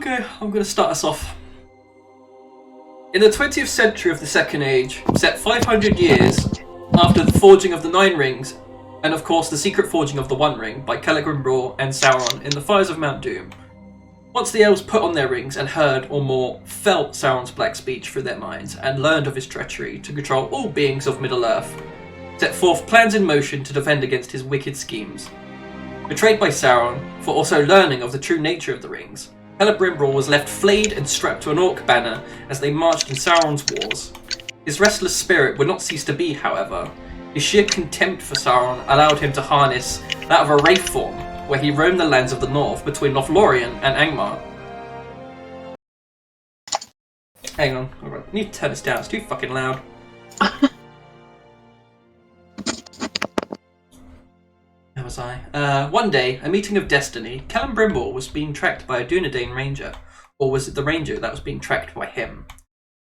Okay, I'm going to start us off. In the 20th century of the Second Age, set 500 years after the forging of the Nine Rings, and of course the secret forging of the One Ring by Celebrimbor and Sauron in the fires of Mount Doom, once the elves put on their rings and heard, or more, felt Sauron's black speech through their minds, and learned of his treachery to control all beings of Middle-earth, set forth plans in motion to defend against his wicked schemes. Betrayed by Sauron, for also learning of the true nature of the rings, Celebrimbor was left flayed and strapped to an orc banner as they marched in Sauron's wars. His restless spirit would not cease to be, however. His sheer contempt for Sauron allowed him to harness that of a wraith form, where he roamed the lands of the north between Lothlorien and Angmar. Hang on, I need to turn this down, it's too fucking loud. Where was I? One day, a meeting of destiny, Celebrimbor was being tracked by a Dunedain ranger, or was it the ranger that was being tracked by him?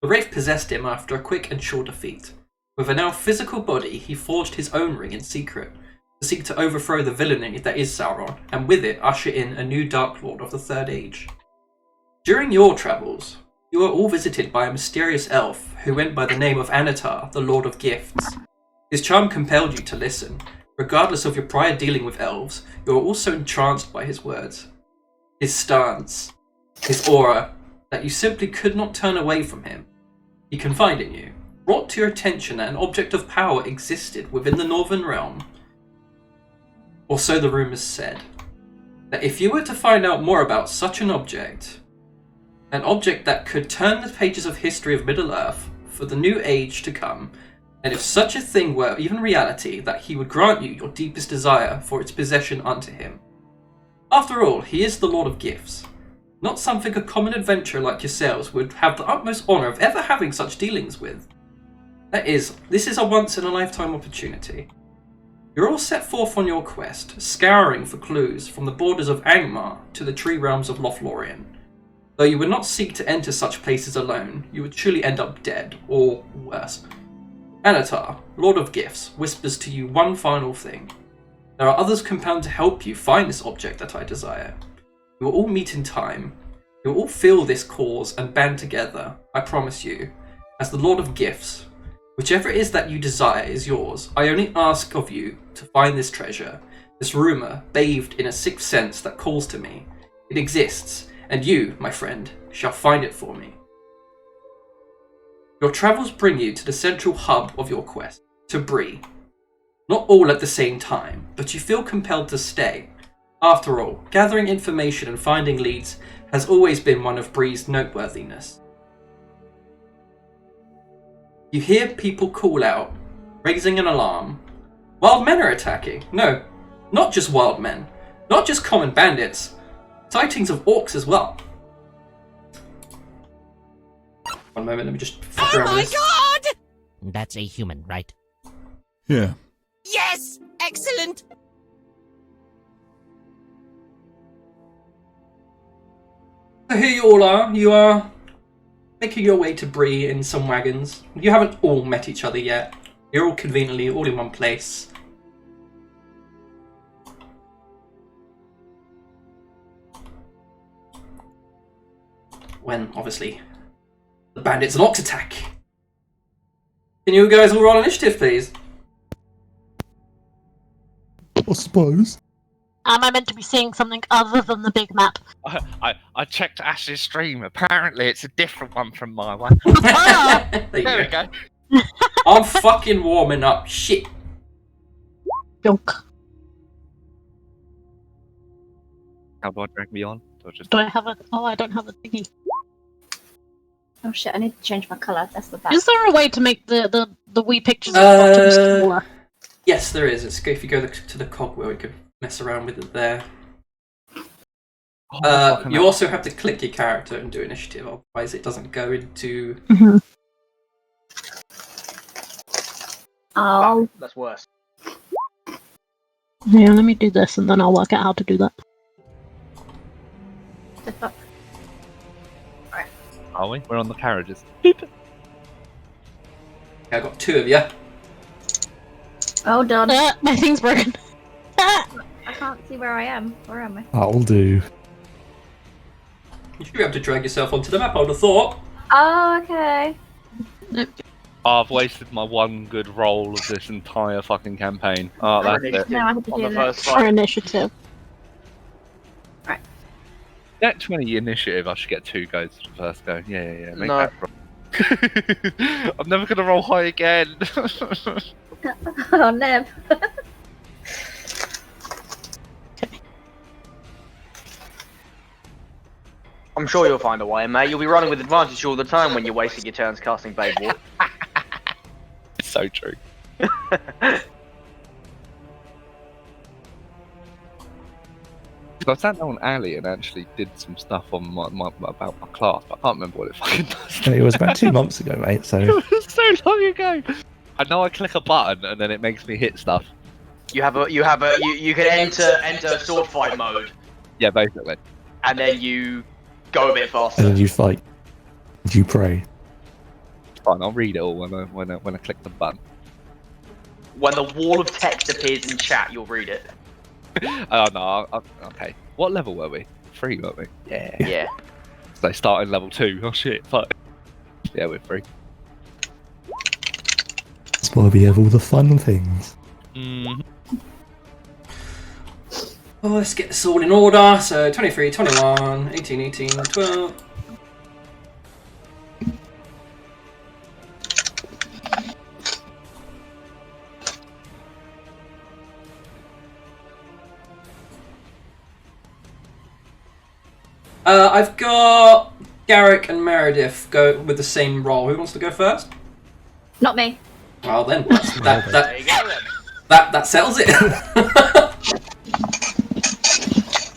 The wraith possessed him after a quick and sure defeat. With a now physical body, he forged his own ring in secret, to seek to overthrow the villainy that is Sauron, and with it usher in a new Dark Lord of the Third Age. During your travels, you are all visited by a mysterious elf who went by the name of Anatar, the Lord of Gifts. His charm compelled you to listen. Regardless of your prior dealing with elves, you are also entranced by his words, his stance, his aura, that you simply could not turn away from him. He confided in you, brought to your attention that an object of power existed within the Northern Realm. Or so the rumours said. That if you were to find out more about such an object that could turn the pages of history of Middle-earth for the new age to come, and if such a thing were even reality, that he would grant you your deepest desire for its possession unto him. After all, he is the Lord of Gifts. Not something a common adventurer like yourselves would have the utmost honour of ever having such dealings with. That is, this is a once-in-a-lifetime opportunity. You're all set forth on your quest, scouring for clues from the borders of Angmar to the tree realms of Lothlorien. Though you would not seek to enter such places alone, you would surely end up dead, or worse. Anatar, Lord of Gifts, whispers to you one final thing. There are others compelled to help you find this object that I desire. You will all meet in time. You will all feel this cause and band together, I promise you, as the Lord of Gifts. Whichever it is that you desire is yours. I only ask of you to find this treasure, this rumour bathed in a sixth sense that calls to me. It exists, and you, my friend, shall find it for me. Your travels bring you to the central hub of your quest, to Bree. Not all at the same time, but you feel compelled to stay. After all, gathering information and finding leads has always been one of Bree's noteworthiness. You hear people call out, raising an alarm. Wild men are attacking. No, not just wild men. Not just common bandits. Sightings of orcs as well. One moment, let me just fuck around with this. Oh my god! That's a human, right? Yeah. Yes! Excellent! So here you all are. You are making your way to Bree in some wagons. You haven't all met each other yet. You're all conveniently all in one place. When, obviously, the bandits and orcs attack. Can you guys all roll initiative, please? I suppose. Am I meant to be seeing something other than the big map? I checked Ash's stream. Apparently, it's a different one from my one. There you There we go. go. I'm fucking warming up. Shit. Junk. How do I drag me on? Do I just... Do I have a... Oh, I don't have a thingy. Oh shit, I need to change my colour. That's the fact. Is there a way to make the wee pictures of the bottom smaller? Yes, there is. It's if you go to the cogwheel, we could mess around with it there. You also have to click your character and do initiative, otherwise it doesn't go into... Mm-hmm. Oh. That's worse. Yeah, let me do this and then I'll work out how to do that. The fuck? Are we? We're on the carriages. I got two of you. Oh, done. My thing's broken. I can't see where I am. Where am I? That'll do. You should be able to drag yourself onto the map, I would have thought. Oh, okay. I've wasted my one good roll of this entire fucking campaign. Oh, that's it. No, I have to On do the that. first For fight. initiative. Get 20 initiative, I should get 2 goes to the first go. Yeah. Make No. that roll. I'm never gonna roll high again. Oh, Neb. I'm sure you'll find a way, mate. You'll be running with advantage all the time when you're wasting your turns casting Babe War. It's so true. I sat down on Ali and actually did some stuff on about my class, but I can't remember what it fucking does. It was about 2 months ago, mate. So It was so long ago. I know I click a button and then it makes me hit stuff. You can enter sword fight mode, Yeah, basically. and then you go a bit and faster. then you fight, and you pray. Fine, I'll read it all when I click the button. When the wall of text appears in chat, you'll read it. Oh no, okay. What level were we? 3, weren't we? Yeah. Yeah. So they started level 2. Oh shit, fuck. Yeah, we're 3. That's why we have all the fun things. Oh, let's get this all in order. So 23, 21, 18, 18, 12. I've got Garrick and Meredith go with the same role. Who wants to go first? Not me. Well then, There you go then. that settles it.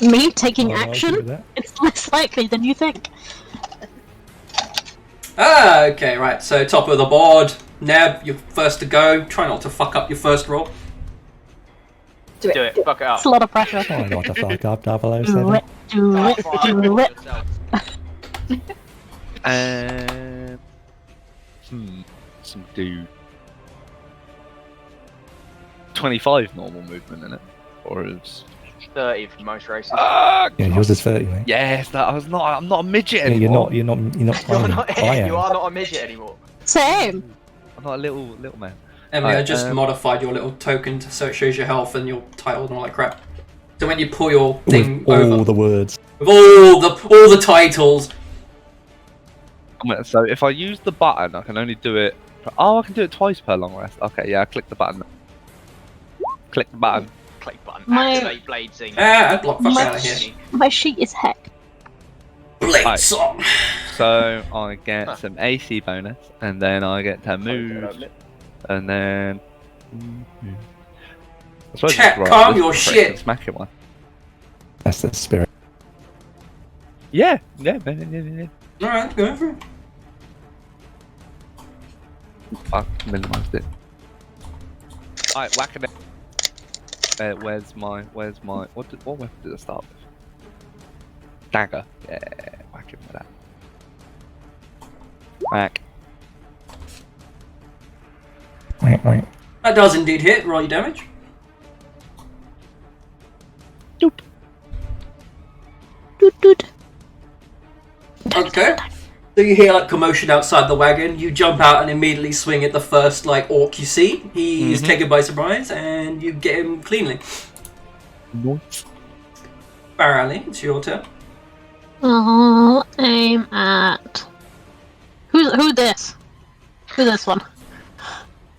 Me taking Oh, I'll agree with action? that. It's less likely than you think. Okay, right. So top of the board, Neb, you're first to go. Try not to fuck up your first roll. Do it. Do it. Fuck it up. It's a lot of pressure. Try not to fuck up Do 007. it, do Oh, it, fire do it. yourself. Some dude. 25 normal movement in it, or is 30 for most races. Yeah, yours is 30, mate. yes, I'm not a midget Yeah, anymore. you're not You're tiny. not, I am. you are not a midget anymore. Same. I'm not a little man. Emily, I Right, just modified your little token so it shows your health and your title and all that crap. So when you pull your thing With all over, the words. with all the titles. So if I use the button, I can only do it. Oh, I can do it twice per long rest. Okay, yeah, I click the button. Click the button. Click button. My- Activate Blade Sing. Ah, block fuck My- out of here. My sheet is heck. Blade Right. song. So I get some AC bonus, and then I get to move, and then. I suppose Chat, it's right, calm this your is the shit. Smack it one. That's the spirit. Yeah. Alright, go for it. Fuck, minimized it. Alright, whack it. Where's my? What weapon did I start with? Dagger. Yeah, whack him with that. Whack. Right. That does indeed hit. Roll your damage. Doot doot. Okay. So you hear like commotion outside the wagon. You jump out and immediately swing at the first like orc you see. He's taken by surprise, and you get him cleanly. Nice. Barally, it's your turn. Aim at. Who this? Who this one?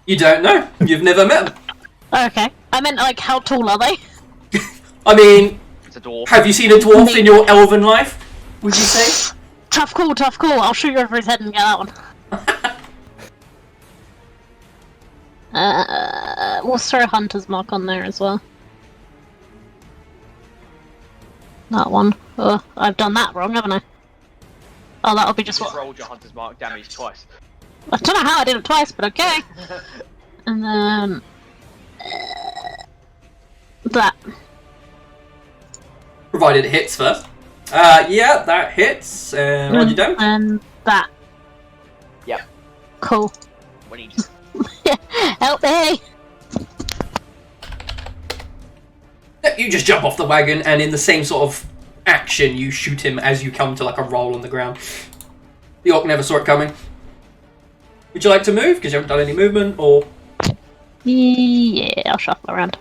You don't know. You've never met him. Okay. I meant like how tall are they? I mean, It's a dwarf. have you seen a dwarf in your elven life? Would you say? Tough call, tough call. I'll shoot you over his head and get that one. We'll throw a hunter's mark on there as well. That one. Oh, I've done that wrong, haven't I? Oh, that'll be just Just what. rolled your Hunter's Mark damage twice. I don't know how I did it twice, but okay. And then that. Provided it hits first. Yeah, that hits. Roll your damage. And that. Yep. Cool. When he Help me! You just jump off the wagon, and in the same sort of action, you shoot him as you come to like a roll on the ground. The orc never saw it coming. Would you like to move because you haven't done any movement, or? Yeah, I'll shuffle around.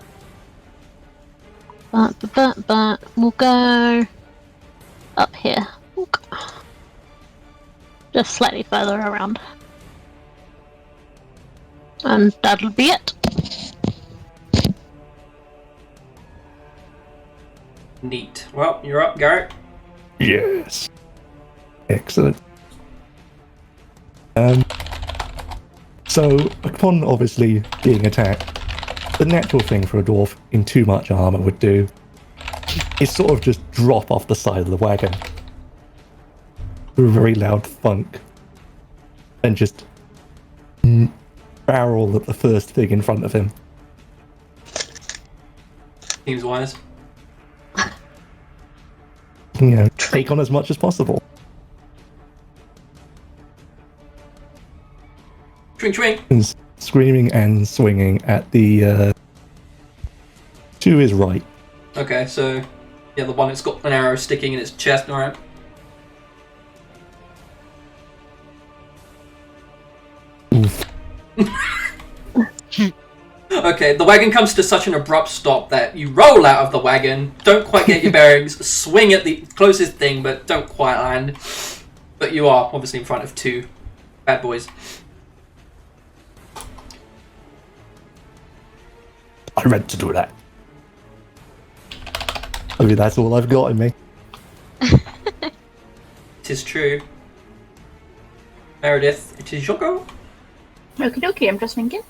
But we'll go up here. Just slightly further around. And that'll be it. Neat. Well, you're up, Garrett. Yes. Excellent. So, upon obviously being attacked, the natural thing for a dwarf in too much armor would do is sort of just drop off the side of the wagon with a very loud thunk and just barrel at the first thing in front of him. Seems wise. You know, take on as much as possible. Swing, swing. And screaming and swinging at the to his right. Okay, so yeah, the one that's got an arrow sticking in its chest. All right. Oof. Okay, the wagon comes to such an abrupt stop that you roll out of the wagon, don't quite get your bearings, swing at the closest thing, but don't quite land. But you are obviously in front of two bad boys. I meant to do that. I mean, that's all I've got in me. It is true. Meredith, it is your go. Okie dokie, I'm just thinking.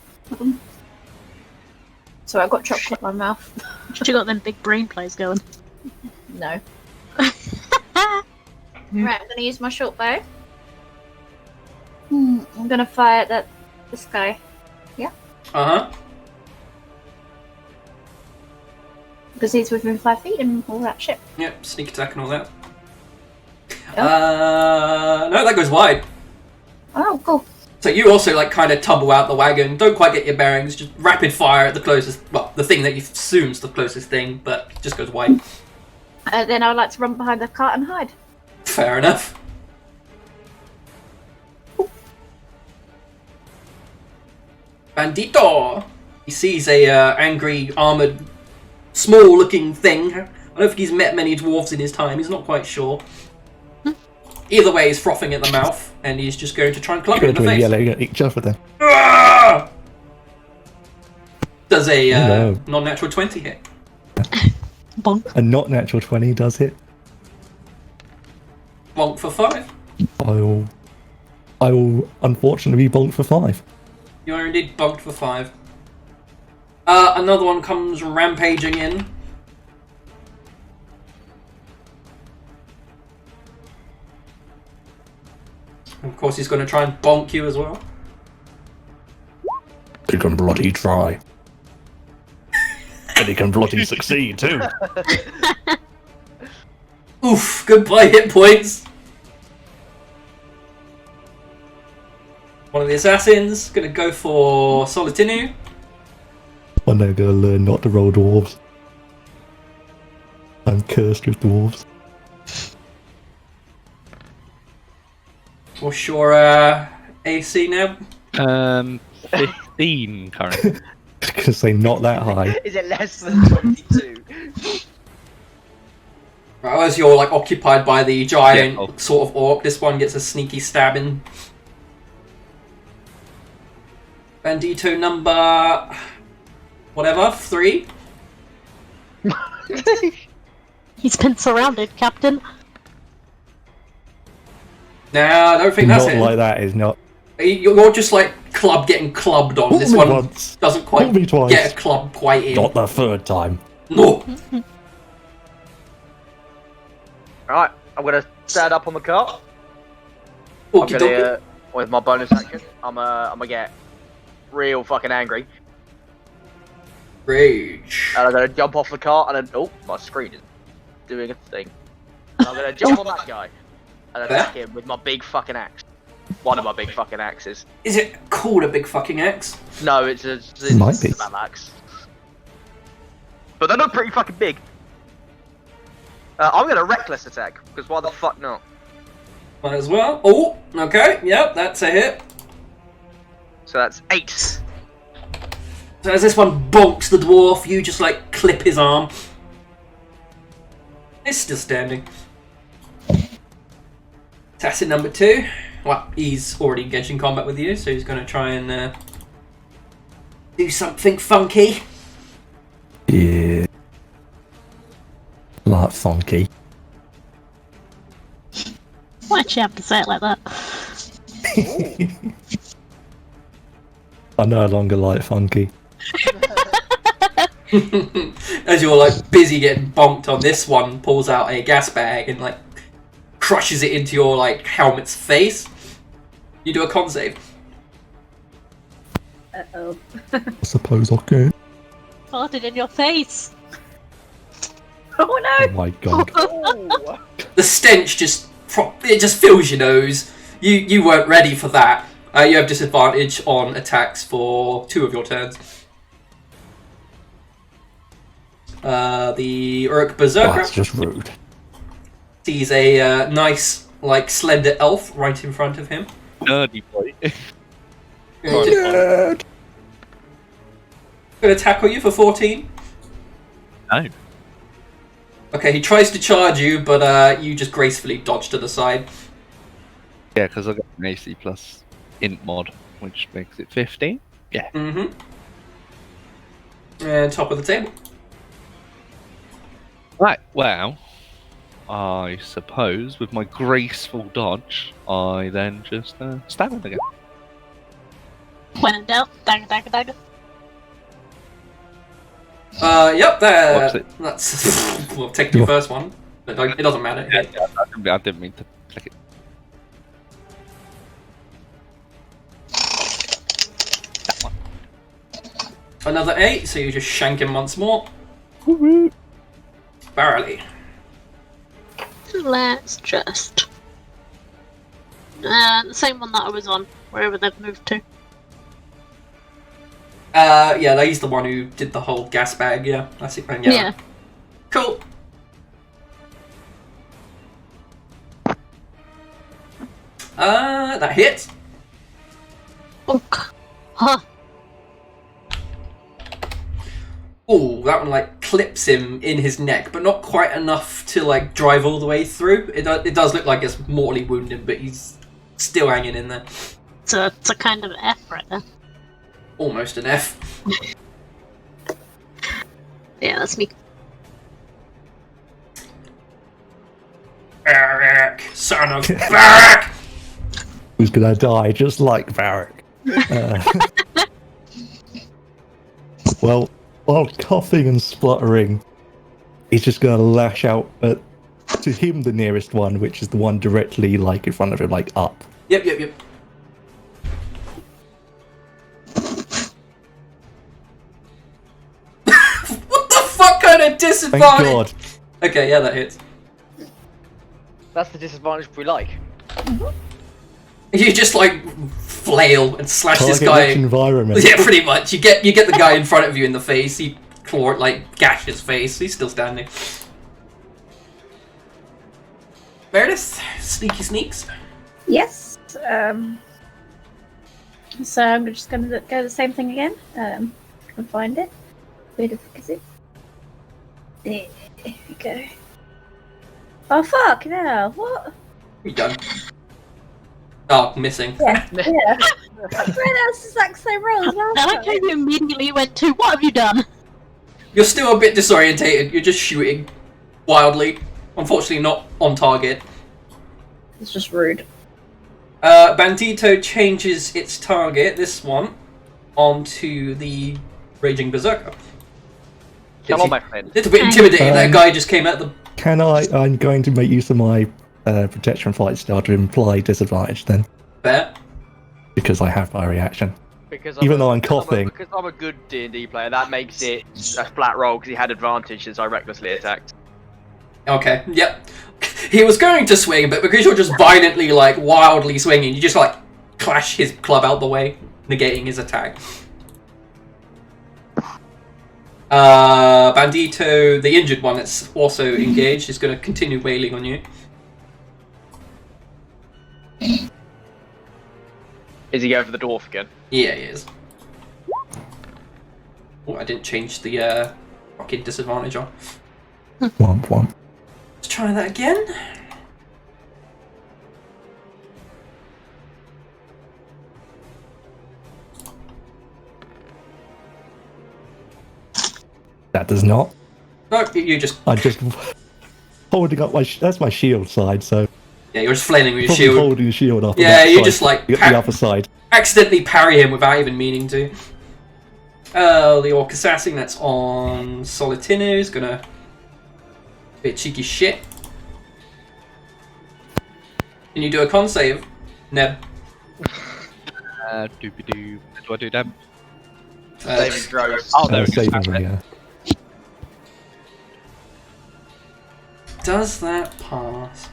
So I've got chocolate in my mouth. You got them big brain plays going. No. Right, I'm gonna use my short bow. I'm gonna fire at this guy. Yeah? Uh-huh. Because he's within 5 feet and all that shit. Yep, sneak attack and all that. Oh. No, that goes wide. Oh, cool. So you also like kind of tumble out the wagon, don't quite get your bearings, just rapid fire at the closest, well, the thing that you assume's the closest thing, but it just goes wide. Then I would like to run behind the cart and hide. Fair enough. Bandito! He sees a angry, armoured, small-looking thing. I don't know if he's met many dwarves in his time, he's not quite sure. Either way, he's frothing at the mouth, and he's just going to try and club it in the face. Yelling at each other then. Ah! Does a No. non-natural 20 hit? Bonk. A not natural 20 does hit. Bonk for 5. I will unfortunately be bonked for 5. You are indeed bonked for 5. Another one comes rampaging in. Of course, he's going to try and bonk you as well. He can bloody try. And he can bloody succeed too. Oof, goodbye hit points. One of the assassins, going to go for Solitinu. One day I'm gonna learn not to roll dwarves. I'm cursed with dwarves. What's your AC now? 15 currently. Gonna say not that high. Is it less than 22? Right, as you're like occupied by the giant Yeah, oh. sort of orc, this one gets a sneaky stab in. Bandito number... whatever, 3? He's been surrounded, Captain. Nah, I don't think that's Not it. like that is not. You're just like getting clubbed on. Hold This me one once. doesn't Hold me quite twice. get a club quite in. Not the third time. No. Alright, I'm gonna stand up on the cart. I'm Okie gonna, dokie. with my bonus action, I'm gonna get real fucking angry. Rage. And I'm gonna jump off the cart and then, oh, my screen is doing a thing. And I'm gonna jump on that guy and attack him with my big fucking axe. One of my big fucking axes. Is it called a big fucking axe? No, it's a Might be. battle axe. But they're not pretty fucking big. I'm gonna reckless attack, because why the fuck not? Might as well. Oh, okay. Yep, that's a hit. So that's 8. So as this one bonks the dwarf, you just like clip his arm. It's still standing. Assassin number 2. Well, he's already engaged in combat with you, so he's going to try and do something funky. Yeah. Like funky. Why'd you have to say it like that? I no longer like funky. As you're like busy getting bonked on, this one pulls out a gas bag and like crushes it into your like helmet's face. You do a con save. Uh-oh. I suppose I can. Farted in your face. Oh Oh no! my god. Oh. The stench just fills your nose. You weren't ready for that. You have disadvantage on attacks for 2 of your turns. The Uruk Berserker. That's just rude. Sees a nice, like, slender elf right in front of him. Nerdy boy. Gonna tackle you for 14. No. Okay, he tries to charge you, but you just gracefully dodge to the side. Yeah, because I got an AC plus int mod, which makes it 15. Yeah. Mm-hmm. And top of the table. Right, well, I suppose with my graceful dodge, I then just stab him again. When in doubt, dagger, dagger, dagger. Yep, What's it? that's... well, take your first one, but like, it doesn't matter. I didn't mean to click it. That one. Another 8, so you just shank him once more. Barely. Let's just... the same one that I was on, wherever they've moved to. Yeah, he's the one who did the whole gas bag, yeah. I see. Yeah. Yeah. Cool. That hits. Bonk. Huh. Ooh, that one like clips him in his neck, but not quite enough to like drive all the way through. It does look like it's mortally wounded, but he's still hanging in there. It's a kind of F right there. Almost an F. Yeah, that's me. Varric, son of Varric! Who's gonna die just like Varric? Well, while coughing and spluttering, he's just gonna lash out at to him, the nearest one, which is the one directly like in front of him, like up. Yep. What the fuck kind of Thank disadvantage? God. Okay, yeah, that hits. That's the disadvantage we like. You just like flail and slash this Target-rich guy. environment. Yeah, pretty much. You get the guy in front of you in the face. You claw like gash his face. He's still standing. Meredith, sneaky sneaks. Yes. So I'm just going to go the same thing again. Can find it. Where the fuck is it? There we go. Oh fuck! No. What? You done? Oh, missing. Yeah. Yeah. That's the exact same roll as last I like how time. you immediately went to, what have you done? You're still a bit disorientated. You're just shooting wildly. Unfortunately, not on target. It's just rude. Bandito changes its target, this one, onto the Raging Berserker. Hello, my friend. Little bit intimidating. That guy just came out the. Can I'm going to make use of my protection fight style to imply disadvantage then, Fair. because I have my reaction. Because Even though I'm coughing. Because I'm a good D&D player, that makes it a flat roll because he had advantage as I recklessly attacked. Okay. Yep. He was going to swing, but because you're just violently, like wildly swinging, you just like clash his club out the way, negating his attack. Bandito, the injured one that's also engaged, is going to continue wailing on you. Is he going for the dwarf again? Yeah, he is. Oh, I didn't change the fucking disadvantage on. Womp womp. Let's try that again. That does not. No, you just... I'm just holding up my... That's my shield side, so... Yeah, you're just flailing with your Probably shield. holding the shield up. on Yeah, that you side, just like... the other side. accidentally parry him without even meaning to. The Orc Assassin that's on Solitino is gonna... bit cheeky shit. Can you do a con save, Neb? Doopy-doo. Do I do them? Saving throws. Oh, there we go. Saving them, yeah. Does that pass?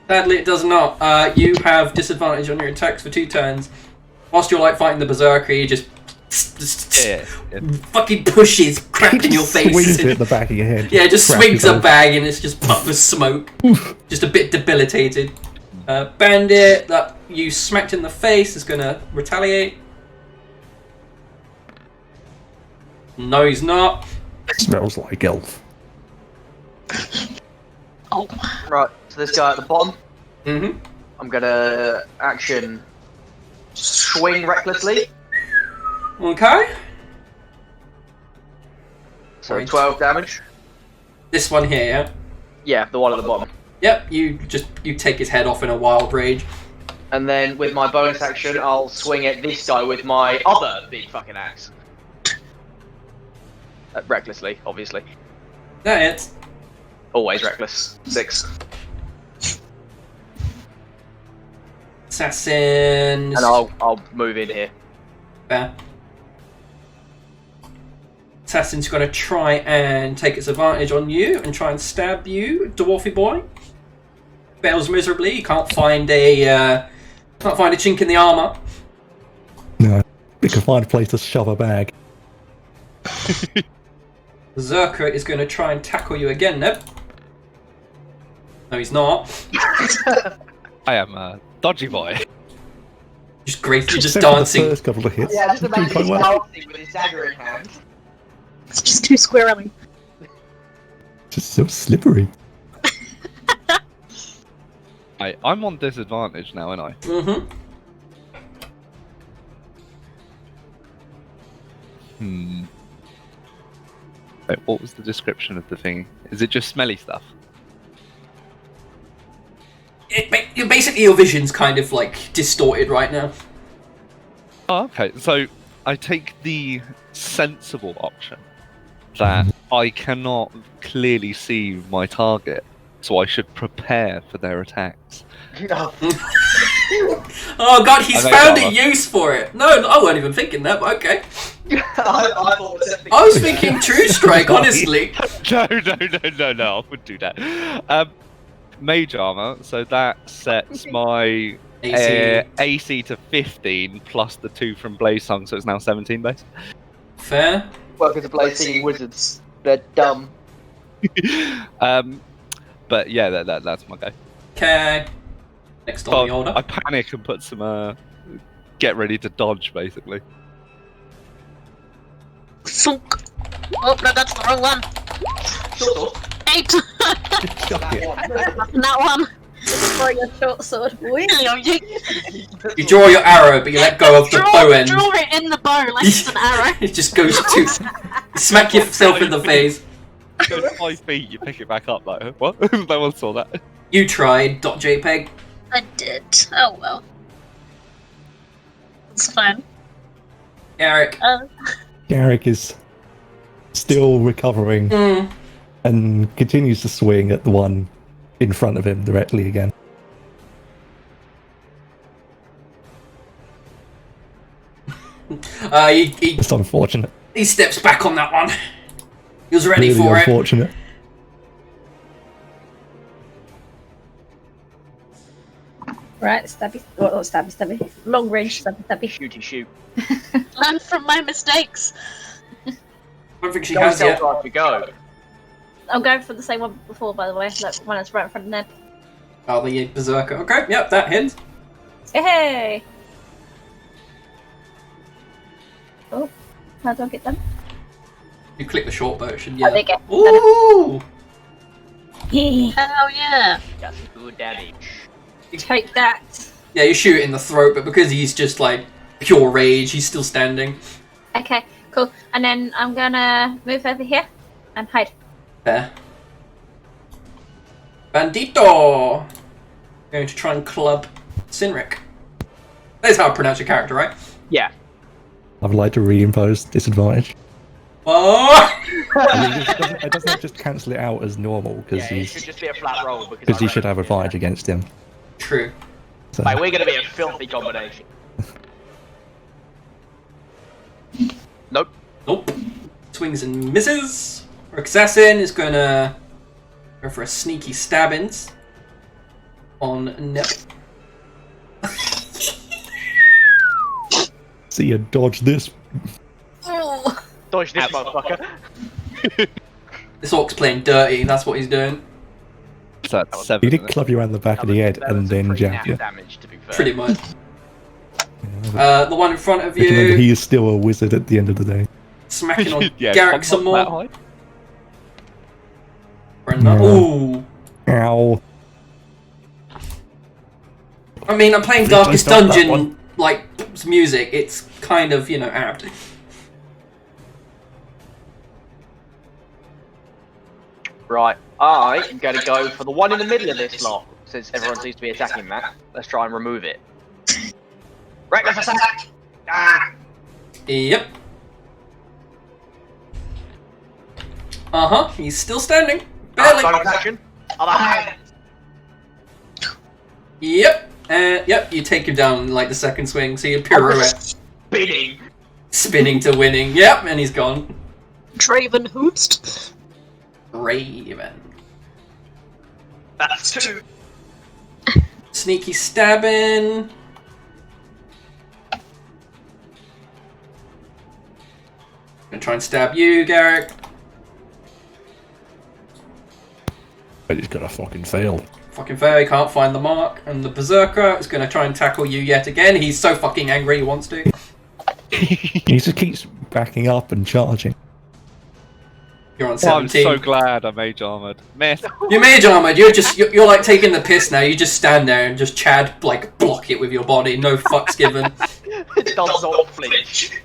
Sadly, it does not. You have disadvantage on your attacks for 2 turns. Whilst you're like fighting the berserker, he just Yeah. fucking pushes crap in your face. Swings it at the back of your head. Yeah, just Crack swings it a open. bag and it's just puff of smoke. Just a bit debilitated. Bandit that you smacked in the face is gonna retaliate. No, he's not. Smells like elf. Oh. Right, so this guy at the bottom, Mm-hmm. I'm gonna action swing recklessly. Okay. So Right. 12 damage. This one here, yeah? Yeah, the one at the bottom. Yep, you take his head off in a wild rage. And then with my bonus action, I'll swing at this guy with my other big fucking axe. Recklessly, obviously. That hits. Always reckless. 6. Assassin. And I'll move in here. Fair. Assassin's gonna try and take its advantage on you and try and stab you, dwarfy boy. Fails miserably. You can't find a chink in the armor. No. We can find a place to shove a bag. Berserker is going to try and tackle you again, Neb. No, he's not. I am a dodgy boy. Just great. You're just Except for the dancing. first couple of hits. Yeah, just Doing imagine quite he's well. dancing with his dagger in hand. It's just too squirrely. Just so slippery. I'm on disadvantage now, aren't I? Mm-hmm. Wait, what was the description of the thing? Is it just smelly stuff? Basically, your vision's kind of like distorted right now. Oh, okay. So I take the sensible option that I cannot clearly see my target, so I should prepare for their attacks. Oh god, he's I think found I'll- a use for it. No, I wasn't even thinking that, but okay. I thought the same thing. I was thinking True Strike, honestly. No, I wouldn't do that. Mage armor, so that sets my AC. AC to 15 plus the 2 from Blaze Song, so it's now 17 base. Fair. Welcome to play singing wizards. They're dumb. But yeah, that's my go. Okay. Next on the order. I panic and put some get ready to dodge, basically. Thunk. Oh, no, that's the wrong one. Short sword. 8! That That one. For your short sword, boy. You draw your arrow, but you let go of the bow end. Draw it in the bow like it's an arrow. It just goes to smack yourself in the face. Go 5 feet, you pick it back up. Like what? No one saw that. You tried, .jpg. I did. Oh well. It's fine. Eric. Garrick is still recovering and continues to swing at the one in front of him directly again. He It's unfortunate. steps back on that one. He was ready Really for it. unfortunate. Right, stabby. Well, not stabby. Long range stabby. Shooty shoot. Learn from my mistakes. I don't think she Go has tell yet. Drive to go. I'm going for the same one before, by the way. That one that's right in front of Ned. Oh, the Berserker. Okay, yep, that hits. Hey! Oh, how do I get them? You click the short version, Oh, yeah. there you go. Ooh! Hell yeah! That's good damage. Take that. Yeah, you shoot it in the throat, but because he's just like pure rage, he's still standing. Okay, cool. And then I'm gonna move over here and hide. There. Bandito! Going to try and club Sinric. That's how I pronounce your character, right? Yeah. I would like to reimpose disadvantage. Oh! I mean, it doesn't just cancel it out as normal because Yeah, it should just be a flat roll because because you should have advantage against him. True. So. Mate, we're gonna be a filthy combination. Nope. Nope. Swings and misses. Our assassin is gonna go for a sneaky stabbings on Nep. See you dodge this. Dodge this motherfucker. This orc's playing dirty, that's what he's doing. So that's He 7. did club you around the back of the head and then jab you. Damage, to be fair. Pretty much. Yeah, The one in front of but remember, you, he is still a wizard at the end of the day. smacking on Yeah, Garrick I'm some not that more. high. Brenda. Yeah. Ooh. Ow. I mean, I'm playing Please don't Darkest stop that Dungeon, one. like, music. It's kind of, apt. Right, I'm gonna go for the one in the middle of this lot, since everyone seems to be attacking that. Let's try and remove it. Reckless attack! Ah! Yep. Uh-huh, he's still standing. Barely. Bonus action. Other hand. Yep. Yep, you take him down like the second swing, so you pirouette. Spinning. Spinning to winning. Yep, and he's gone. Draven Hootst. Raven. That's 2. Sneaky stabbing. Gonna try and stab you, Garrick. But he's gonna fucking fail. Fucking fair, he can't find the mark. And the Berserker is gonna try and tackle you yet again. He's so fucking angry he wants to. He just keeps backing up and charging. You're on Oh, I'm 17. so glad I mage armored. Miss. You're mage armored, you're like taking the piss now. You just stand there and just Chad, like, block it with your body. No fucks given. It does not flinch.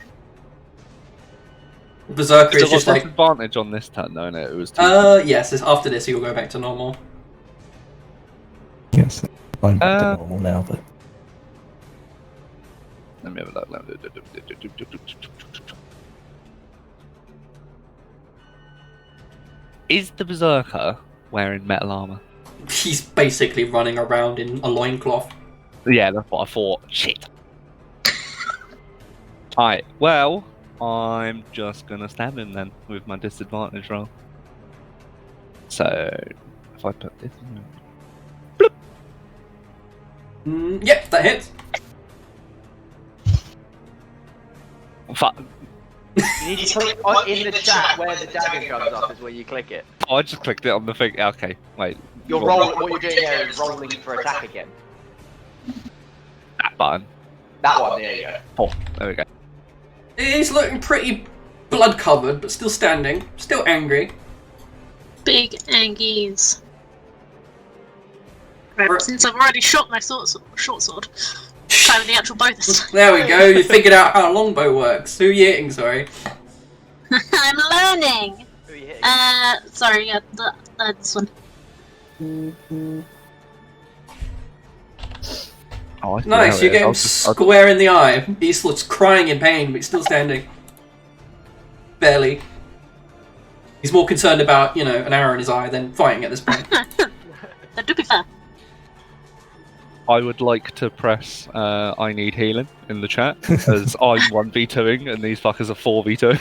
Berserker is There's just a like, disadvantage on this turn, though, innit? It was 2. yes, after this he'll go back to normal. Yes, I'm back to normal now, but Let me have a look. Is the Berserker wearing metal armor? He's basically running around in a loincloth. Yeah, that's what I thought. Shit. Alright, well, I'm just gonna stab him then with my disadvantage roll. So, if I put this in. Yep, that hits. Fuck. You need to click on in the chat where the dagger comes up is where you click it. Oh, I just clicked it on the thing. Okay, wait. You're rolling. What you're doing here is rolling for attack again. That button. That one. There you go. Oh, there we go. He's looking pretty blood covered, but still standing. Still angry. Big Angies. Right. Since I've already shot my short sword, try with the actual bow this time. There we go, you figured out how a longbow works. Who are you hitting, sorry? I'm learning! Who are you hitting? Sorry, yeah, this one. Oh, I see Nice, how you it get him is. I'll square in the eye. He looks crying in pain, but he's still standing. Barely. He's more concerned about, an arrow in his eye than fighting at this point. That do be fair. I would like to press I need healing in the chat, as I'm 1v2ing and these fuckers are 4v2.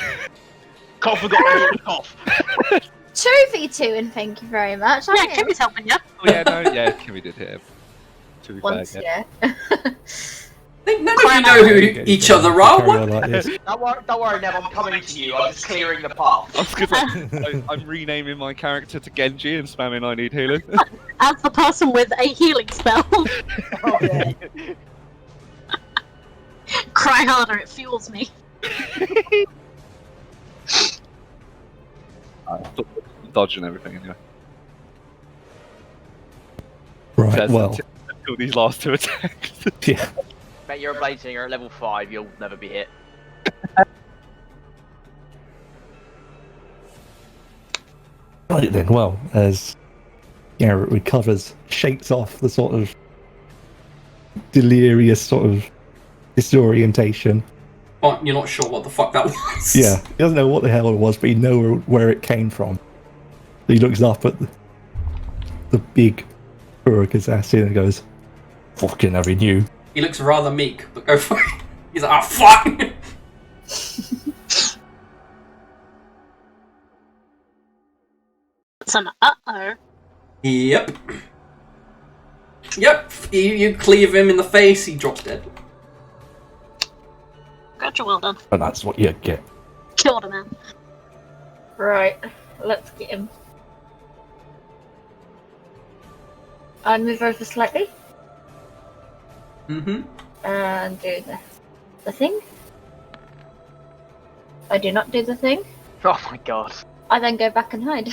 Cough forgot to cough. 2v2 and thank you very much. Yeah, Kimmy's helping you. Oh yeah, no, yeah, Kimmy did hit him. To be Once, fair, yeah. think none of you know who each other are. Carry on What? like this. Don't worry, Nev, I'm coming to you. I'm just clearing the path. I was gonna say, I'm renaming my character to Genji and spamming I need healing. As the person with a healing spell. Oh, yeah. Cry harder, it fuels me. Dodging everything anyway. Right, well, Until these last two attacks. yeah. Mate, you're a blade singer at level 5, you'll never be hit. Right then, well, as Garrett recovers, shakes off the sort of delirious sort of disorientation. Oh, you're not sure what the fuck that was. Yeah, he doesn't know what the hell it was, but he knows where it came from. So he looks up at the big Uruk assassin and goes, "Fucking having you." He looks rather meek, but go for it. He's like, oh fuck! Some uh-oh. Yep. Yep. You cleave him in the face, he drops dead. Gotcha, well done. And that's what you get. Killed a man. Right, let's get him. I'll move over slightly Mm-hmm. and do the thing. I do not do the thing. Oh my god. I then go back and hide.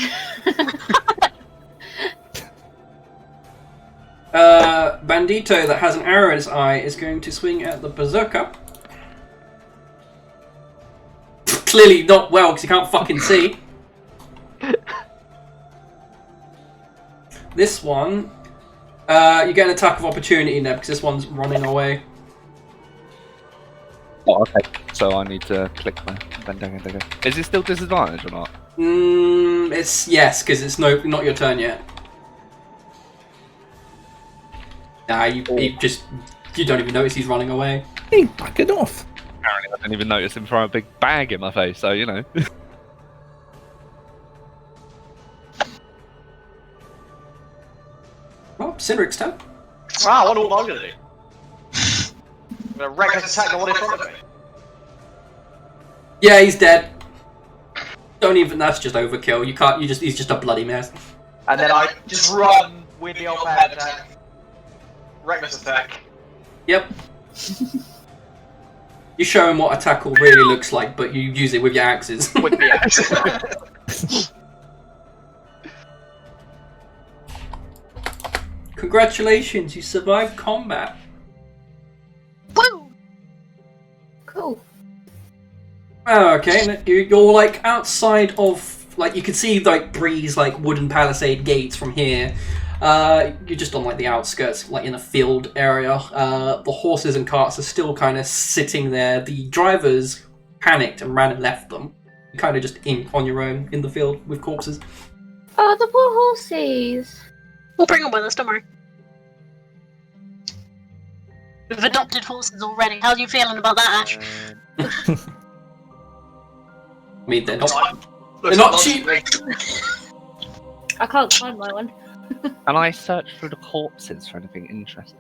Bandito that has an arrow in his eye is going to swing at the berserker. Clearly not well because he can't fucking see. This one, you get an attack of opportunity now because this one's running away. Oh, okay. So I need to click my Bandanga. Is it still disadvantage or not? It's yes, because it's not your turn yet. Nah, you don't even notice he's running away. Hey, back it off. Apparently I didn't even notice him throw a big bag in my face, so you know. Well, Cindric's turn. Wow, I wonder what I'm gonna do. I'm gonna reckless attack the one in front of me. Yeah, he's dead. Don't even. That's just overkill. You can't. He's just a bloody mess. And then I just run with the old man attack. Reckless attack. Yep. You show him what a tackle really looks like, but you use it with your axes. With the axe. Congratulations, you survived combat. Woo! Cool. Okay, you're like outside of, like, you can see like Breeze, like wooden palisade gates from here. You're just on like the outskirts, like in a field area. The horses and carts are still kind of sitting there. The drivers panicked and ran and left them. You're kind of just on your own in the field with corpses. Oh, the poor horses. We'll bring them with us, don't worry. We've adopted horses already. How are you feeling about that, Ash? I mean, they're not cheap. I can't find my one. Can I search through the corpses for anything interesting?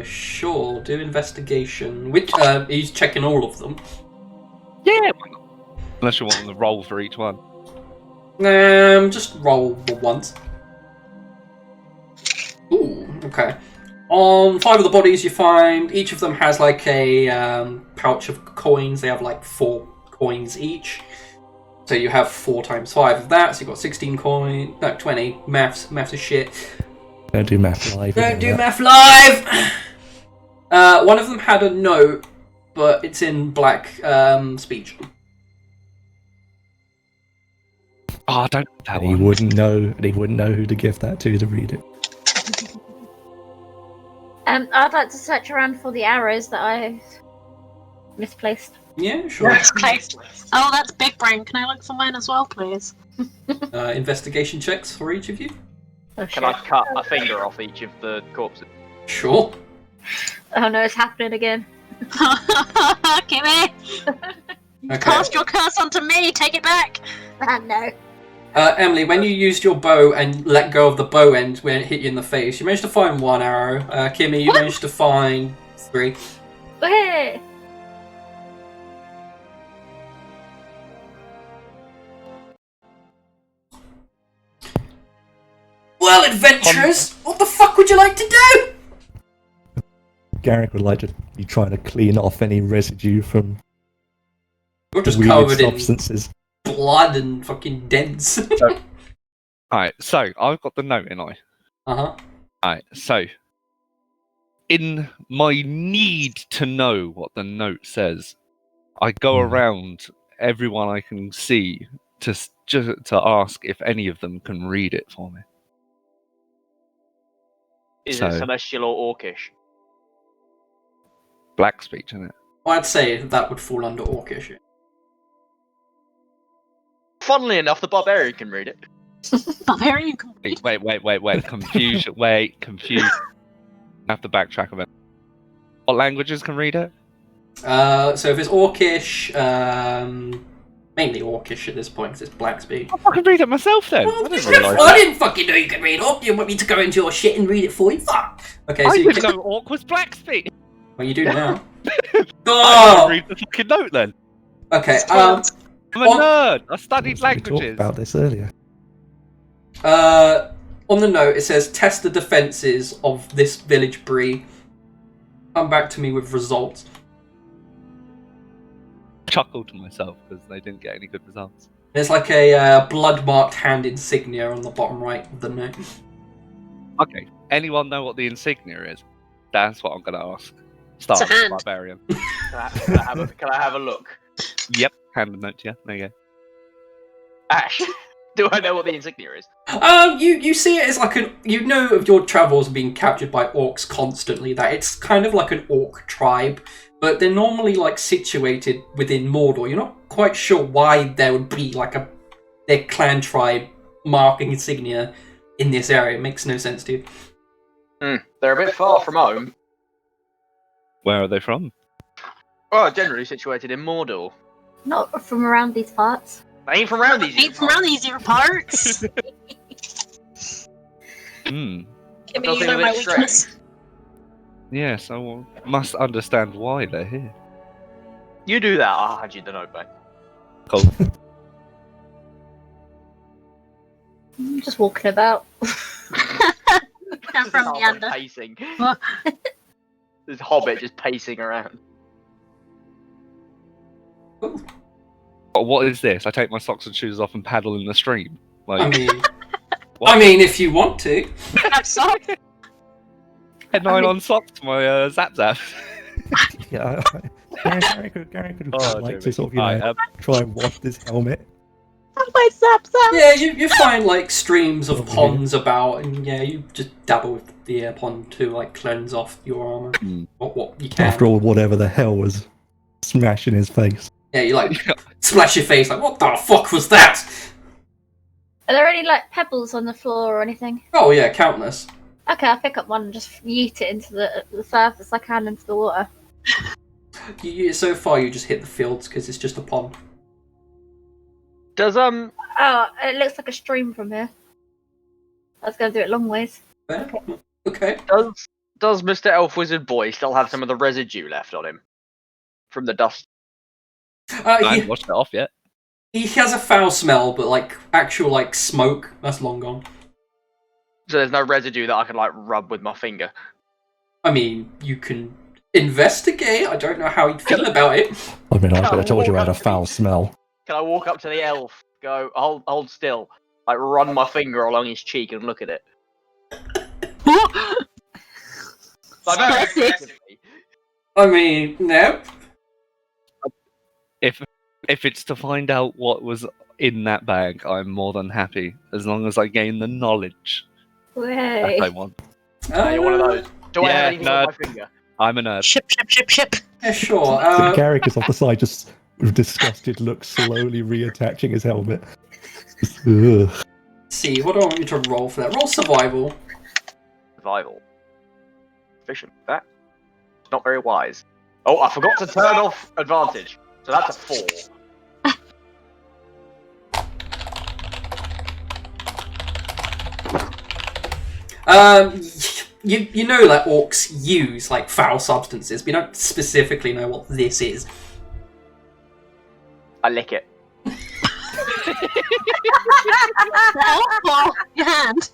Sure. Do investigation. Which he's checking all of them. Yeah, why not? Unless you want them to roll for each one. Just roll the once. Ooh, okay. On 5 of the bodies you find, each of them has like a pouch of coins. They have like 4 coins each. So you have 4 times 5 of that, so you've got 16 coins, no, 20. Maths is shit. Don't do math live. Don't do math live! One of them had a note, but it's in black speech. Oh, don't do that And he one. wouldn't know. And he wouldn't know who to give that to read it. I'd like to search around for the arrows that I misplaced. Yeah, sure. Oh, that's big brain. Can I look for mine as well, please? Investigation checks for each of you? Oh, Can I cut a finger off each of the corpses? Sure. Oh no, it's happening again. Kimmy! Okay. Cast your curse onto me! Take it back! No. Emily, when you used your bow and let go of the bow end when it hit you in the face, you managed to find 1 arrow. Kimmy, you managed to find 3. Hey! Well, adventurers, what the fuck would you like to do? Garrick would like to be trying to clean off any residue from You're just weird covered substances. in blood and fucking dents. Alright, so I've got the note, ain't I? Uh-huh. Alright, so in my need to know what the note says, I go around everyone I can see to just to ask if any of them can read it for me. Is So- it celestial or orcish? Black speech, isn't it? Well, I'd say that would fall under Orcish. Funnily enough, the barbarian can read it. Barbarian can read. Wait, confusion. Confusion. I have to backtrack a bit. What languages can read it? So if it's Orcish, mainly Orcish at this point because it's black speech. I can read it myself then. Well, I didn't realise I that. didn't fucking know you could read Orc. You want me to go into your shit and read it for you? Fuck. Okay, so I you didn't can... know Orc was black speech. Well, you do now. I Oh! can read the fucking note then. Okay, I'm a on- nerd. I studied We talked languages. about this earlier. on the note, it says, test the defences of this village Bree. Come back to me with results. Chuckled to myself because they didn't get any good results. There's like a blood-marked hand insignia on the bottom right of the note. Okay. Anyone know what the insignia is? That's what I'm going to ask. Start It's a with hand. barbarian. Can I have a look? Yep. Hand the note to you. There you go. Ash, do I know what the insignia is? You see it as like an... You know of your travels being captured by orcs constantly, that it's kind of like an orc tribe, but they're normally like situated within Mordor. You're not quite sure why there would be like their clan tribe marking insignia in this area. It makes no sense to you. They're a bit far from home. Where are they from? Oh, generally situated in Mordor. Not from around these parts. They ain't from around these. Ain't from around the easier parts. Hmm. Can Does be seem a either my bit weakness. Yes, I must understand why they're here. You do that, I'll hand you the note back. Cool. I'm just walking about. I'm from Halfway Neander. Pacing. What? This hobbit just pacing around. What is this? I take my socks and shoes off and paddle in the stream. Like, I mean, what? I mean, if you want to. I'm sorry. Head nylon socks to my zap zap. Yeah, Garrick could Oh, like dear to me. sort of, Right, try and wash this helmet. My zap zap. Yeah, you find like streams of Okay. ponds about, and yeah, you just dabble with the pond to like cleanse off your armor. Hmm. What you can. After all, whatever the hell was smashing his face. Yeah, you like splash your face like, what the fuck was that? Are there any like pebbles on the floor or anything? Oh yeah, countless. Okay, I'll pick up one and just yeet it into the surface I can into the water. So far, you just hit the fields because it's just a pond. Does Oh, it looks like a stream from here. I was going to do it long ways. Fair? Okay. does Mr. Elf Wizard Boy still have some of the residue left on him from the dust? I He, haven't washed it off yet. he has a foul smell, but like actual like smoke, that's long gone. So there's no residue that I can like rub with my finger. I mean, you can investigate. I don't know how he'd feel about it. I mean, I could have told you I had a walk up to foul me. smell. Can I walk up to the elf, go hold still, like run my finger along his cheek and look at it? Like, very That's it. aggressively. I mean, no. If it's to find out what was in that bag, I'm more than happy. As long as I gain the knowledge Way. that I want. You're one of those. Do I have Yeah, anything no. on my finger? I'm a nerd. Ship. Yeah, sure. So Garrick is off the side, just with disgusted look, slowly reattaching his helmet. Ugh. See, what do I want you to roll for that? Roll survival. Survival. Efficient. That. Not very wise. Oh, I forgot to turn off advantage. So that's a 4. you know that orcs use like foul substances, but you don't specifically know what this is. I lick it. Oh, your hand.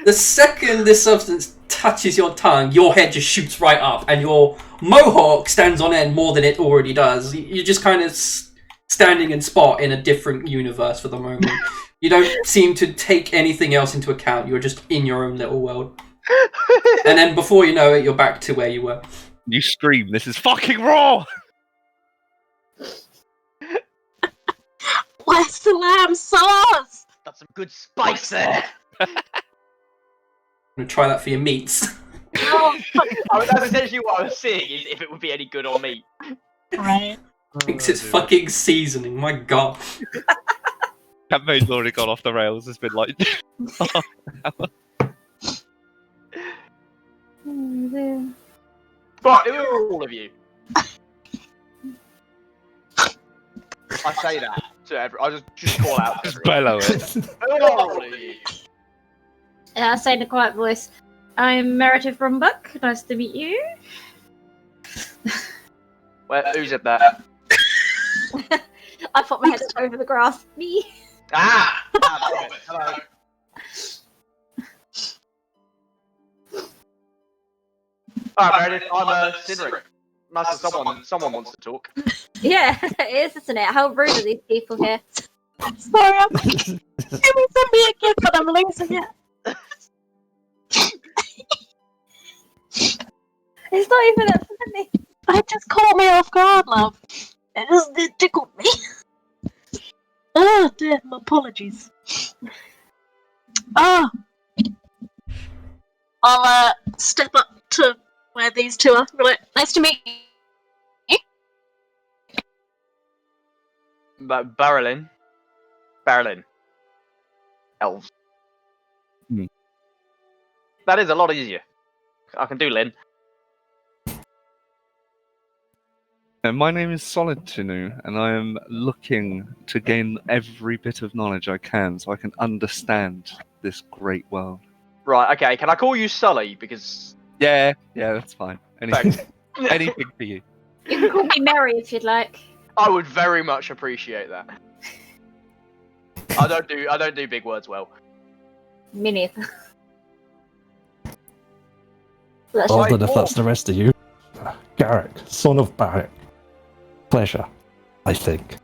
The second this substance touches your tongue, your head just shoots right up, and your mohawk stands on end more than it already does. You're just kind of standing in spot in a different universe for the moment. You don't seem to take anything else into account. You're just in your own little world. And then before you know it, you're back to where you were. You scream, "This is fucking raw!" Where's the lamb sauce? Got some good spice there. I'm gonna try that for your meats. Oh, I mean, that's essentially what I was seeing, is if it would be any good on meat. right. Thinks it's fucking seasoning. My God. Campaign's already gone off the rails. It's been like... But who are all of you? I say that to everyone. I just call out to Just everyone. bellow it. Who are all of you? I say in a quiet voice, I'm Meredith Rumbuck. Nice to meet you. Who's at that? I put my head over the grass. Me. Ah! Hello. Alright, Meredith, I'm Cynric. Nice that someone wants to talk. Yeah, it is, isn't it? How rude are these people here? Sorry, give me a gift, but I'm losing it. It's not even that funny. It just caught me off guard, love. It tickled me. Oh dear, my apologies. Ah, I'll step up to where these two are. Right, nice to meet you. But Barrelin. Elves. Hmm. That is a lot easier. I can do Lynn. My name is Solitinu, and I am looking to gain every bit of knowledge I can so I can understand this great world. Right, okay, can I call you Sully? Because... Yeah, that's fine. Thanks. Anything for you. You can call me Mary if you'd like. I would very much appreciate that. I don't do big words well. Me neither. Other if that's the rest of you. Garrick, son of Barrick. Pleasure, I think.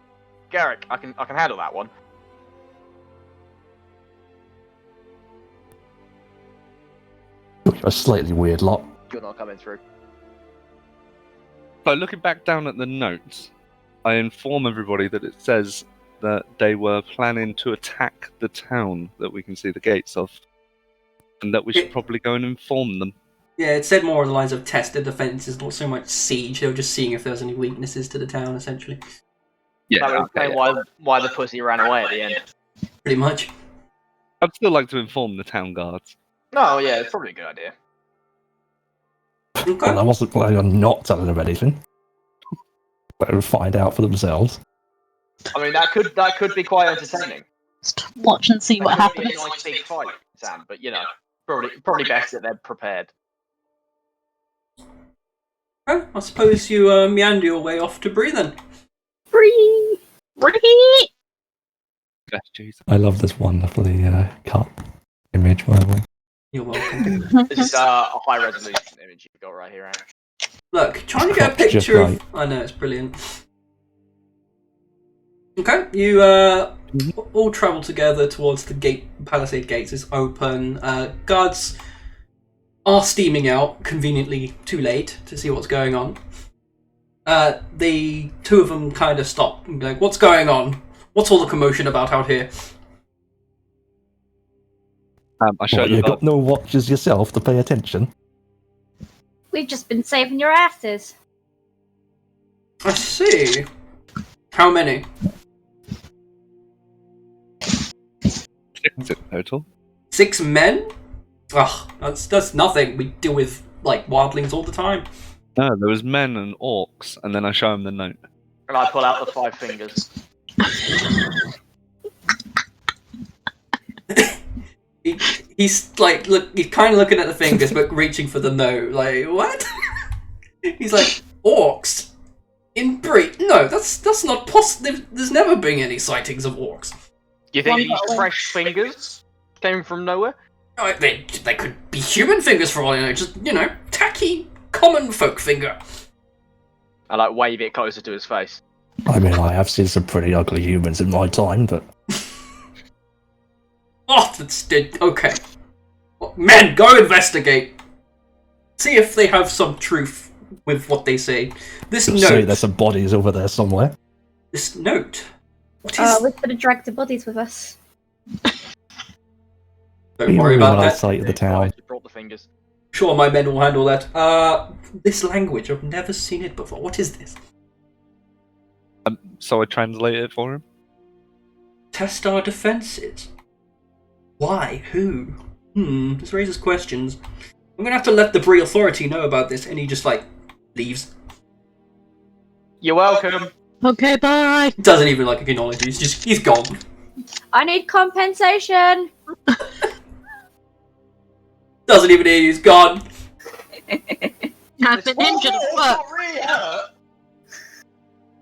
Garrick, I can handle that one. You're a slightly weird lot. You're not coming through. So looking back down at the notes, I inform everybody that it says that they were planning to attack the town that we can see the gates of, and that we should probably go and inform them. Yeah, it said more on the lines of test their defences, not so much siege. They were just seeing if there was any weaknesses to the town, essentially. Yeah, That would explain why the pussy ran away at the end. Pretty much. I'd still like to inform the town guards. No, yeah, it's probably a good idea. Okay. Well, I wasn't planning on not telling them anything. Better find out for themselves. I mean, that could be quite entertaining. Just watch and see what That could happens. be a nice big fight, Sam. But you know, probably best that they're prepared. Well, I suppose you meander your way off to Bree then. Free! Free! Yes, jeez. I love this wonderfully cut image, by the way. You're welcome. This is a high resolution image you've got right here, Aaron. Look, trying to get a Cropped just picture of... right. I know, it's brilliant. Okay, you all travel together towards the gate. Palisade gates is open. Guards are steaming out, conveniently too late to see what's going on. The two of them kind of stop and be like, "What's going on? What's all the commotion about out here?" I show What, the you guard. got no watches yourself to pay attention? We've just been saving your asses. I see. How many? 6 in total. 6 men? Ugh, that's nothing. We deal with like wildlings all the time. No, there was men and orcs, and then I show him the note. And I pull out the 5 fingers. he's like, look, he's kind of looking at the fingers, but reaching for the note. Like, what? He's like, orcs in Bree? No, that's not possible. There's never been any sightings of orcs. You think these fresh fingers came from nowhere? Oh, they could be human fingers for all I know. Just tacky common folk finger. I like wave it closer to his face. I mean, I have seen some pretty ugly humans in my time, but Oh, that's okay. Men, go investigate. See if they have some truth with what they say. This you'll note. say there's some bodies over there somewhere. This note. What is? We could have dragged the bodies with us. Don't worry about that. Sight of the town. You brought the fingers. Sure, my men will handle that. This language, I've never seen it before. What is this? So I translated it for him. Test our defenses. Why? Who? This raises questions. I'm gonna have to let the Bree Authority know about this, and he just leaves. You're welcome. Okay, bye. Doesn't even acknowledge you. He's gone. I need compensation. Doesn't even hear you. He's gone. I've been injured at work.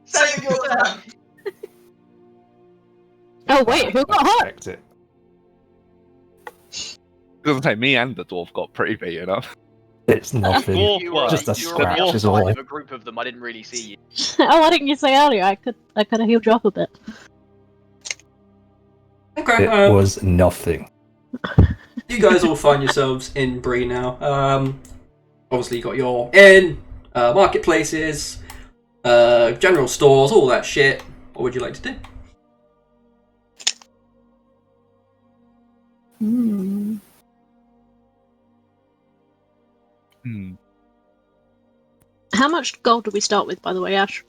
Save your time. Oh wait, who got hurt? Exit. I was gonna say, me and the dwarf got pretty beaten up. It's nothing. You were Just a you were on scratch the is side all. of a group of them. I didn't really see you. Oh, why didn't you say earlier? I could have healed you up a bit. Okay. It was nothing. You guys all find yourselves in Bree now. Obviously, you got your inn, marketplaces, general stores, all that shit. What would you like to do? How much gold do we start with, by the way, Ash?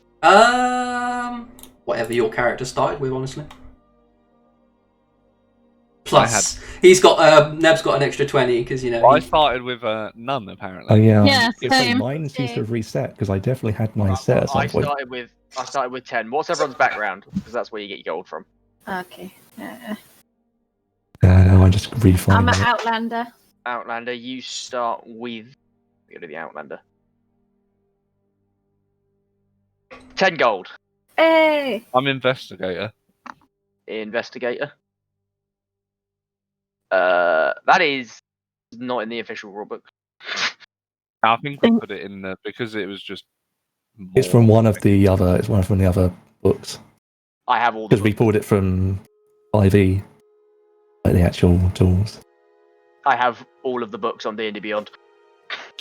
Whatever your character started with, honestly. Plus, he's got Neb's got an extra 20 because I started with none apparently. Oh yeah. Yeah, If same. mine seems to have reset because I definitely had mine set at some I point. started with 10. What's everyone's background? Because that's where you get your gold from. Okay. I'm just I'm refinding an it. Outlander. Outlander, you start with. Go to the Outlander. 10 gold. Hey. I'm investigator. Investigator. That is not in the official rulebook. I think I put it in there because it was just. It's from one of the other. It's one from the other books I have all the because we books. pulled it from 5e, like the actual tools. I have all of the books on D&D Beyond.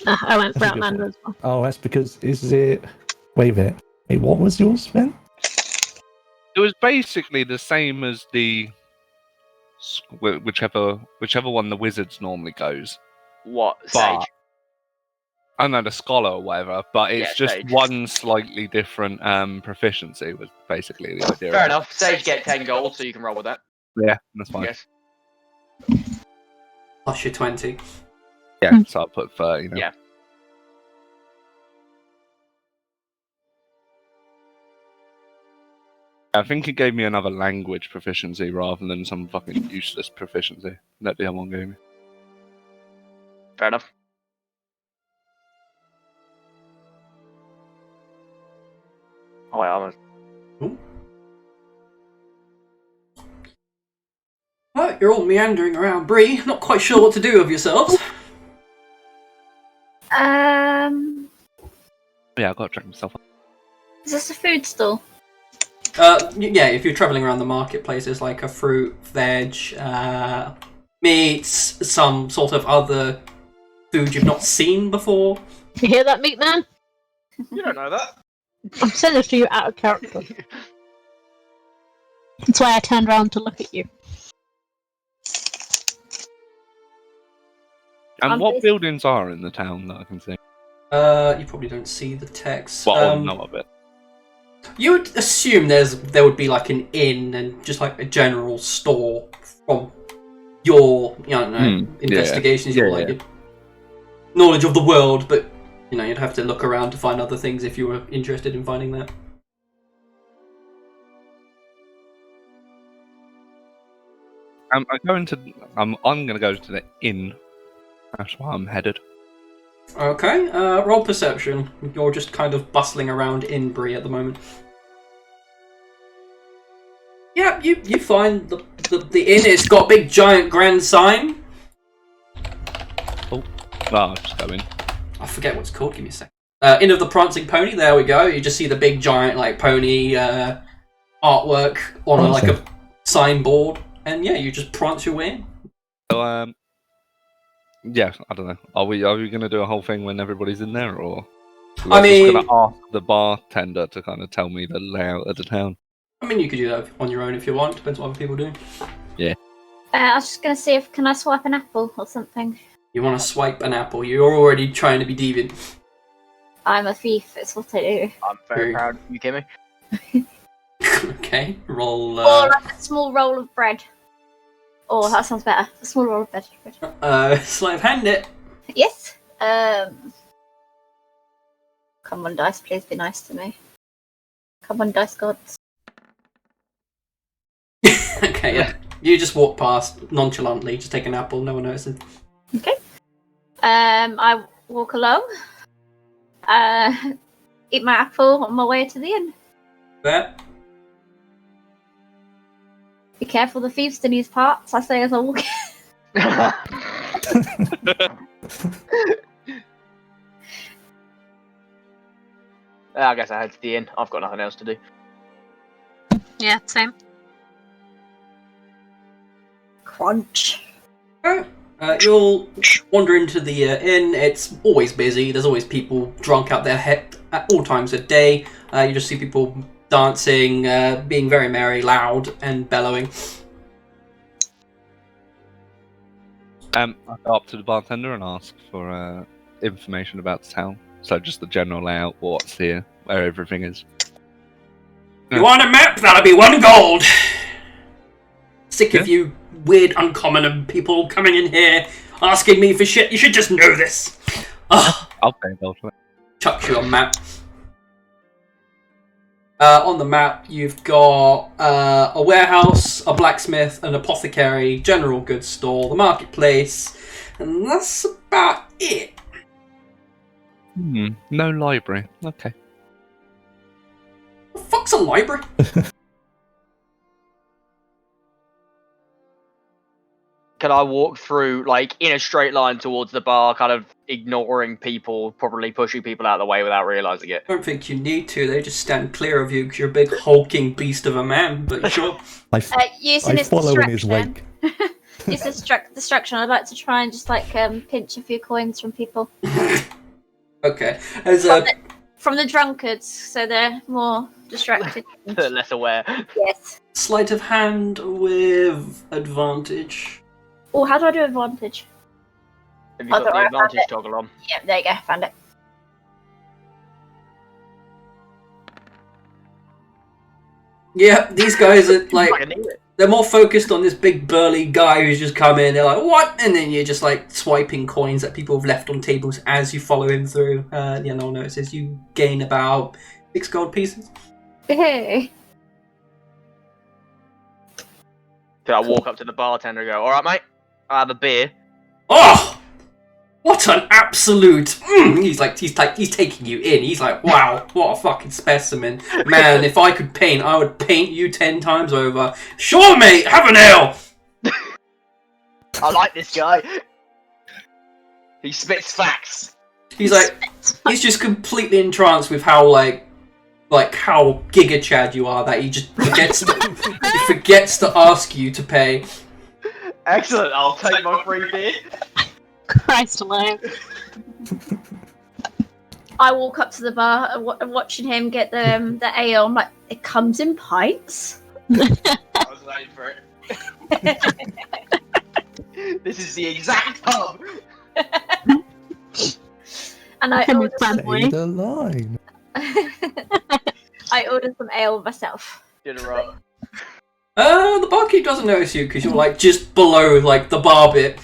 I went for That's a good Outlander one. as well. Oh, that's because is it? Wait a minute. Wait, what was yours, Ben? It was basically the same as the whichever one the wizards normally goes. What? But Sage. I don't know, the scholar or whatever, but it's Yeah, just Sage. one slightly different proficiency was basically the idea. Fair of it. enough. Sage get 10 gold, so you can roll with that. Yeah, that's fine. Yes. Plus your 20. Yeah, so I put 30 now. Yeah. I think it gave me another language proficiency rather than some fucking useless proficiency that the other one gave me. Fair enough. Oh, I almost. Right, you're all meandering around Bree, not quite sure what to do with yourselves. Yeah, I got to drink myself up. Is this a food stall? Yeah, if you're travelling around the marketplace, there's like a fruit, veg, meats, some sort of other food you've not seen before. You hear that, meat man? You don't know that. I'm saying this to you out of character. That's why I turned around to look at you. And I'm what based- buildings are in the town that I can see? You probably don't see the text. Well, I know of it. You would assume there would be like an inn and just like a general store from your investigations, your your knowledge of the world, but you'd have to look around to find other things if you were interested in finding that. I'm going to. I'm gonna go to the inn. That's why I'm headed. Okay, roll perception. You're just kind of bustling around Inbury at the moment. Yeah, you find the inn. It's got a big giant grand sign. Oh, well, I'll just go in. I forget what it's called. Give me a second. Inn of the Prancing Pony. There we go. You just see the big giant like pony artwork on like a signboard, and yeah, you just prance your way in. So, yeah, I don't know. Are we going to do a whole thing when everybody's in there, or? I mean, just going to ask the bartender to kind of tell me the layout of the town. I mean, you could do that on your own if you want. Depends what other people do. Yeah. I was just gonna see if can I swipe an apple or something. You want to swipe an apple? You're already trying to be deviant. I'm a thief. It's what I do. I'm very proud of you, Kimmy. Okay, roll. Or like a small roll of bread. Oh, that sounds better. A small roll of bread. Sleight of hand it. Yes. Come on, dice. Please be nice to me. Come on, dice gods. Okay, yeah. You just walk past nonchalantly, just take an apple, no one notices. Okay. I walk along. Eat my apple on my way to the inn. There. Be careful, the thieves in these parts. I say as I walk in. I guess I head to the inn. I've got nothing else to do. Yeah, same. Crunch. You'll wander into the inn. It's always busy. There's always people drunk out their head at all times of day. You just see people dancing, being very merry, loud, and bellowing. I go up to the bartender and ask for information about the town. So just the general layout, what's here, where everything is. You want a map? That'll be 1 gold. Sick of you weird, uncommon people coming in here asking me for shit. You should just know this. I'll pay a gold for it. Chuck you a map. On the map, you've got a warehouse, a blacksmith, an apothecary, general goods store, the marketplace, and that's about it. No library. Okay. The fuck's a library? Can I walk through, like, in a straight line towards the bar, kind of ignoring people, probably pushing people out of the way without realising it? I don't think you need to. They just stand clear of you because you're a big hulking beast of a man, but sure. Using I this follow in his distraction. wake. Use this distraction. I'd like to try and just like pinch a few coins from people. Okay. As From the drunkards, so they're more distracted. Less aware. Yes. sleight of hand with advantage. Oh, how do I do advantage? Have you got the I found advantage it. toggle on? Yeah, there you go. Found it. Yeah, these guys are like, I knew it. they're more focused on this big burly guy who's just come in. They're like, what? And then you're just like swiping coins that people have left on tables as you follow him through. Yeah, no one notices. You gain about 6 gold pieces. Hey. So I walk up to the bartender and go, "All right, mate, I have a beer." Oh, what an absolute! He's taking you in. He's like, wow, what a fucking specimen, man. If I could paint, I would paint you 10 times over. Sure, mate, have an ale. I like this guy. He spits facts. He's just completely entranced with how how Giga Chad you are that he just forgets to ask you to pay. Excellent. I'll take my free beer. Christ alive. I walk up to the bar and watching him get the ale. I'm like, it comes in pints. I was waiting for it. This is the exact pub. And I order some, Say the line. I ordered some ale myself. Did it right. The barkeep doesn't notice you because you're just below the bar bit.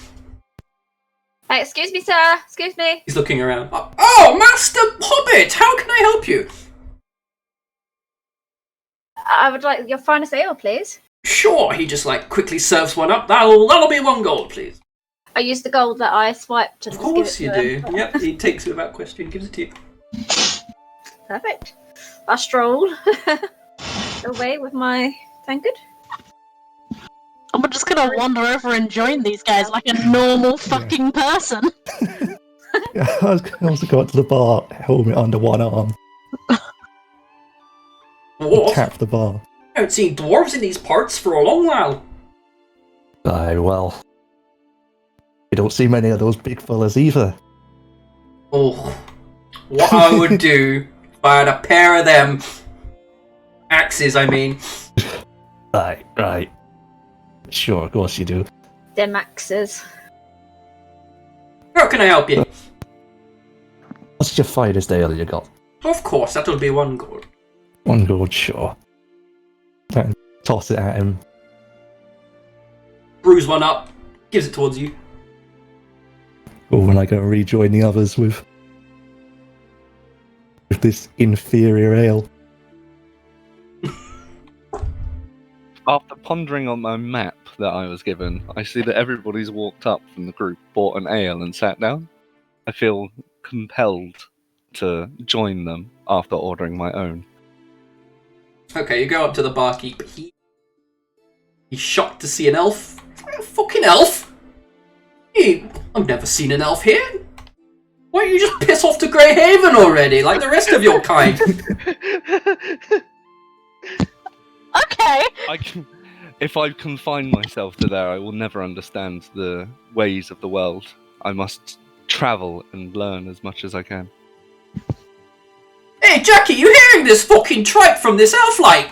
Excuse me, sir. Excuse me. He's looking around. Oh, Master Hobbit, how can I help you? I would like your finest ale, please. Sure, he just like quickly serves one up. That'll be 1 gold, please. I use the gold that I swiped and Of just course give you it to do. him. Yep, he takes it without question, gives it to you. Perfect. I stroll away with my tankard. I'm just gonna wander over and join these guys like a normal fucking person. Yeah, I was going to go up to the bar, helmet under one arm, What? tap the bar. I haven't seen dwarves in these parts for a long while. Aye, well. You don't see many of those big fellas either. Oh, what I would do if I had a pair of them axes, I mean. Right, right. Sure, of course you do. Them axes. How can I help you? What's your finest ale you got? Of course, that'll be 1 gold. 1 gold, sure. And toss it at him. Brews one up, gives it towards you. Or when I go and rejoin the others with this inferior ale. After pondering on my map that I was given, I see that everybody's walked up from the group, bought an ale, and sat down. I feel compelled to join them after ordering my own. Okay, you go up to the barkeep. He's shocked to see an elf. A fucking elf? I've never seen an elf here. Why don't you just piss off to Greyhaven already, like the rest of your kind? Okay. If I confine myself to there, I will never understand the ways of the world. I must travel and learn as much as I can. Hey, Jackie, you hearing this fucking tripe from this elf, like?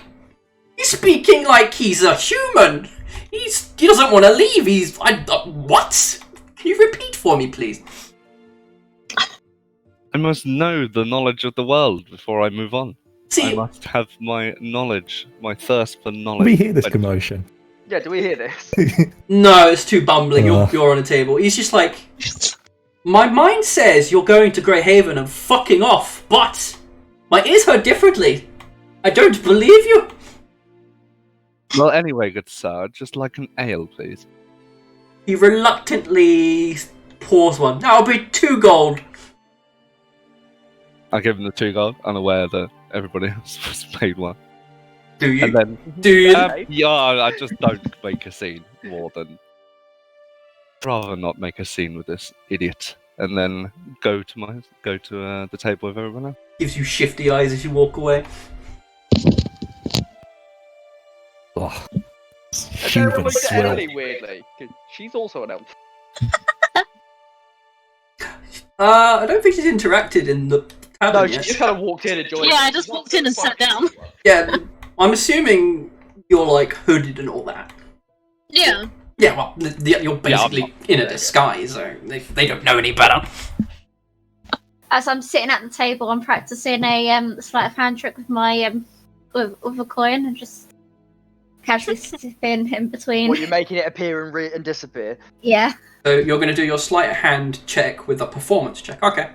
He's speaking like he's a human. He doesn't want to leave. What? Can you repeat for me, please? I must know the knowledge of the world before I move on. See, I must have my knowledge, my thirst for knowledge. We hear this commotion. Yeah, do we hear this? no, it's too bumbling. You're on a table. He's just like, my mind says you're going to Greyhaven and fucking off, but my ears heard differently. I don't believe you. Well, anyway, good sir, I'd just like an ale, please. He reluctantly pours one. That'll be 2 gold. I give him the 2 gold, unaware that everybody else was paid 1. Do you? And then, Do you? yeah, I just don't make a scene more than rather not make a scene with this idiot, and then go to the table with everyone else. Gives you shifty eyes as you walk away. Oh, I don't human look at swill. Emily weirdly, 'cause she's also an elf. I don't think she's interacted in the tavern No, she yet. just kind of walked in and joined. Yeah, I just walked in and sat down. Yeah, I'm assuming you're like hooded and all that. Yeah. Yeah, well, you're basically in a disguise, so they don't know any better. As I'm sitting at the table, I'm practicing a sleight of hand trick with my with a coin and just casually sipping in between. Well, you're making it appear and disappear. Yeah. So you're going to do your sleight of hand check with a performance check. Okay.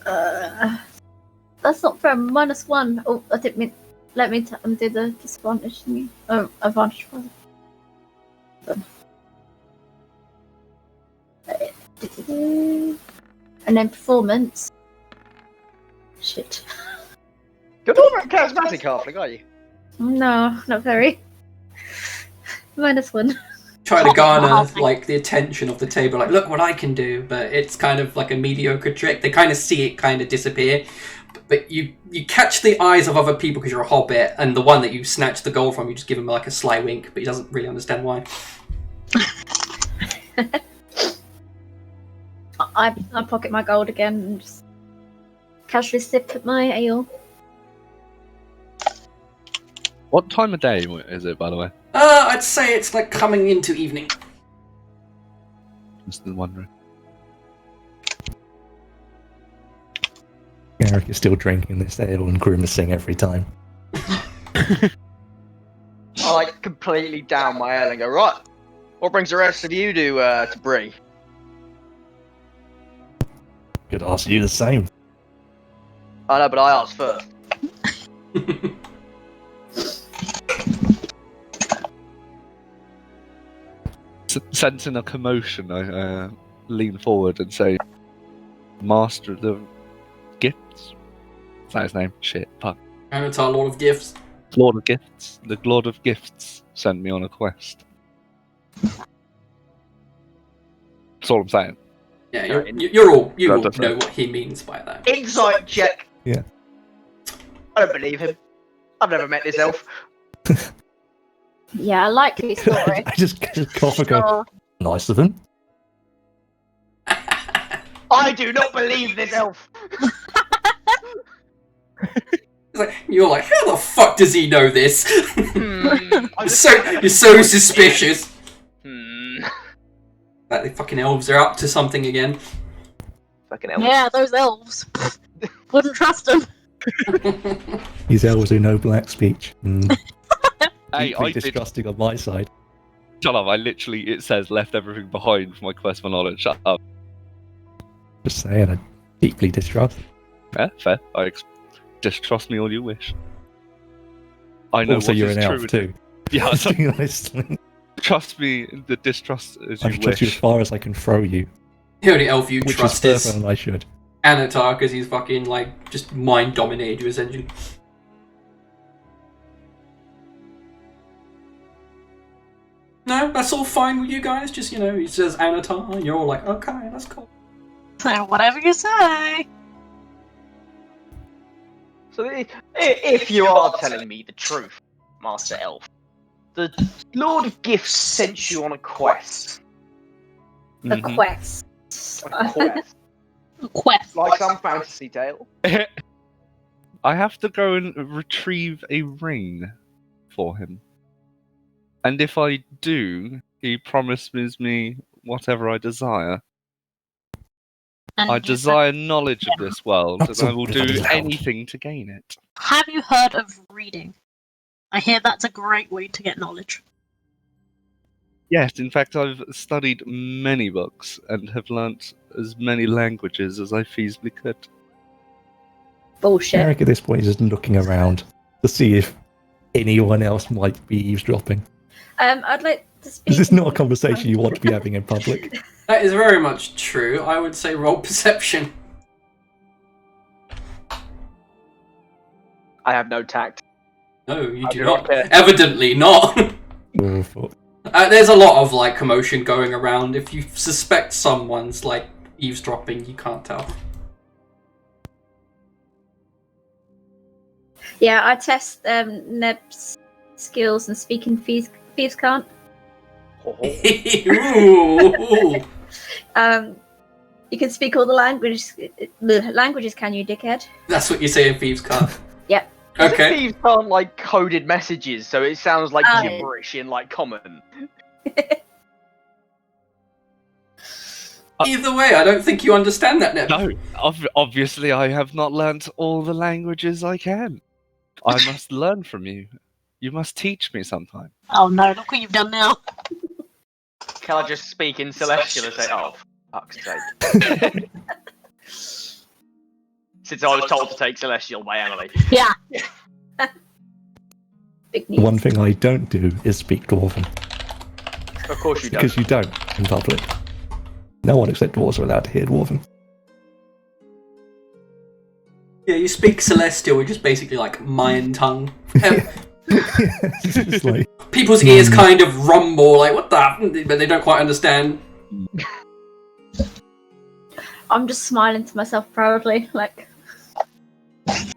That's not fair. -1. Oh, I didn't mean. Let me do the disadvantage thingy. Advantage. And then performance. Shit. You're not very charismatic, halfling, are you? No, not very. -1. Try to garner like the attention of the table, like look what I can do, but it's kind of like a mediocre trick. They kind of see it kind of disappear, but you catch the eyes of other people because you're a hobbit, and the one that you snatch the gold from, you just give him like a sly wink, but he doesn't really understand why. I pocket my gold again and just casually sip at my ale. What time of day is it, by the way? I'd say it's like coming into evening. Just wondering. Eric is still drinking this ale and grimacing every time. I like completely down my ale and go, right, what brings the rest of you to Bree? Could ask you the same. I know, but I asked first. Sensing a commotion, I lean forward and say, Master of the Gifts? Is that his name? Shit, fuck. Avatar, Lord of Gifts. Lord of Gifts. The Lord of Gifts sent me on a quest. That's all I'm saying. Yeah, you all That know doesn't- what he means by that. Insight check. Yeah. I don't believe him. I've never met this elf. Yeah, likely story. I just cough and go, Oh, nice of him. I do not believe this elf. It's like, you're like, how the fuck does he know this? I'm just- You're so suspicious. Hmm. Like the fucking elves are up to something again. Fucking elf. Yeah, those elves. Wouldn't trust them. These elves who know black speech. Hey, Deeply I did. disgusting on my side. Shut up, it says left everything behind for my quest for knowledge. Shut up. Just saying, I deeply distrust. Yeah, fair. Distrust me all you wish. I know Also, what you're is an true. elf too. Yeah, so Honestly, trust me, the distrust as I you trust you as wish. far as I can throw you, The only elf you which trust is is further than I should. Anatar, because he's fucking, like, just mind dominated you, essentially. No, that's all fine with you guys. Just, he says Anatar, and you're all like, okay, that's cool. So whatever you say. So if you are telling me the truth, Master Elf, the Lord of Gifts sent you on a quest. a Mhm. quest. A quest. Quest. Like some fantasy tale. I have to go and retrieve a ring for him. And if I do, he promises me whatever I desire. And I you desire knowledge of this world, That's and I a will bit do loud. anything to gain it. have you heard of reading? I hear that's a great way to get knowledge. Yes, in fact, I've studied many books and have learnt as many languages as I feasibly could. Bullshit. Eric at this point is just looking around to see if anyone else might be eavesdropping. I'd like to speak. This is not a conversation you want to be having in public. That is very much true. I would say roll perception. I have no tact. No, you I do do not. not care. Evidently not. Oh, fuck. There's a lot of, like, commotion going around. If you suspect someone's, like, eavesdropping, you can't tell. Yeah, I test Neb's skills and speaking thieves can't. Ooh. You can speak all the languages, can you, dickhead? That's what you say in Thieves' Cart. Yep. Okay. Thieves aren't like coded messages, so it sounds like Oh. gibberish in like common. Either way, I don't think you understand that, Neb. No, obviously I have not learnt all the languages I can. I must learn from you. You must teach me sometime. Oh no, look what you've done now. Can I just speak in Celestial and say, oh, fuck's sake. Since I was told to take Celestial by Emily. Yeah. Big The news. one thing I don't do is speak Dwarven, Of course you don't. because you don't in public. No one except dwarves are allowed to hear Dwarven. Yeah, you speak Celestial, which is basically like Mayan tongue. It's just like, People's ears kind of rumble, like, what the? But they don't quite understand. I'm just smiling to myself proudly, like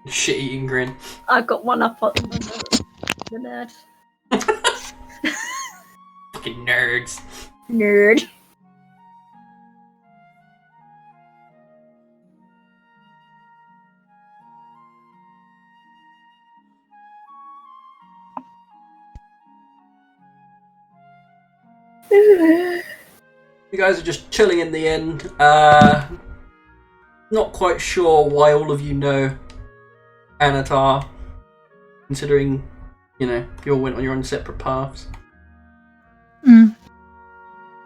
Shit-eating grin. I got one up on the nerd. Fucking nerds. Nerd. You guys are just chilling in the inn. Not quite sure why all of you know Anatar, considering, you all went on your own separate paths.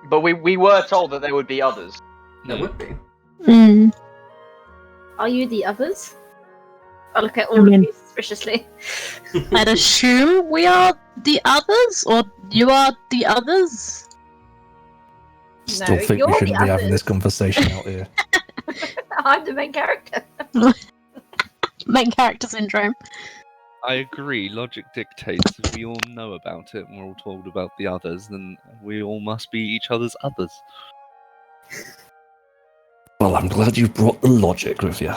But we were told that there would be others. There would be. Are you the others? I look at all I mean- of you suspiciously. I'd assume we are the others, or you are the others. Still think we you're shouldn't the be having this others. conversation out here. I'm the main character. Main character syndrome. I agree. Logic dictates if we all know about it and we're all told about the others, then we all must be each other's others. Well, I'm glad you brought the logic with you.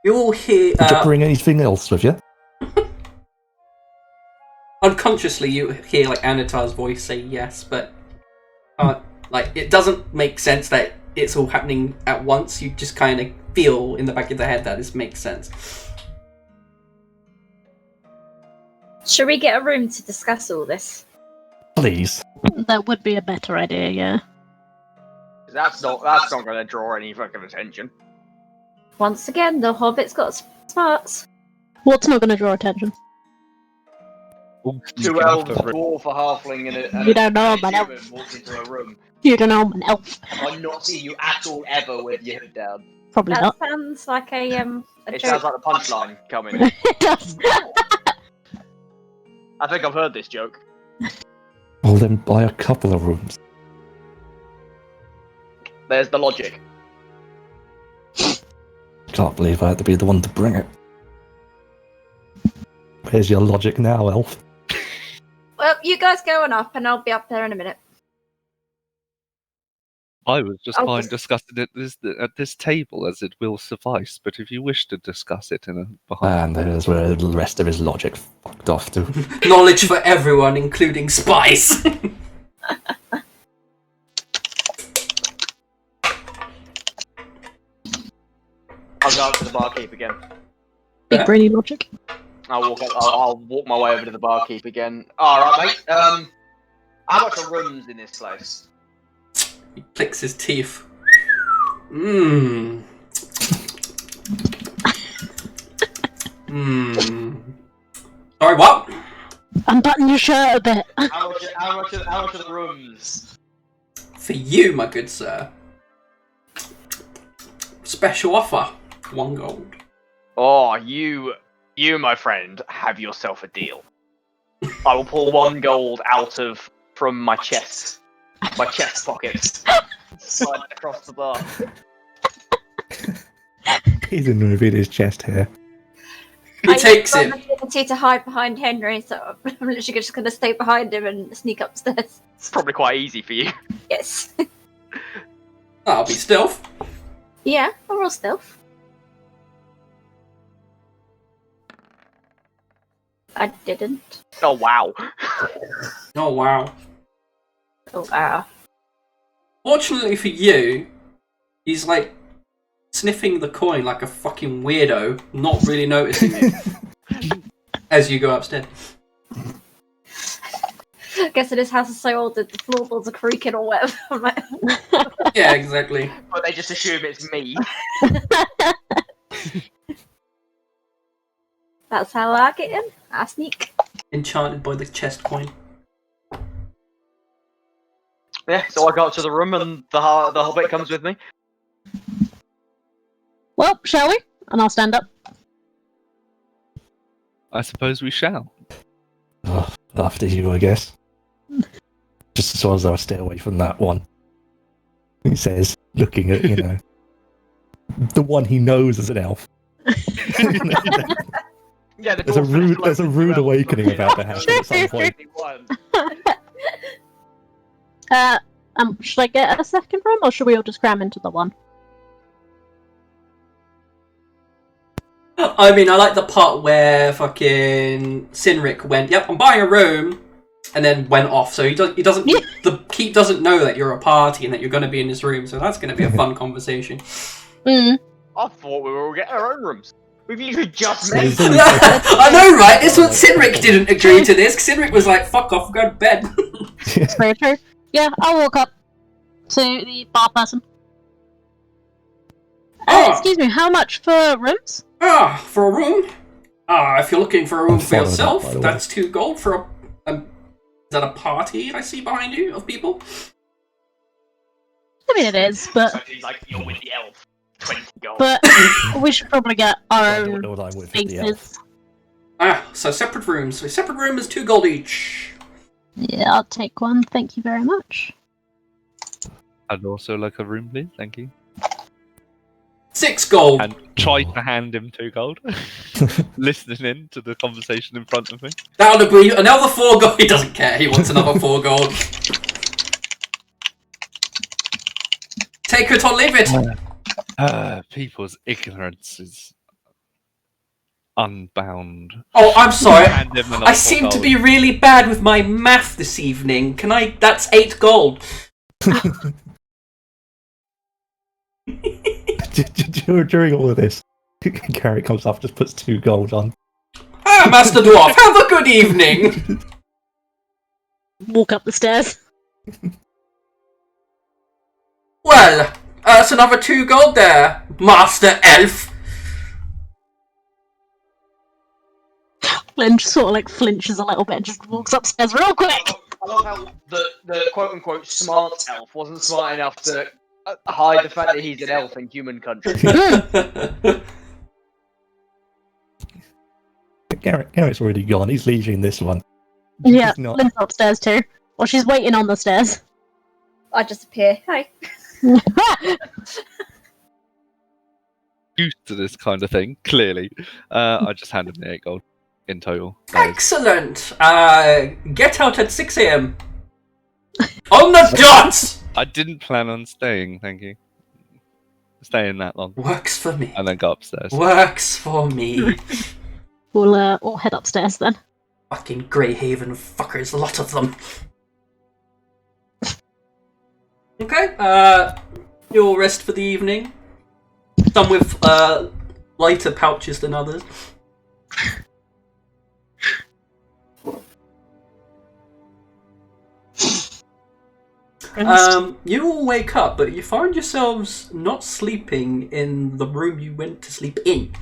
You all hear. Did you bring anything else with you? Unconsciously, you hear like Anatar's voice say yes, but like it doesn't make sense that it's all happening at once. You just kind of feel in the back of the head that this makes sense. Should we get a room to discuss all this? Please. That would be a better idea, yeah. That's not going to draw any fucking attention. Once again, the Hobbit's got smarts. What's not going to draw attention? Two elves, a dwarf, a halfling, and You don't know, a but human walk into a room. You don't know, I'm an elf. I'm not seeing you at all ever with your hood down. Probably That not. sounds like a It joke. sounds like the punchline coming. It does. I think I've heard this joke. Well, then buy a couple of rooms. There's the logic. Can't believe I had to be the one to bring it. Where's your logic now, elf? Well, you guys go on up, and I'll be up there in a minute. I was just I'll fine just- discussing it at this table, as it will suffice. But if you wish to discuss it in a behind, And there's where the rest of his logic fucked off to. Knowledge for everyone, including Spice. I'll go up to the barkeep again. Big brainy logic. I'll walk my way over to the barkeep again. Alright, mate. How much are rooms in this place? He clicks his teeth. Mmm. Mmm. Sorry, what? Unbutton your shirt a bit. How much are the rooms? For you, my good sir. Special offer. 1 gold. Oh, you, my friend, have yourself a deal. I will pull 1 gold from my chest pockets, slide it across the bar. He's in reveal his chest hair. He takes I it. use the opportunity to hide behind Henry, so I'm literally just going to stay behind him and sneak upstairs. It's probably quite easy for you. Yes. That'll be stealth. Yeah, I'll roll stealth. I didn't. Oh wow. Oh, wow. Oh, wow. Fortunately for you, he's like sniffing the coin like a fucking weirdo, not really noticing it as you go upstairs. I guess this house is so old that the floorboards are creaking or whatever. I'm like, Yeah, exactly. But they just assume it's me. that's how I get in. I sneak. Enchanted by the chest coin. Yeah, so I go up to the room and the hobbit comes with me. Well, shall we? And I'll stand up. I suppose we shall. Oh, after you, I guess. Just as long as I stay away from that one. He says, looking at, the one he knows as an elf. Yeah, the There's a rude awakening about to happen at some point. Should I get a second room, or should we all just cram into the one? I mean, I like the part where fucking Sinric went, "Yep, I'm buying a room," and then went off. So he doesn't. The keep doesn't know that you're a party and that you're going to be in this room. So that's going to be a fun conversation. Mm. I thought we were all getting our own rooms. We've literally just There's met. always- I know, right? This was Sinric didn't agree to this. Sinric was like, "Fuck off, go to bed." It's very true. Yeah, I'll walk up to the bar person. Oh. Excuse me, how much for rooms? For a room. If you're looking for a room I'm for following yourself, that, by the way. that's 2 gold for a. Is that a party I see behind you of people? I mean, it is, but So he's like, you're with the elf. 20 gold. but we should probably get our I don't own know what I'm with the elf. spaces. So separate rooms. So separate room is 2 gold each. Yeah, I'll take one. Thank you very much. I'd also like a room, please. Thank you. 6 gold. And try to hand him 2 gold. Listening in to the conversation in front of me. That'll be another 4 gold. He doesn't care. He wants another 4 gold. Take it or leave it. People's ignorance is unbound. Oh, I'm sorry. Hand him another I 4 seem to gold. be really bad with my math this evening. Can I? That's 8 gold. During all of this, Garrett comes up, just puts 2 gold on. Ah, Master Dwarf, have a good evening. Walk up the stairs. Well, that's another 2 gold there, Master Elf. Glenn sort of like flinches a little bit and just walks upstairs real quick. I love how the quote-unquote smart elf wasn't smart enough to hide the fact that he's an elf in human country. Garrett's already gone. He's leaving this one. Yeah, He's not. Lynn's upstairs too. Well, she's waiting on the stairs. I just appear. Hi. Used to this kind of thing, clearly. I just handed him the 8 gold in total. That is- Excellent. Get out at 6 a.m. On the dot. I didn't plan on staying, thank you. Staying that long. Works for me. And then go upstairs. Works for me. We'll all head upstairs then. Fucking Greyhaven fuckers, a lot of them. Okay, you'll rest for the evening. Some with lighter pouches than others. You all wake up, but you find yourselves not sleeping in the room you went to sleep in.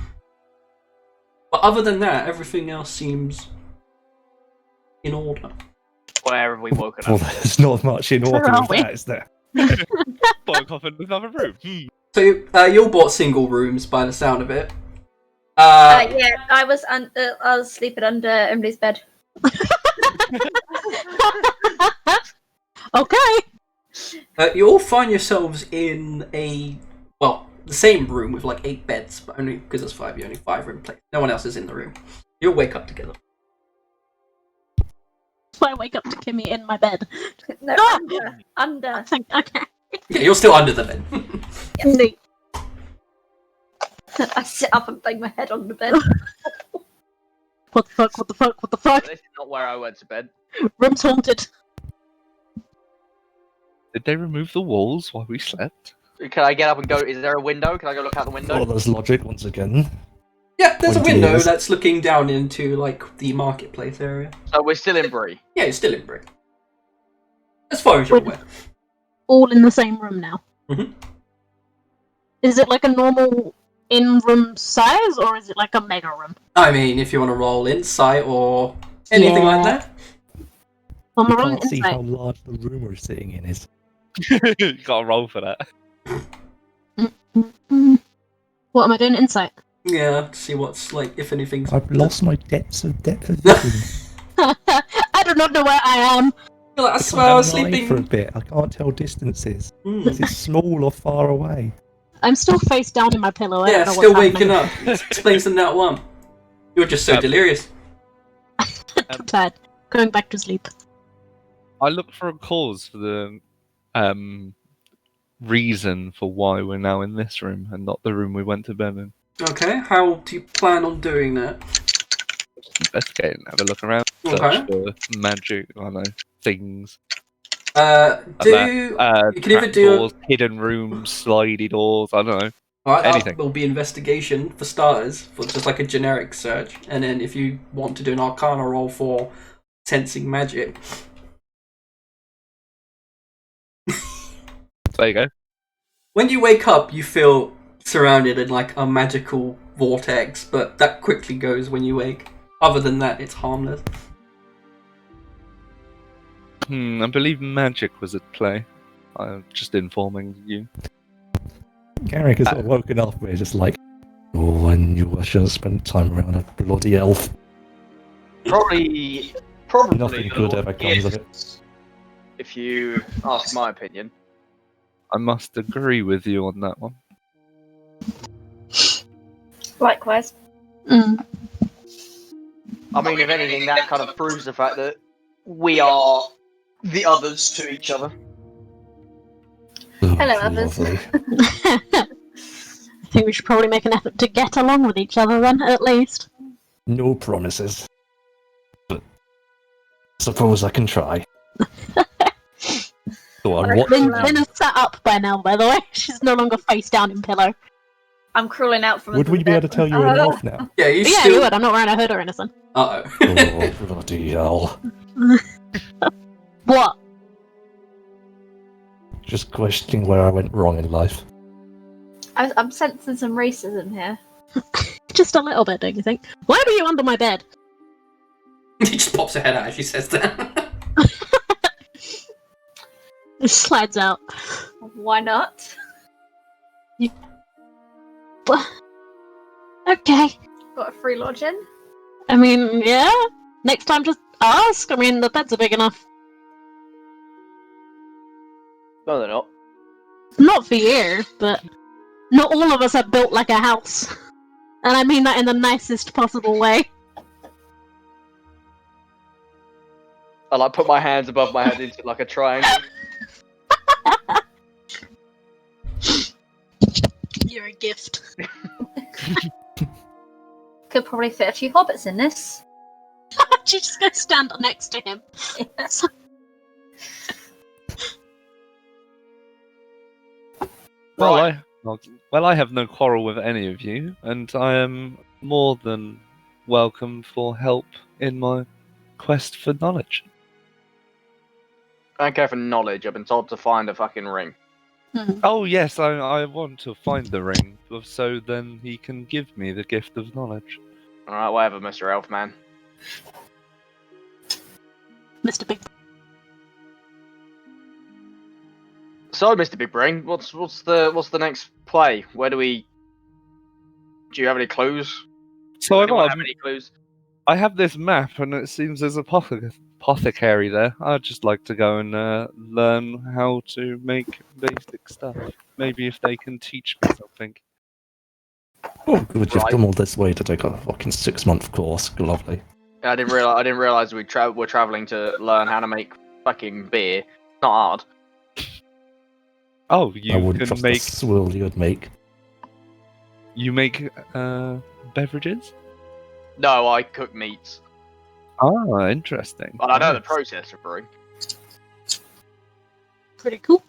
But other than that, everything else seems in order. Where have we woken Well, up? there's not much in order are with we? that, is there? Woke up in another room. So you all bought single rooms by the sound of it. Yeah, I was sleeping under Emily's bed. Okay. You all find yourselves in the same room with like 8 beds, but only because there's 5, you only 5 are in place. No one else is in the room. You'll wake up together. So I wake up to Kimmy in my bed. No, Ah! under. Okay. Yeah, you're still under the bed. Neat. I sit up and bang my head on the bed. What the fuck? What the fuck? What the fuck? This is not where I went to bed. Room's haunted. Did they remove the walls while we slept? Can I get up and go? Is there a window? Can I go look out the Oh, window? there's logic once again. Yeah, there's a Oh, window dears. that's looking down into like the marketplace area. So we're still in Bree. Yeah, you're still in Brick. As far as you're aware. All in the same room now. Mhm. Is it like a normal in-room size, or is it like a mega room? I mean, if you want to roll insight or anything like Yeah. that. Well, You my room can't see how inside. large the room we're sitting in is. You gotta roll for that. What am I doing? Insight. Yeah, to see what's like, if anything's. I've lost my depth of vision. I do not know where I am. You're like, I I swear I was can't lie for a sleeping. bit. I can't tell distances. Hmm. Is it small or far away? I'm still face down in my pillow. I Yeah, don't know still what's waking happening. up. Explains the nat 1. You're just so delirious. I'm tired. Going back to sleep. I look for a cause for the reason for why we're now in this room and not the room we went to bed in. Okay, how do you plan on doing that? Investigate and have a look around. Okay. Search for magic, I don't know, things. Do you can either do Doors, hidden rooms, slidey doors, I don't know. alright, that anything. will be investigation for starters, for just like a generic search, and then if you want to do an arcana roll for sensing magic. There you go. When you wake up, you feel surrounded in like a magical vortex, but that quickly goes when you wake. Other than that, it's harmless. I believe magic was at play. I'm just informing you. Garrick has sort of woken up. We're just like, oh, I knew I should have spent time around a bloody elf. Probably Probably Nothing the good Lord ever comes of it. gifts, if you ask my opinion. I must agree with you on that one. Likewise. Mm. I mean, if anything, that kind of proves the fact that we are the others to each other. Oh, Hello, others. lovely. I think we should probably make an effort to get along with each other then, at least. No promises. But suppose I can try. Go on, what? Lynn is sat up by now, by the way. She's no longer face down in pillow. I'm crawling out from Would under we the be able bed. to tell you're an elf now? Yeah, you Yeah, still. you would. I'm not wearing a hood or anything. Uh oh. Oh, bloody hell. What? Just questioning where I went wrong in life. I'm sensing some racism here. Just a little bit, don't you think? Why were you under my bed? He just pops her head out as she says that. It slides out. Why not? Okay. Got a free lodging? I mean, yeah. Next time, just ask. I mean, the beds are big enough. No, they're not. Not for you, but not all of us are built like a house. And I mean that in the nicest possible way. I like put my hands above my head into like a triangle. You're a gift. Could probably fit a few hobbits in this. She's just gonna stand next to him. Right. Well, I have no quarrel with any of you, and I am more than welcome for help in my quest for knowledge. I don't care for knowledge. I've been told to find a fucking ring. Oh yes, I want to find the ring, so then he can give me the gift of knowledge. Alright, whatever, Mr. Elfman. Mr. Big. So, Mr. Big Brain, what's the next play? Where do we? Do you have any clues? So Anyone have any clues? I have this map, and it seems there's a apothecary there. I'd just like to go and learn how to make basic stuff. Maybe if they can teach me something. Oh, good, you've Right. come all this way to take a fucking 6-month course. Lovely. I didn't realize we're traveling to learn how to make fucking beer. It's not hard. Oh, I you wouldn't can trust make the swill you'd make. beverages. No, I cook meats, Ah, interesting. but I know the Nice. process of brewing. Pretty cool.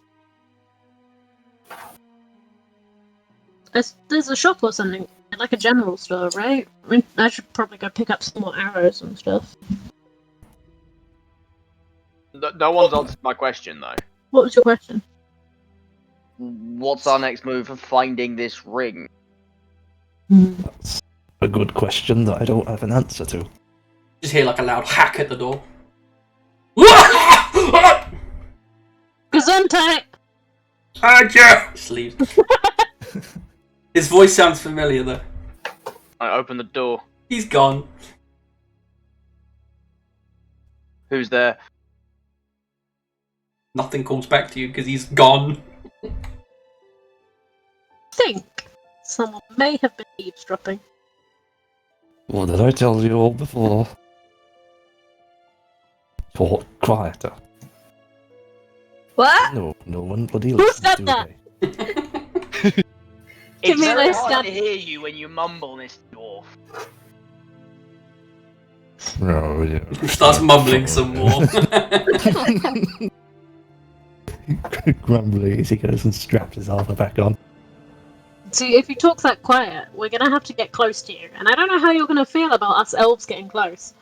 There's a shop or something, like a general store, right? I mean, I should probably go pick up some more arrows and stuff. No one's answered my question though. What was your question? What's our next move for finding this ring? That's a good question that I don't have an answer to. Just hear like a loud hack at the door. Gesundheit! Just leaves. His voice sounds familiar though. I open the door. He's gone. Who's there? Nothing calls back to you because he's gone. Think someone may have been eavesdropping. What did I tell you all before? Talk quieter. What? No one bloody Who listens, said do that? they? Give It's me very this hard stuff. to hear you when you mumble, Mr. Dwarf. Oh, yeah. Starts mumbling some more. Grumbly as he goes and straps his armor back on. See, if you talk that quiet, we're gonna have to get close to you, and I don't know how you're gonna feel about us elves getting close.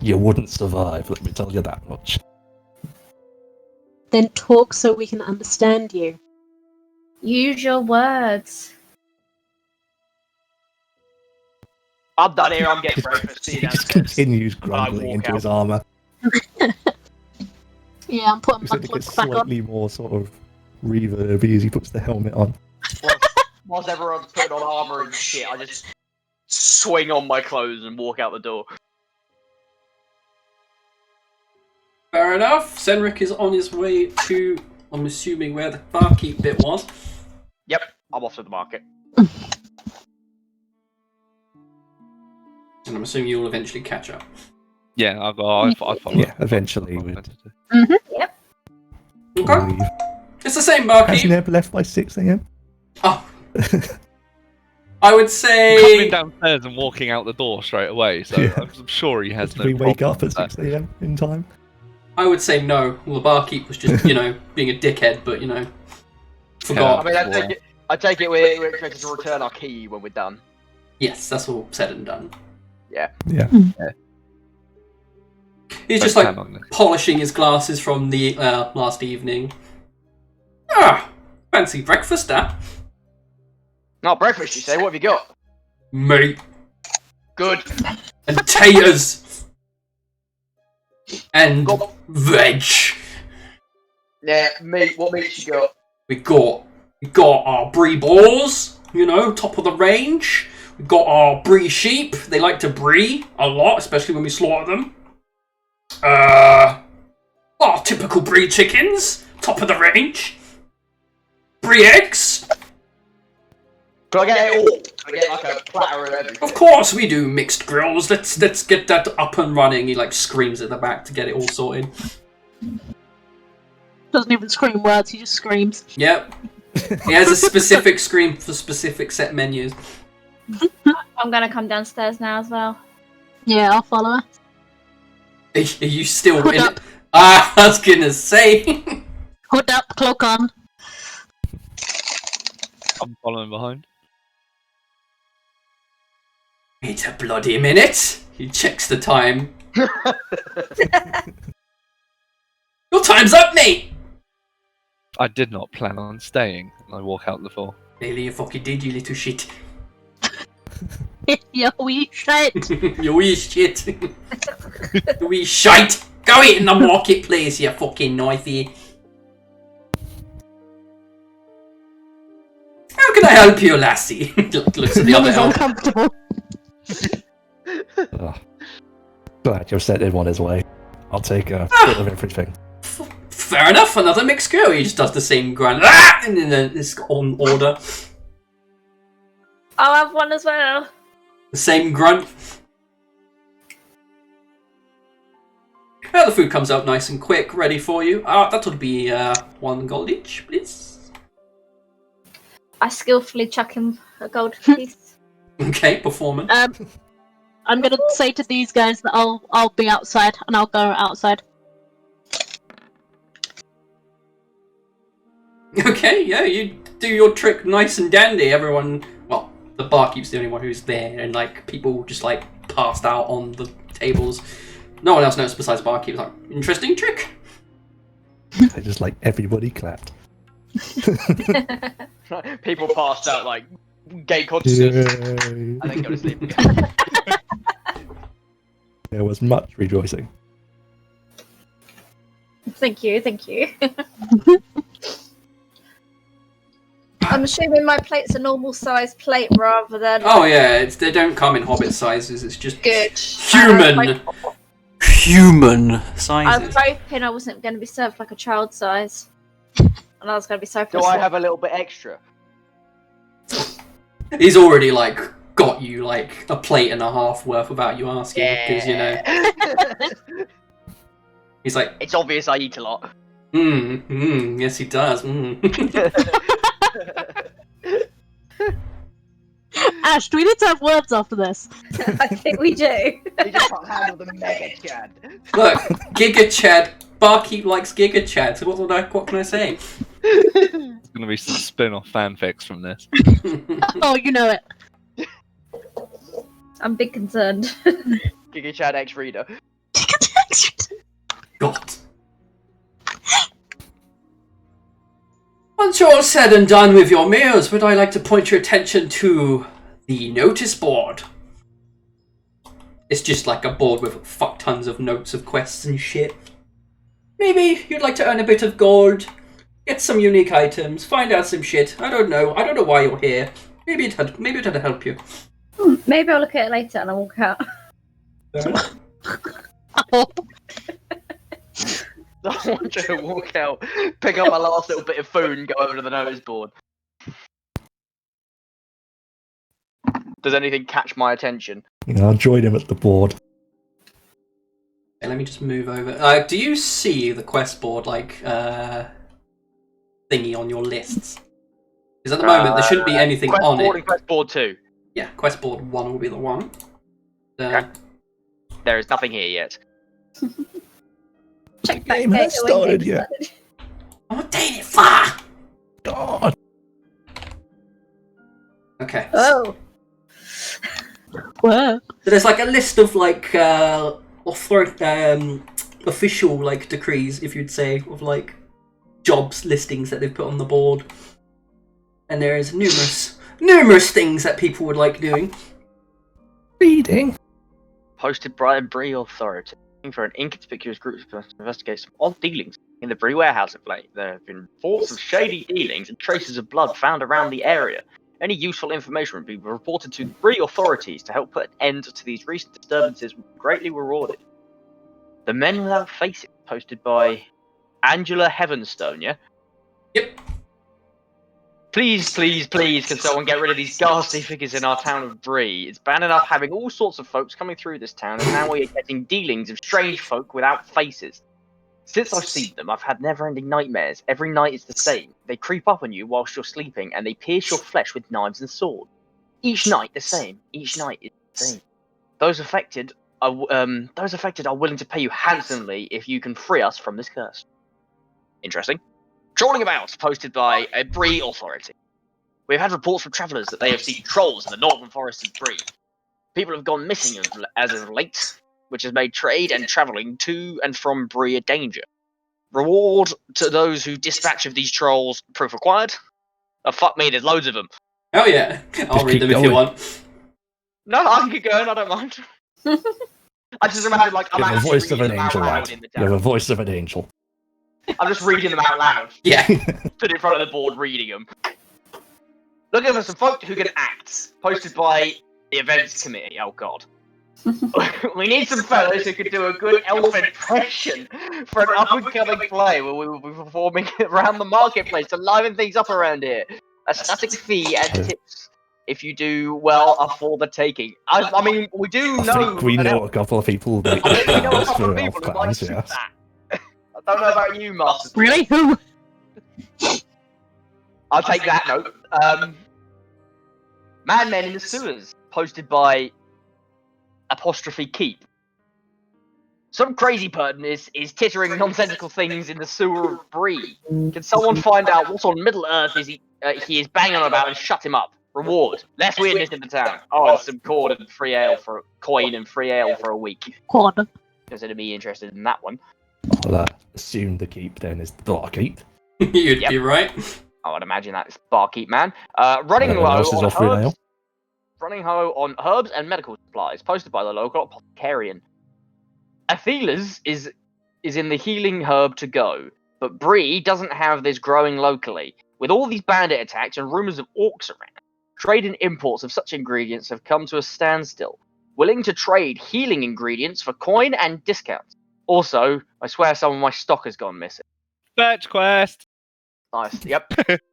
You wouldn't survive, let me tell you that much. Then talk so we can understand you. Use your words. I'm done here. I'm getting breakfast. See you He just downstairs. continues I grumbling walk into out. his armor. Yeah, I'm putting my Except it gets cloak back on. slightly more sort of reverby as he puts the helmet on. Whilst everyone's putting on armor and shit, I just swing on my clothes and walk out the door. Fair enough. Senric is on his way to, I'm assuming, where the barkeep bit was. Yep, I'm off to the market. And I'm assuming you'll eventually catch up. Yeah, I'll follow. Yeah, eventually we'd Yep. Okay. leave. It's the same Has barkeep. Neb left by 6 a.m.? Oh. I would Coming say... downstairs and walking out the door straight away, so Yeah. I'm sure he has Did no we wake problem up at with that. 6 a.m. in time? I would say no. Well, the barkeep was just, being a dickhead, but, I forgot. mean, I take it we're expected to return our key when we're done. Yes, that's all said and done. Yeah. He's Don't just, like, plan on this. polishing his glasses from the last evening. Ah, fancy breakfast, Not breakfast, you say? What have you got? Meat Good. and taters and Got- veg. Yeah, meat. What meat you got? We got our brie boars, top of the range. We got our brie sheep. They like to brie a lot, especially when we slaughter them. Our typical brie chickens, top of the range. Brie eggs. Can I get it all? Can I get like a platter of everything? Of course we do mixed grills. Let's get that up and running. He screams at the back to get it all sorted. Doesn't even scream words, he just screams. Yep. He has a specific scream for specific set menus. I'm gonna come downstairs now as well. Yeah, I'll follow her. Are you still Hood in up. it? I was gonna say. Hood up, cloak on. I'm following behind. Wait a bloody minute. He checks the time. Your time's up, mate. I did not plan on staying, and I walk out the door. Clearly you fucking did, you little shit. Yeah, we shit. You wee shit. You wee shite. Go eat in the marketplace, you fucking knifey. How can I help you, lassie? Looks at the other He's elf. uncomfortable. Glad you're sent him on his way. I'll take a bit of everything. Fair enough, another mixed grill. He just does the same grunt. Ah! And then it's on order. I'll have one as well. The same grunt. Well, the food comes out nice and quick, ready for you. That would be 1 gold each, please. I skillfully chuck him a gold piece. Okay, performance. I'm gonna say to these guys that I'll be outside and I'll go outside. Okay, yeah, you do your trick nice and dandy. Everyone, well, the barkeep's the only one who's there, and people just passed out on the tables. No one else knows besides the barkeep. It's interesting trick. I just everybody clapped. People passed out like gay consciousness Yay. and then go to sleep again. There was much rejoicing. Thank you. I'm assuming my plate's a normal size plate rather than Oh yeah, they don't come in hobbit sizes. It's just good. human I sizes. was hoping I wasn't going to be served like a child size, and I was going to be so. Do I have a little bit extra? He's already got you a plate and a half worth without you asking, because he's like, It's obvious I eat a lot. yes he does. Ash, do we need to have words after this? I think we do. You just can't handle the mega chad. Look, Giga Chad. Barkeep likes Giga Chad. So what can I say? There's going to be some spin-off fanfics from this. Oh, you know it. I'm a bit concerned. Giga Chad X Reader. God. Once you're all said and done with your meals, would I like to point your attention to the notice board? It's just a board with fuck tons of notes of quests and shit. Maybe you'd like to earn a bit of gold, get some unique items, find out some shit. I don't know why you're here. Maybe it'd help you. Maybe I'll look at it later and I'll walk out. Oh. I want you to walk out, pick up my last little bit of food, and go over to the notice board. Does anything catch my attention? I'll join him at the board. Okay, let me just move over. Do you see the quest board, like, thingy on your lists? Because at the moment, there shouldn't be anything Quest on board it. and quest board 2. Yeah, quest board 1 will be the one. Okay. There is nothing here yet. Check The back game data has when started game yet. started. Oh, dang it, far! God. Okay. Oh. Whoa. So there's like a list of like official like decrees, if you'd say, of like jobs listings that they've put on the board, and there is numerous things that people would like doing. Reading. Posted by the Bree Authority. Looking for an inconspicuous group to investigate some odd dealings in the Bree warehouse of late. There have been reports of shady dealings and traces of blood found around the area. Any useful information would be reported to the Bree authorities to help put an end to these recent disturbances would be greatly rewarded. The Men Without Faces, posted by Angela Heavenstone, yeah? Yep. Please, can someone get rid of these ghastly figures in our town of Bree? It's bad enough having all sorts of folks coming through this town, and now we are getting dealings of strange folk without faces. Since I've seen them, I've had never-ending nightmares. Every night is the same. They creep up on you whilst you're sleeping, and they pierce your flesh with knives and swords. Each night the same. Each night is the same. Those affected are willing to pay you handsomely if you can free us from this curse. Interesting. Trawling about, posted by a Bree authority. We've had reports from travellers that they have seen trolls in the northern forests of Bree. People have gone missing as of late, which has made trade and travelling to and from Bree a danger. Reward to those who dispatch of these trolls, proof required. Oh, fuck me, there's loads of them. Oh yeah, I'll read keep them if you going. want. No, I can keep going, I don't mind. I just imagine, like, I'm You have a actually voice of reading an them out angel, loud lad. in the You have a town. voice of an angel. I'm just reading them out loud. Yeah. Stood in front of the board reading them. Looking for some folk who can act. Posted by the events committee. Oh god. We need some fellas who can do a good elf impression for an up-and-coming play where we will be performing around the marketplace to liven things up around here. A static fee and tips. If you do well, are for the taking. I mean, we do I know. think we an know elf. a couple of people that I think we know a plans couple for of elf people who might clans, suit yes. that. I don't know about you, Masters. Really? Who? I'll take that note. Madmen in the Sewers, posted by apostrophe keep. Some crazy person is tittering nonsensical things in the sewer of Bree. Can someone find out what on Middle Earth is he is banging on about and shut him up? Reward. Less weirdness in the town. Oh, and some coin and free ale for a week. Quad. Consider me interested in that one. I'll assume the keep then is the barkeep. You'd Yep. be right. I would imagine that's barkeep man. Running Anyone low else is on offering herbs. ale? Running low on herbs and medical supplies, posted by the local apothecarian. Athelas is in the healing herb to go, but Bree doesn't have this growing locally. With all these bandit attacks and rumours of orcs around, trade and imports of such ingredients have come to a standstill. Willing to trade healing ingredients for coin and discounts. Also, I swear some of my stock has gone missing. Fetch quest. Nice, yep.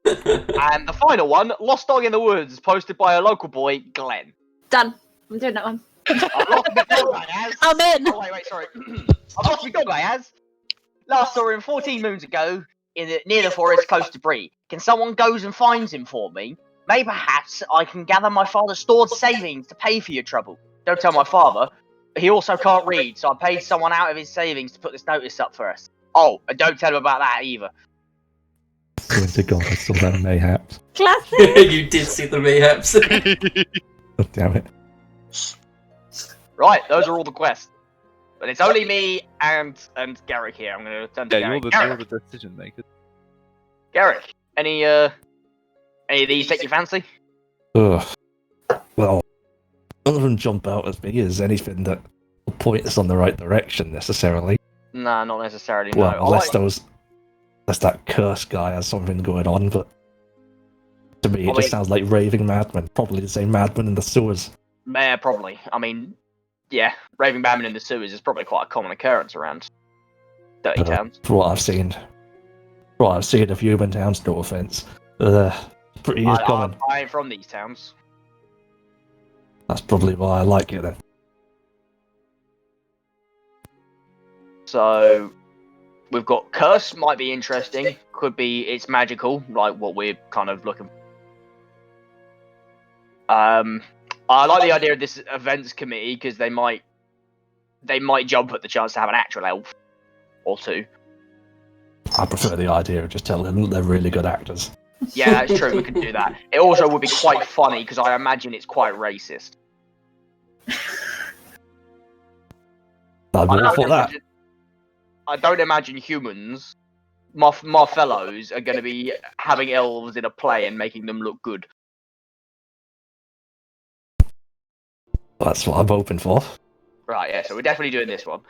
And the final one, Lost Dog in the Woods, posted by a local boy, Glenn. Done. I'm doing that one. I've lost my dog, I has. I'm in. Oh, wait, sorry. I've lost my dog, I has. Last saw him 14 moons ago, near the forest close to Bree. Can someone goes and finds him for me? Maybe perhaps I can gather my father's stored savings to pay for your trouble. Don't tell my father. He also can't read, so I paid someone out of his savings to put this notice up for us. Oh, and don't tell him about that either. Swear to God, I saw that mayhaps. Classic. You did see the mayhaps. Oh, damn it. Right, those are all the quests. But it's only me and Garrick here. I'm going to turn to Yeah, Garrick. you're Garrick, the decision maker. Garrick, any of these take your fancy? Ugh. Well, none of them jump out at me as anything that will point us on the right direction necessarily. Nah, not necessarily. Well, no. unless that curse guy has something going on, but to me it just sounds like raving madman. Probably the same madman in the sewers. Yeah, probably. I mean, yeah, raving madman in the sewers is probably quite a common occurrence around. Dirty towns. From what I've seen of human towns, no offense. Pretty is common. I ain't from these towns. That's probably why I like it then. So we've got curse, might be interesting. Could be it's magical, like what we're kind of looking. I like the idea of this events committee because they might jump at the chance to have an actual elf or two. I prefer the idea of just telling them they're really good actors. Yeah, that's true. We could do that. It also would be quite funny because I imagine it's quite racist. I'd be all for that. I don't imagine humans, my fellows, are going to be having elves in a play and making them look good. That's what I'm hoping for. Right, yeah, so we're definitely doing this one.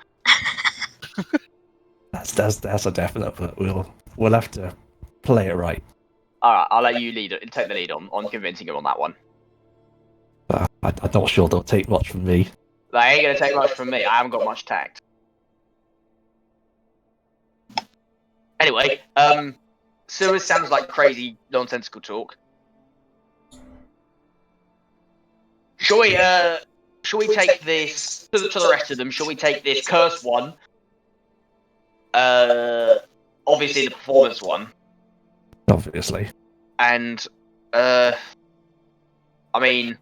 That's a definite, but we'll have to play it right. Alright, I'll let you take the lead on convincing him on that one. I'm not sure they'll take much from me. They ain't going to take much from me, I haven't got much tact. Anyway, sewers sounds like crazy, nonsensical talk. Shall we take this to the rest of them? Shall we take this cursed one? Obviously the performance one. Obviously. And I mean,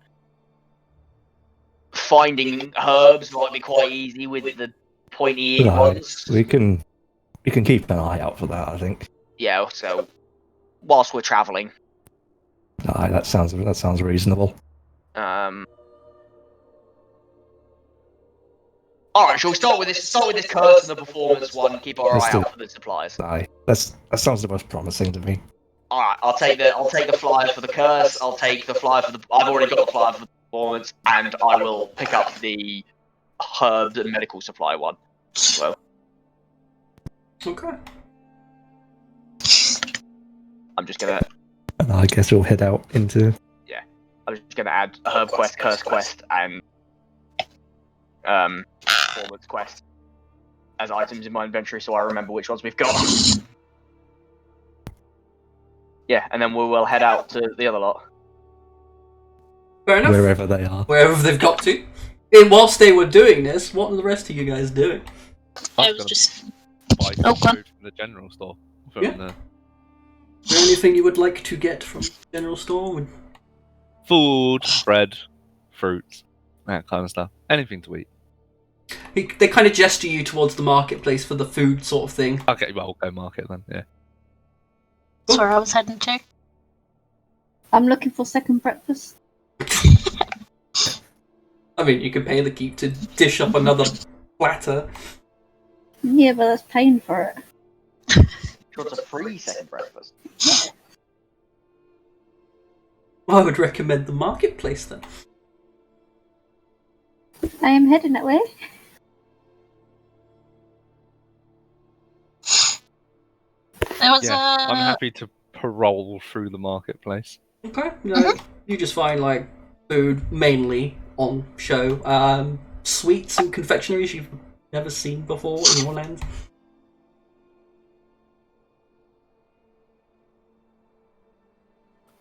finding herbs might be quite easy with the pointy ones. We can keep an eye out for that, I think. Yeah, so whilst we're travelling. Aye, that sounds reasonable. Alright, shall we start with this curse and the performance one, keep our eye out for the supplies. Aye. That sounds the most promising to me. Alright, I'll take the flyer for the curse, I've already got the flyer for the performance, and I will pick up the herbs and medical supply one. Well. Okay. I'm just gonna... And I guess we'll head out into... Yeah. I'm just gonna add herb quest, curse quest, and... performance quest as items in my inventory so I remember which ones we've got. Yeah, and then we will head out to the other lot. Fair enough. Wherever they are. Wherever they've got to. And whilst they were doing this, what were the rest of you guys doing? I was just... Buy some food from the general store. Yeah. Is there anything you would like to get from the general store? Food, bread, fruits, that kind of stuff. Anything to eat. They kind of gesture you towards the marketplace for the food sort of thing. Okay, well, we'll go market then, yeah. That's where I was heading to. I'm looking for second breakfast. I mean, you can pay the keep to dish up another platter. Yeah, but that's paying for it. Sure, it's a free second breakfast. I would recommend the marketplace then. I am heading that way. There was I'm happy to parole through the marketplace. Okay, you just find like food mainly on show, sweets and confectionaries you've never seen before in your land.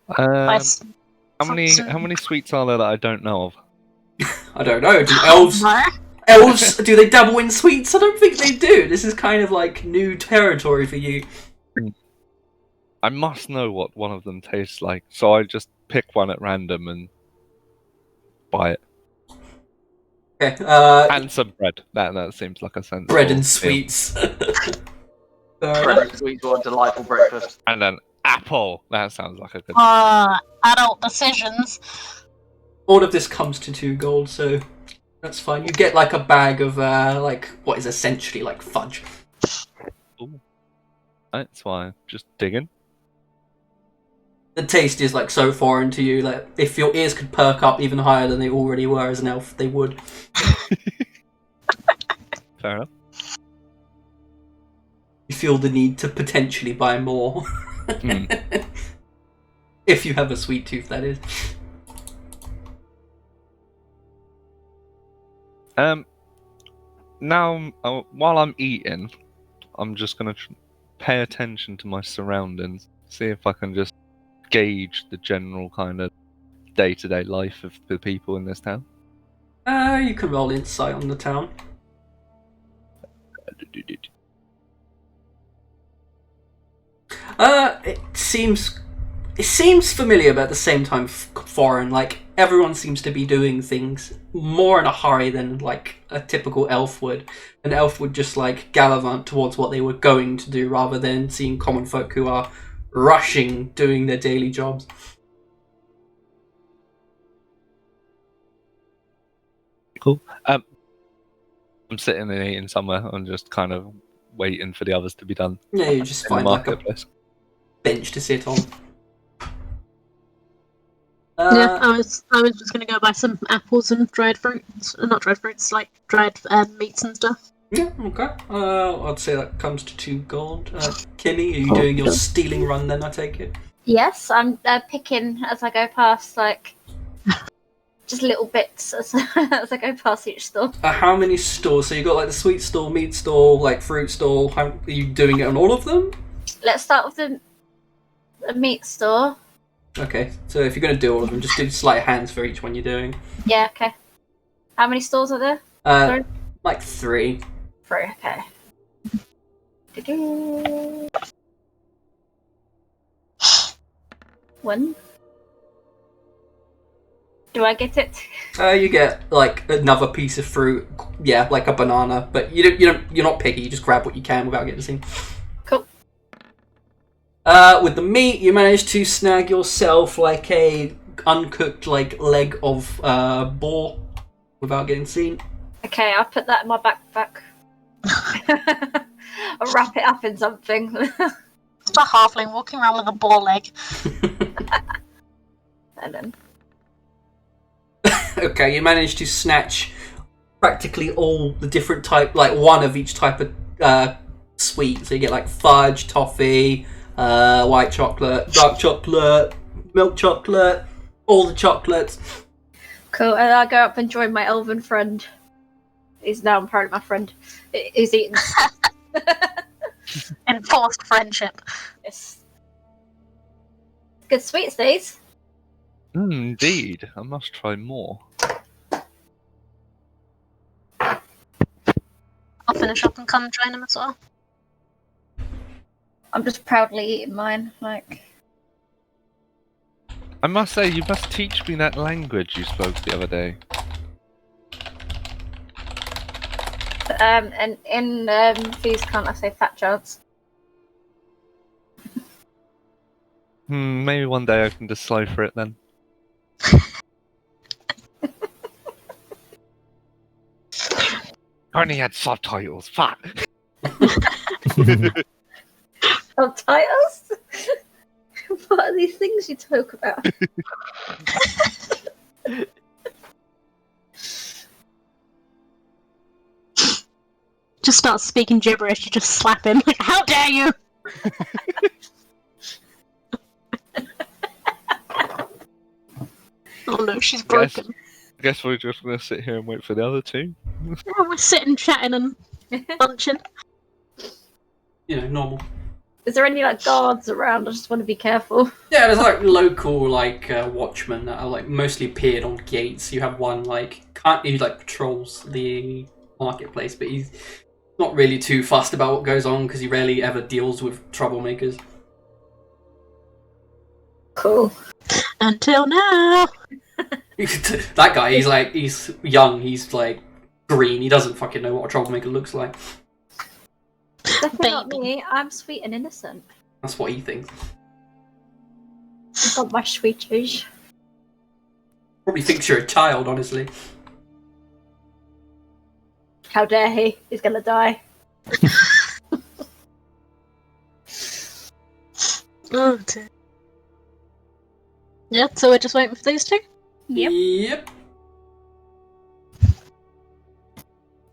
How many sweets are there that I don't know of? I don't know. Do elves do they dabble in sweets? I don't think they do. This is kind of like new territory for you. I must know what one of them tastes like, so I just pick one at random and buy it. Okay. And some bread. That seems like a sensible Bread and deal. sweets. Bread and sweets are a delightful breakfast. And an apple. That sounds like a good. Adult decisions. All of this comes to 2 gold, so that's fine. You get like a bag of like what is essentially like fudge. Ooh. That's why. Just digging. The taste is like so foreign to you. Like if your ears could perk up even higher than they already were as an elf, they would. Fair enough. You feel the need to potentially buy more. If you have a sweet tooth, that is. Now, while I'm eating, I'm just gonna pay attention to my surroundings, see if I can just gauge the general kind of day-to-day life of the people in this town. You can roll insight on the town. It seems familiar, but at the same time foreign. Like, everyone seems to be doing things more in a hurry than like a typical elf would. An elf would just like gallivant towards what they were going to do, rather than seeing common folk who are rushing, doing their daily jobs. Cool. I'm sitting and eating somewhere. I'm just kind of waiting for the others to be done. Yeah, you just in the find like a marketplace. bench to sit on. Yeah, I was just gonna go buy some apples and dried fruits, not dried fruits, like dried meats and stuff. Yeah, okay. I'd say that comes to 2 gold. Kimmy, are you doing your stealing run then, I take it? Yes, I'm picking as I go past, like, just little bits as I go past each store. How many stores? So you got like the sweet stall, meat stall, like fruit stall. How are you doing it on all of them? Let's start with the meat store. Okay, so if you're going to do all of them, just do sleight of hands for each one you're doing. Yeah, okay. How many stores are there? Sorry? Like 3. 3, okay. Do-do. 1. Do I get it? You get like another piece of fruit, yeah, like a banana, but you're not picky. You just grab what you can without getting seen. Cool. With the meat, you manage to snag yourself like a uncooked like leg of boar without getting seen. Okay, I'll put that in my backpack. I'll wrap it up in something. It's a halfling walking around with a boar leg. And then Okay, you manage to snatch practically all the different type, like one of each type of sweet. So you get like fudge, toffee, white chocolate, dark chocolate, milk chocolate, all the chocolates. cool. And I go up and join my elven friend. He's now apparently my friend. He's eating. Enforced friendship. Yes. Good sweets, these. Indeed, I must try more. I'll finish up and come join him as well. I'm just proudly eating mine. Like, I must say, you must teach me that language you spoke the other day. and in these can't I say fat chance? Maybe one day I can decipher it then. I only had subtitles. Fuck. Subtitles? What are these things you talk about? Just starts speaking gibberish, you just slap him. Like, how dare you! Oh no, she's broken. I guess we're just gonna sit here and wait for the other two. Oh, we're sitting, chatting, and lunching. You know, normal. Is there any like guards around? I just want to be careful. Yeah, there's like local like watchmen that are like mostly appeared on gates. You have one like he like patrols the marketplace, but he's not really too fussed about what goes on because he rarely ever deals with troublemakers. Cool. Until now. That guy, he's young, he's like green. He doesn't fucking know what a troublemaker looks like. Definitely not me. I'm sweet and innocent. That's what he thinks. I've got my sweeties. Probably thinks you're a child, honestly. How dare he? He's gonna die. Oh dear. Yeah, so we're just waiting for these two? Yep.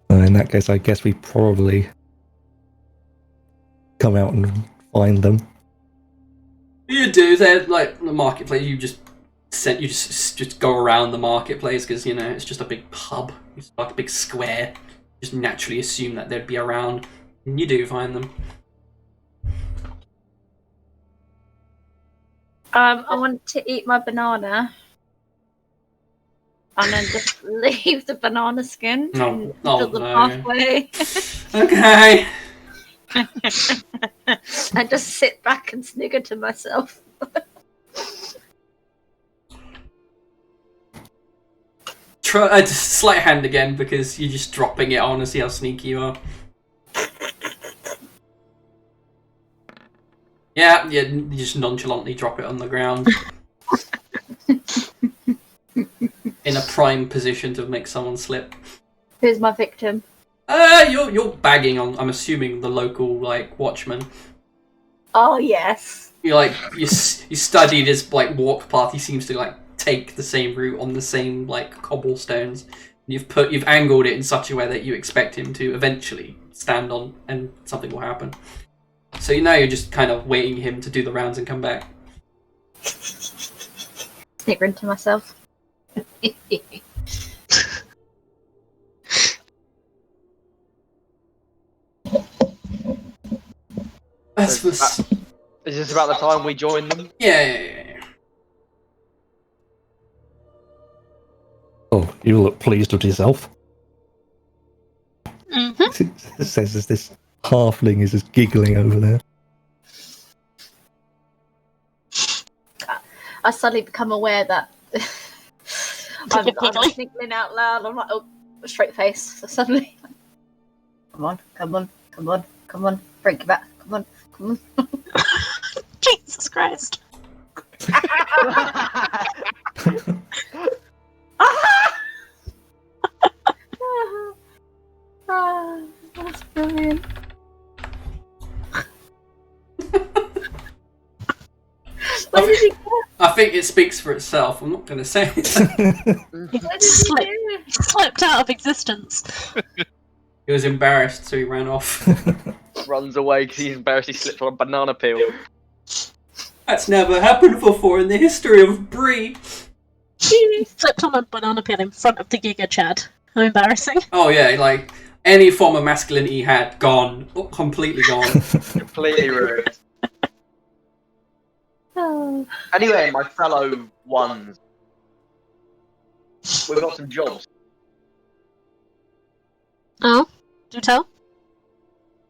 In that case, I guess we probably come out and find them. You do. They're like the marketplace. You just go around the marketplace because you know it's just a big pub. It's like a big square. Just naturally assume that they'd be around. You do find them. I want to eat my banana. And then just leave the banana skin No. to Oh, the no. pathway. Okay. And just sit back and snigger to myself. Try just sleight of hand again because you're just dropping it on and see how sneaky you are. Yeah, you just nonchalantly drop it on the ground. In a prime position to make someone slip. Who's my victim? You're bagging on, I'm assuming, the local, like, watchman. Oh, yes. You studied his, like, walk path. He seems to, like, take the same route on the same, like, cobblestones. You've angled it in such a way that you expect him to eventually stand on and something will happen. So now you're just kind of waiting him to do the rounds and come back. Sniggering to myself. That's Is this about the time we join them? Yeah. Oh, you look pleased with yourself. Mm-hmm. It says as this halfling is just giggling over there. I suddenly become aware that I'm Giggling. sniggling out loud. I'm like, oh, straight face. So suddenly, come on, break your back. Come on. Jesus Christ. That's brilliant. Where did he go? I think it speaks for itself. I'm not going to say it. Where did he go? Slipped out of existence. He was embarrassed, so he ran off. Runs away because he's embarrassed he slipped on a banana peel. That's never happened before in the history of Bree. Slipped on a banana peel in front of the Giga Chad. How embarrassing. Oh yeah, like any form of masculinity he had gone, completely gone. Completely ruined. Oh. Anyway, my fellow ones, we've got some jobs. Oh, do tell.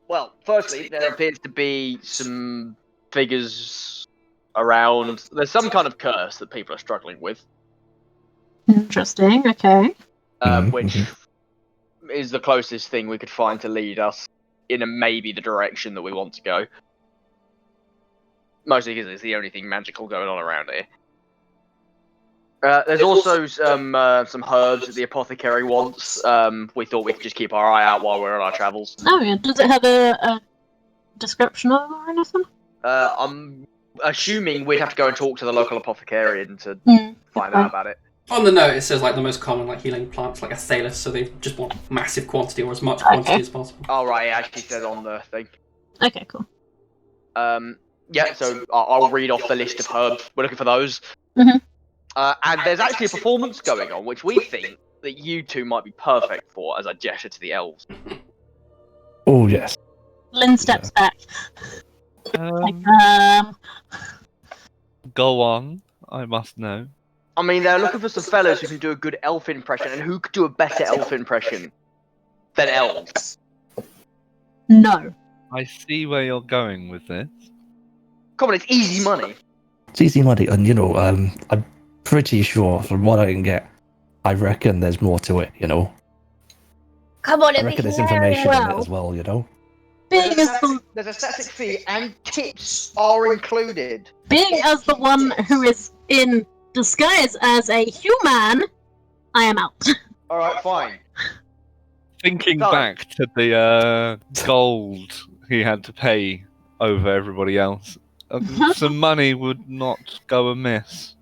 Well, firstly, there appears to be some figures around. There's some kind of curse that people are struggling with, Interesting, okay. which is the closest thing we could find to lead us in maybe the direction that we want to go. Mostly because it's the only thing magical going on around here. There's also some herbs that the apothecary wants. We thought we could just keep our eye out while we're on our travels. Oh yeah, does it have a description of it or anything? I'm assuming we'd have to go and talk to the local apothecarian to find out about it. On the note, it says like the most common like healing plants, like Asalus, so they just want massive quantity or as much quantity as possible. Oh right, it actually says on the thing. Okay, cool. Yeah, so I'll read off the list of herbs. We're looking for those. Mhm. And there's actually a performance going on, which we think that you two might be perfect for, as I gesture to the elves. Oh yes. Lynn steps back. Go on. I must know. I mean, they're looking for some fellas who can do a good elf impression, and who could do a better elf impression than elves? No. I see where you're going with this. Come on, it's easy money. It's easy money, and you know, I'm pretty sure from what I can get, I reckon there's more to it. You know, Come on, I it'd be reckon there's information in it Well. as well. You know. Being as There's a static fee, and tips are included. the one who is in disguise as a human, I am out. Alright, fine. Thinking Go on. back to the gold he had to pay over everybody else, some money would not go amiss.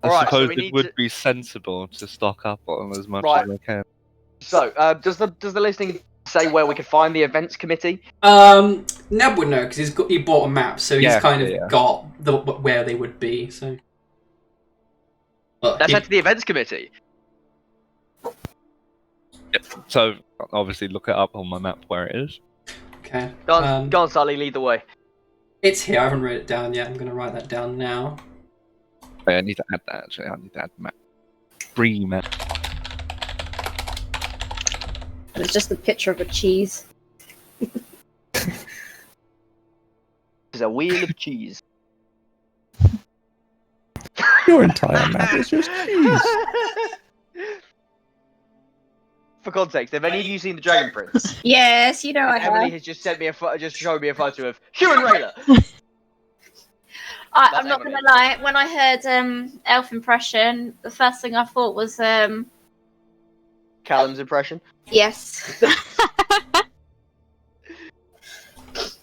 I Alright, so suppose we it need would to- be sensible to stock up on as much Right. as I can. So, does the listing say where we can find the events committee? Neb would know because he bought a map, so he's Yeah, kind of yeah. got where they would be. So but Let's he- head to the events committee. So obviously look it up on my map where it is. Okay. Go on, Sully, lead the way. It's here. I haven't written it down yet. I'm going to write that down now. Wait, I need to add that, actually. I need to add map. Free map. It's just a picture of a cheese. There's a wheel of cheese. Your entire map is just cheese. For context, have any of you seen the Dragon Prince? Yes, you know I Emily have. has just sent me just showed me a photo of Human Railer. I'm not gonna lie. When I heard elf impression, the first thing I thought was Callum's impression. yes.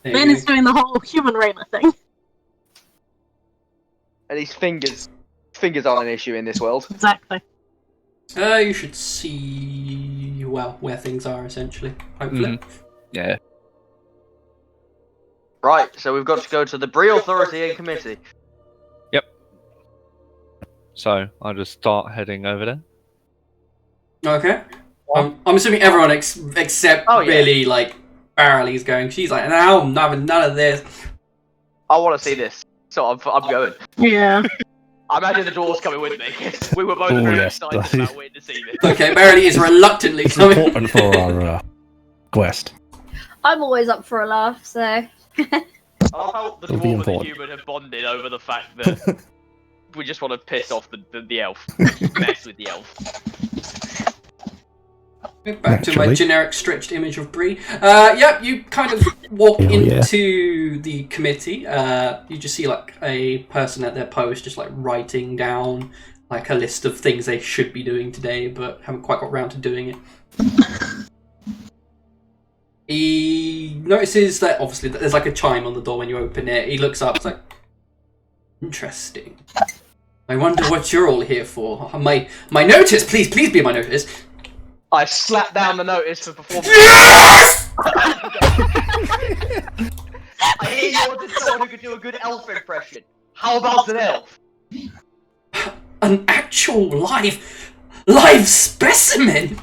Lynn is doing the whole human railer thing. And his fingers aren't an issue in this world. Exactly. You should see, well, where things are, essentially. Hopefully. Yeah. Right, so we've got to go to the Bree Authority and Committee. Yep. So, I'll just start heading over there. Okay. I'm assuming everyone except really, like, Barley's going. She's like, no, I'm having none of this. I want to see this, so I'm going. Yeah. I imagine the dwarves coming with me. We were both very excited about witnessing this. Okay, Barley is reluctantly It's coming. important for our quest. I'm always up for a laugh, so. I love how the It'll be dwarf and the important. human have bonded over the fact that we just want to piss off the elf. Mess with the elf. Back to my Naturally. generic stretched image of Bree. Yep, you kind of walk Hell yeah. into the committee. You just see like a person at their post just like writing down like a list of things they should be doing today, but haven't quite got round to doing it. He notices that obviously there's like a chime on the door when you open it. He looks up, it's like, interesting. I wonder what you're all here for. My notice, please be my notice. I slapped down the notice for performance. Yes! I hear you wanted someone who could do a good elf impression. How about an elf? An actual live specimen.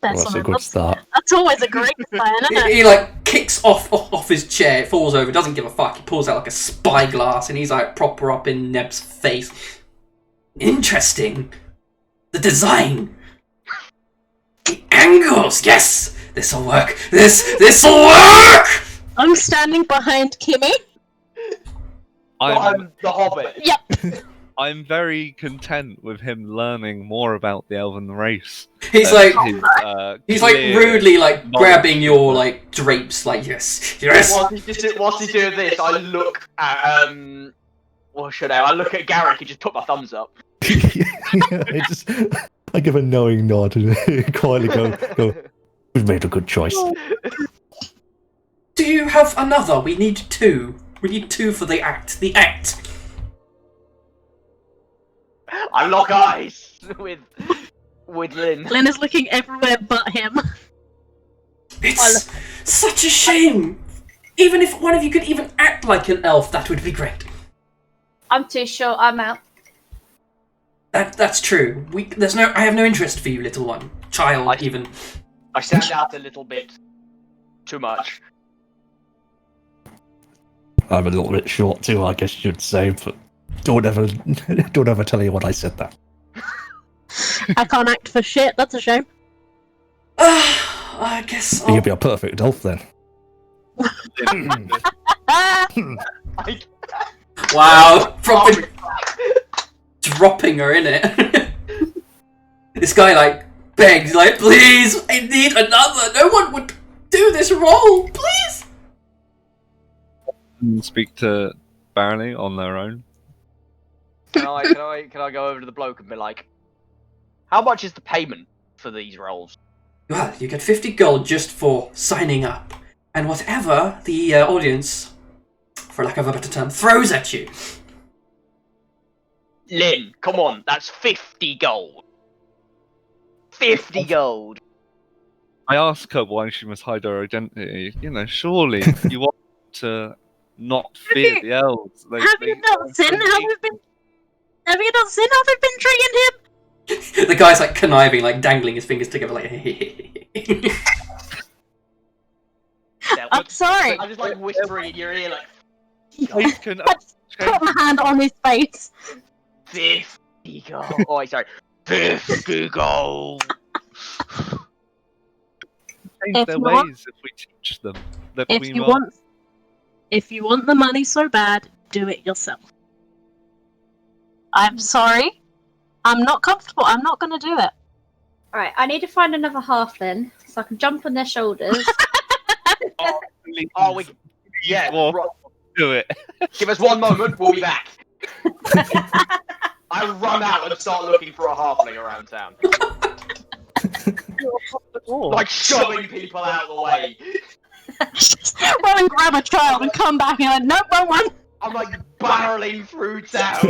Well, that's a good start. That's always a great sign, isn't it? He like kicks off his chair, falls over, doesn't give a fuck. He pulls out like a spyglass and he's like proper up in Neb's face. Interesting. The design. The angles. Yes, this'll work. This'll work. I'm standing behind Kimmy. I'm the Hobbit. Yep. I'm very content with him learning more about the elven race. He's and like his, he's like clear rudely like knowledge. grabbing your like drapes. Like yes. Whilst he's doing this, I look at what should I look at Garrick and just put my thumbs up. I give a knowing nod and quietly go, we've made a good choice. Do you have another? We need two. We need two for the act. The act. I lock eyes with Lynn. Lynn is looking everywhere but him. It's such a shame. Even if one of you could even act like an elf, that would be great. I'm too short, I'm out. That's true. I have no interest for you, little one. Child, even. I stand out a little bit. Too much. I'm a little bit short too, I guess you'd say, but don't ever tell anyone I said that. I can't act for shit, that's a shame. I guess You'd be a perfect elf then. Wow, dropping her in it. This guy like begs, like, please, I need another. No one would do this role, please. Speak to Barley on their own. Can I go over to the bloke and be like, how much is the payment for these roles? Well, you get 50 gold just for signing up, and whatever the audience, for lack of a better term, throws at you. Lynn, come on, that's 50 gold. 50 gold. I ask her why she must hide her identity. You know, surely you want to not fear the elves. Have you not seen how we've been treating him? The guy's like conniving, like dangling his fingers together, like. Shaxyel. I'm sorry. I'm just like whispering in your ear, like, Please can I just put my hand on his face. 50 gold. Oh, wait, sorry. 50 gold. change If their you ways want- if we teach them that If we you are. want the money so bad, do it yourself. I'm sorry. I'm not comfortable. I'm not going to do it. Alright, I need to find another halfling so I can jump on their shoulders. Oh, we. Yeah, Well, right. do it. Give us one moment, we'll be back. I run out and start looking for a halfling around town. Like shoving people out of the way. Just run and grab a child and come back and like, nope, wrong one. I'm like barreling through town.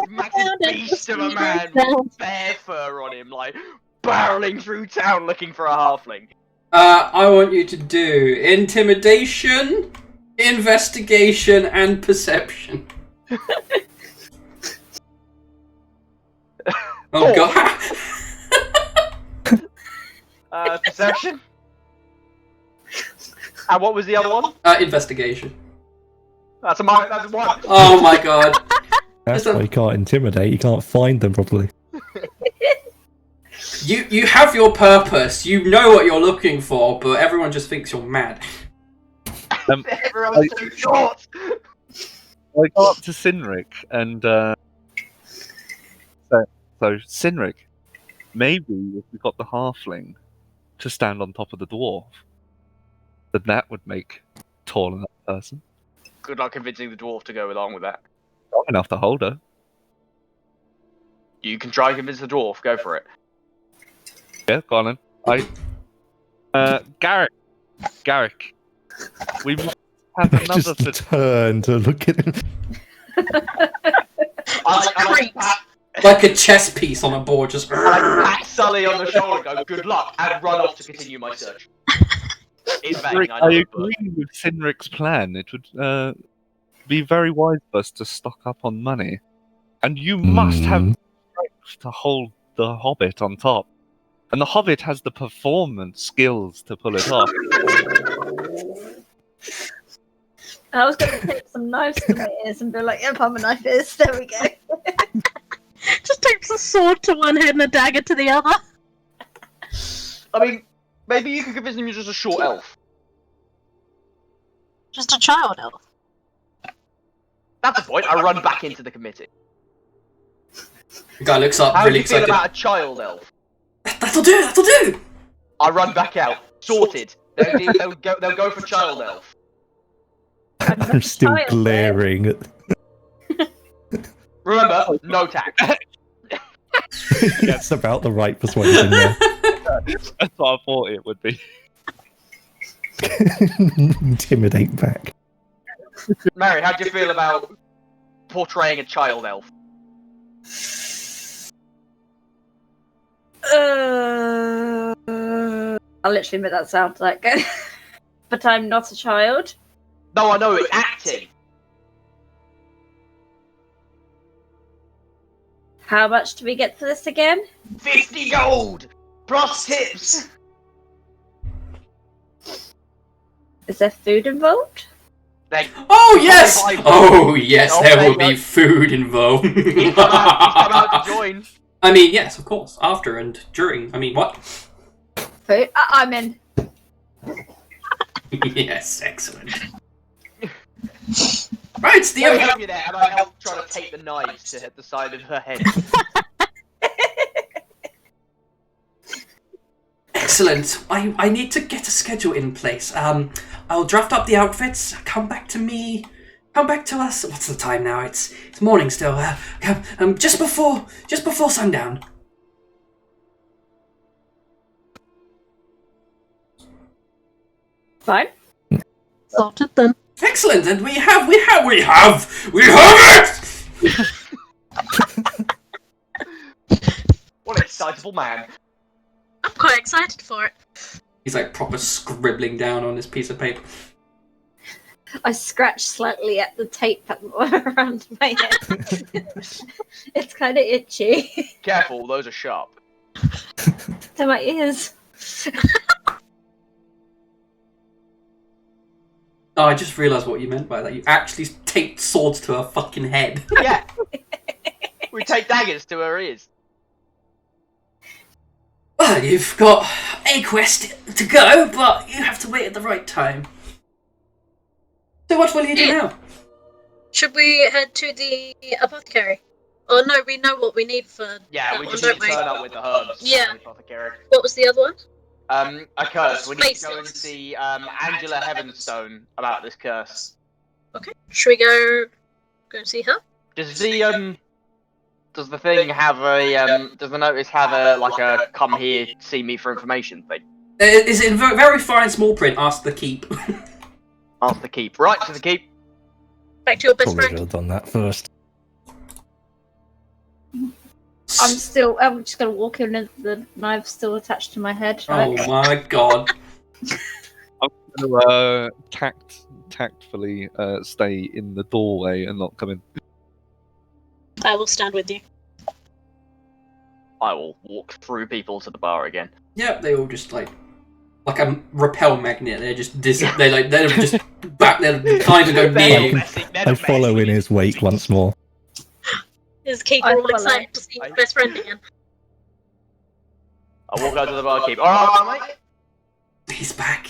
Massive beast of a man with bear fur on him, like barreling through town looking for a halfling. I want you to do intimidation, investigation, and perception. Oh god. Perception. And what was the other one? Investigation. That's one. Oh my god. That's why you can't intimidate. You can't find them properly. You have your purpose. You know what you're looking for, but everyone just thinks you're mad. Everyone's too short. I go up to Sinric and so Sinric, maybe if we got the halfling to stand on top of the dwarf, then that would make tall enough person Good luck convincing the dwarf to go along with that. strong enough to hold her. You can try and convince the dwarf. Go for it. Yeah, go on then. Garrick, we must have another. Just turn to look at him. I Like a chess piece on a board, just. pat Sully on the shoulder, go, good luck, and run off to continue my search. In vain, I know, agree with Sinric's plan. It would be very wise of us to stock up on money, and you must have strength to hold the Hobbit on top. And the Hobbit has the performance skills to pull it off. I was going to take some knives to my ears and be like, yep, I'm a knife is. There we go. Just takes a sword to one head and a dagger to the other. I mean, maybe you could convince him you're just a short elf. Just a child elf. That's the point. I run back into the committee. The guy looks up, How really do you feel excited. about a child elf? That'll do. That'll do. I run back out. Sorted. They'll go for child elf. I'm still Child, glaring at. Remember, no tax. That's about the right persuasion. Yeah. That's what I thought it would be. Intimidate back. Mary, how do you feel about portraying a child elf? I'll literally make that sound like but I'm not a child. No, I know, it's acting. How much do we get for this again? 50 gold! Plus tips! Is there food involved? Oh yes! I'll buy Oh yes, I'll there pay will be you. food involved. He's come out to join. I mean, yes, of course. After and during. I mean, what? Food? I'm in. Yes, excellent. Right, the I help you there, and I help try to take the knives to hit the side of her head. Excellent. I need to get a schedule in place. I'll draft up the outfits. Come back to me. Come back to us. What's the time now? It's morning still. Just before sundown. Fine. Sorted then. Excellent, and we have it. What an excitable man. I'm quite excited for it. He's like proper scribbling down on this piece of paper. I scratch slightly at the tape around my head. It's kind of itchy. Careful, those are sharp. To my ears. Oh, I just realised what you meant by that. You actually taped swords to her fucking head. Yeah. We take daggers to her ears. Well, you've got a quest to go, but you have to wait at the right time. So what will you do now? Should we head to the apothecary? Oh no, we know what we need for Yeah, that we one, just need don't to we? turn up with the herbs. Yeah. from the apothecary. What was the other one? A curse. We need to go and Basics. see Angela Heavenstone about this curse. Okay. Should we go and see her? Does the thing have a does the notice have a come here see me for information thing? Is it in very fine small print? Ask the keep. Ask the keep. Right to the keep. Back to your best Probably should friend. have done that first. I'm just gonna walk in with the knife still attached to my head. Oh Like, my god. I'm gonna tactfully stay in the doorway and not come in. I will stand with you. I will walk through people to the bar again. Yep, they all just like a repel magnet. They're just they're just back. They can't even go near you. I follow in his wake once more. Is Keeper I all follow. excited to see his best friend again? I walk out to the barkeep. Alright, mate. He's back.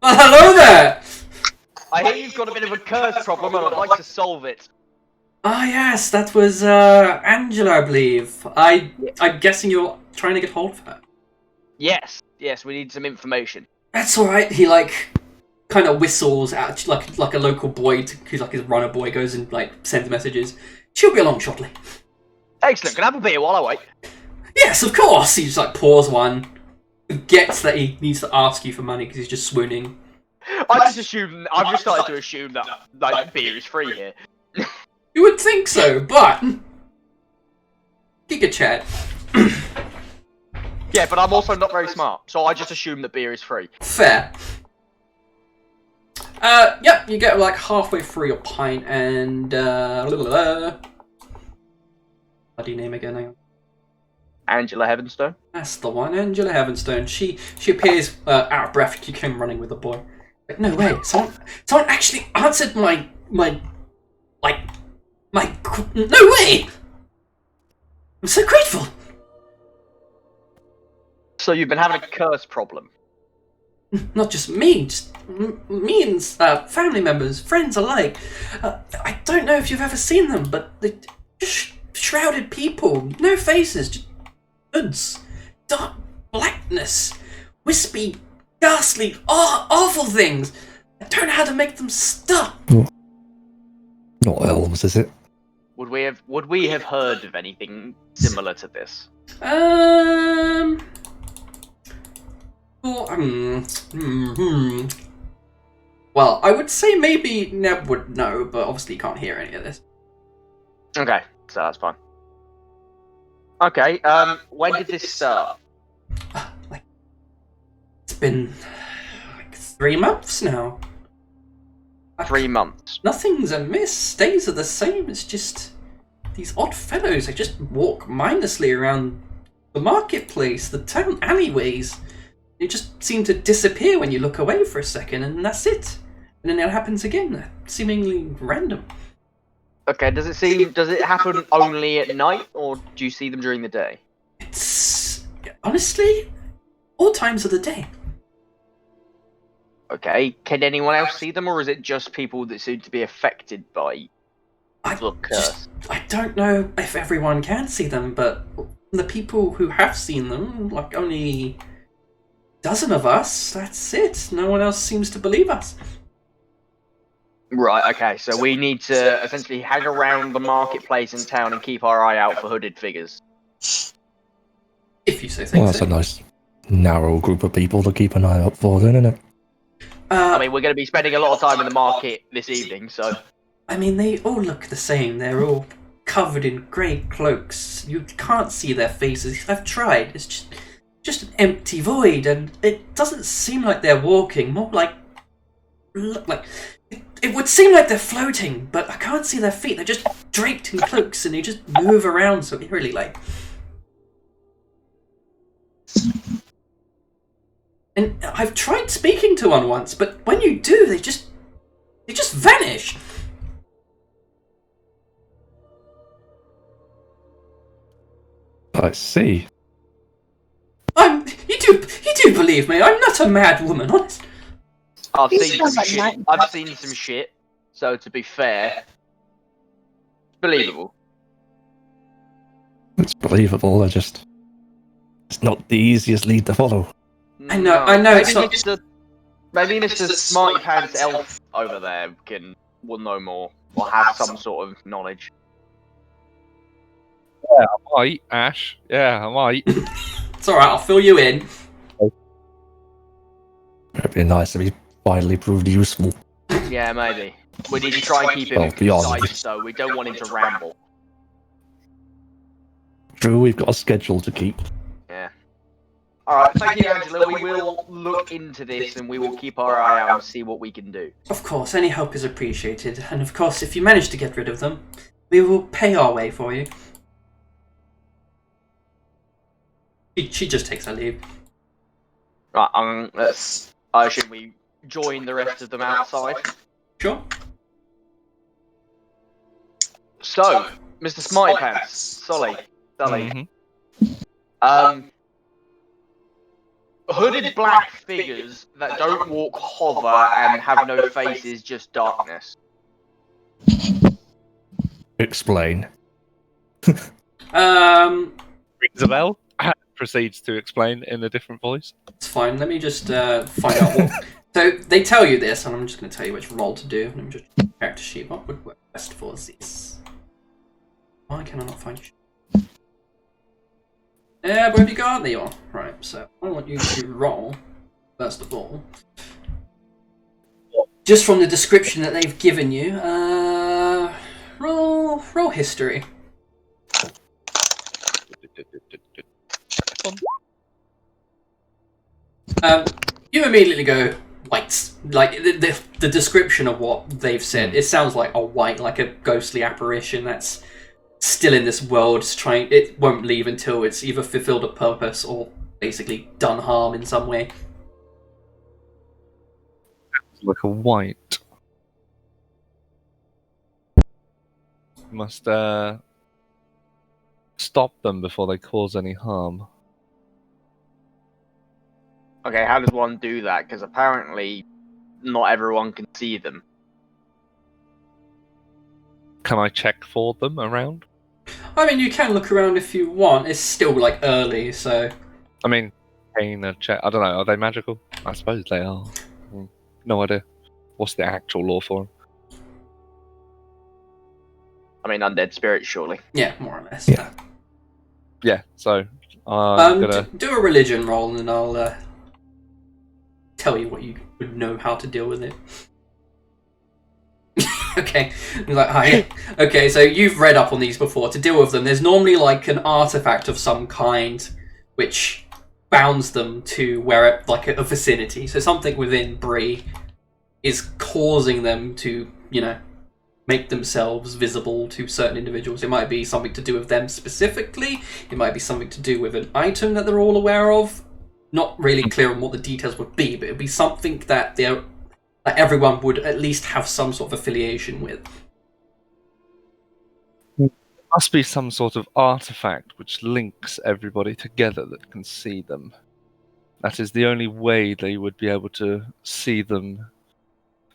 Well, hello there. I hear you've got a bit of a curse problem and I'd like to solve it. Ah, yes, that was Angela, I believe. I'm guessing you're trying to get hold of her. Yes, we need some information. That's all right. He kind of whistles at like a local boy who's like his runner boy, goes and sends messages. She'll be along shortly. Excellent, can I have a beer while I wait? Yes, of course. He just pours one. Gets that he needs to ask you for money because he's just swooning. I've just started to assume that beer is free here. You would think so, but Giga chat. Yeah, but I'm also not very smart, so I just assume that beer is free. Fair. Yep, you get halfway through your pint and bloody name again, hang on. Angela Heavenstone? That's the one, Angela Heavenstone. She appears out of breath. She came running with the boy. Like, no way, someone actually answered my no way! I'm so grateful! So you've been having a curse problem? Not just me, me and family members, friends alike. I don't know if you've ever seen them, but they're just shrouded people, no faces, just hoods, dark blackness, wispy, ghastly, awful things. I don't know how to make them stop. Not elves, is it? Would we have heard of anything similar to this? Well, I would say maybe Neb would know, but obviously you can't hear any of this. Okay, so that's fine. Okay, when did this start? It's been 3 months now. 3 months. Nothing's amiss. Days are the same. It's just these odd fellows. They just walk mindlessly around the marketplace, the town alleyways. They just seem to disappear when you look away for a second, and that's it. And then it happens again, seemingly random. Okay, does it happen only at night, or do you see them during the day? It's honestly all times of the day. Okay, can anyone else see them, or is it just people that seem to be affected by the curse? I don't know if everyone can see them, but the people who have seen them, only a dozen of us, that's it. No one else seems to believe us. Right, okay, so we need to essentially hang around the marketplace in town and keep our eye out for hooded figures. If you say Well, things. that's a nice narrow group of people to keep an eye out for, then, isn't it? I mean, we're going to be spending a lot of time in the market this evening, so... I mean, they all look the same. They're all covered in grey cloaks. You can't see their faces. I've tried. It's just an empty void, and it doesn't seem like they're walking. More like it would seem like they're floating, but I can't see their feet. They're just draped in cloaks, and they just move around so eerily, And I've tried speaking to one once, but when you do, they just vanish. I see. You do believe me? I'm not a mad woman, honest. I've He seen some sounds like shit. Night. I've seen some shit. So to be fair, believable. It's believable. It's not the easiest lead to follow. I know Maybe it's not- Maybe Mr. Smarty Pants Elf over there will know more or have some sort of knowledge. Yeah, I might, Ash. Yeah, I might. It's alright, I'll fill you in. It'd be nice if he finally proved useful. Yeah, maybe. We need to try and keep him Well, beyond. concise, though. We don't want him to ramble. True, we've got a schedule to keep. Yeah. Alright, thank you, Angela. We will look into this and we will keep our eye out and see what we can do. Of course, any help is appreciated, and of course, if you manage to get rid of them, we will pay our way for you. She just takes her leave. Right, I assume we join the rest of them outside. Sure. So, Mr. Smarty Pants, Sully. Mhm. Hooded black figures that don't walk, hover, and have no faces, just darkness. Explain. Rings a bell. Proceeds to explain in a different voice. It's fine, let me just find out what... So, they tell you this, and I'm just going to tell you which role to do. Let me just character sheet. What would work best for this? Why can I not find you? Where have you gone? There you are. Right, so I want you to roll, first of all. Just from the description that they've given you, roll history. You immediately go, white. Like, the description of what they've said, it sounds like a white, like a ghostly apparition that's still in this world, it won't leave until it's either fulfilled a purpose or basically done harm in some way. Like a white. Must stop them before they cause any harm. Okay, how does one do that? Because apparently, not everyone can see them. Can I check for them around? I mean, you can look around if you want. It's still, like, early, so... I mean, pain a check. I don't know. Are they magical? I suppose they are. No idea. What's the actual law for them? I mean, undead spirits, surely. Yeah, more or less. Yeah. Yeah. So I'm gonna do a religion roll, and then I'll tell you what you would know how to deal with it. Okay, you're like, hi. Okay, so you've read up on these before. To deal with them, there's normally like an artifact of some kind which bounds them to where, like, a vicinity. So something within Bree is causing them to, you know, make themselves visible to certain individuals. It might be something to do with them specifically. It might be something to do with an item that they're all aware of. Not really clear on what the details would be, but it would be something that everyone would at least have some sort of affiliation with. must be some sort of artifact which links everybody together that can see them. That is the only way they would be able to see them,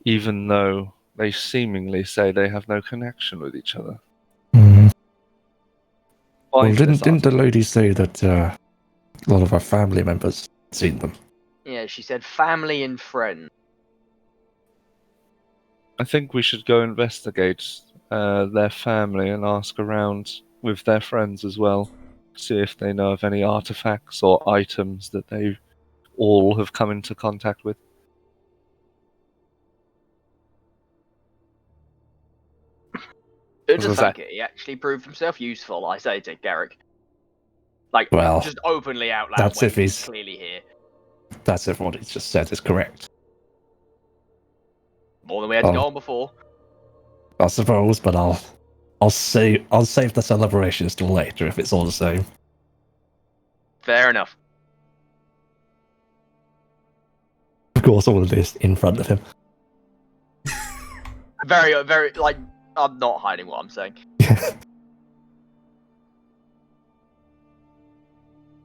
even though they seemingly say they have no connection with each other. Well, Find this didn't the lady say that a lot of our family members had seen them? Yeah, she said family and friends. I think we should go investigate their family and ask around with their friends as well. See if they know of any artifacts or items that they all have come into contact with. Good to was think that? it. He actually proved himself useful, I say to Garrick. Like, Well, just openly out loud. that's when if he's- clearly here. That's if what he's just said is correct. More than we had to go on before. I suppose, but I'll save the celebrations till later if it's all the same. Fair enough. course, all of this in front of him. Very, very, like, I'm not hiding what I'm saying.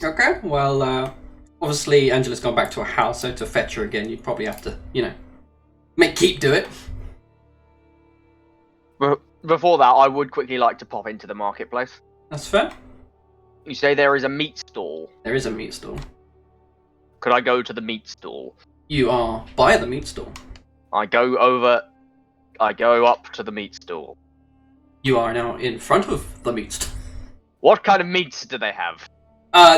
Okay, well, obviously Angela's gone back to her house, so to fetch her again, you'd probably have to, make Keep do it. Before that, I would quickly like to pop into the marketplace. That's fair. You say there is a meat stall. There is a meat stall. Could I go to the meat stall? You are by the meat stall. I go up to the meat stall. You are now in front of the meat stall. What kind of meats do they have?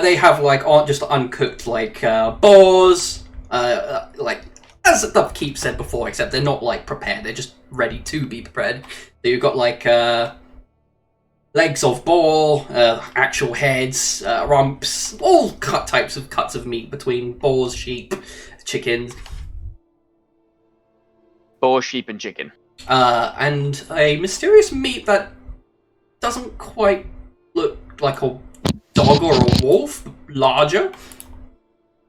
They have, just uncooked, boars, as the Keep said before, except they're not, prepared, they're just ready to be prepared. So you've got, legs of boar, actual heads, rumps, all types of cuts of meat between boars, sheep, chickens. Boar, sheep, and chicken. And a mysterious meat that doesn't quite look like a dog or a wolf, larger.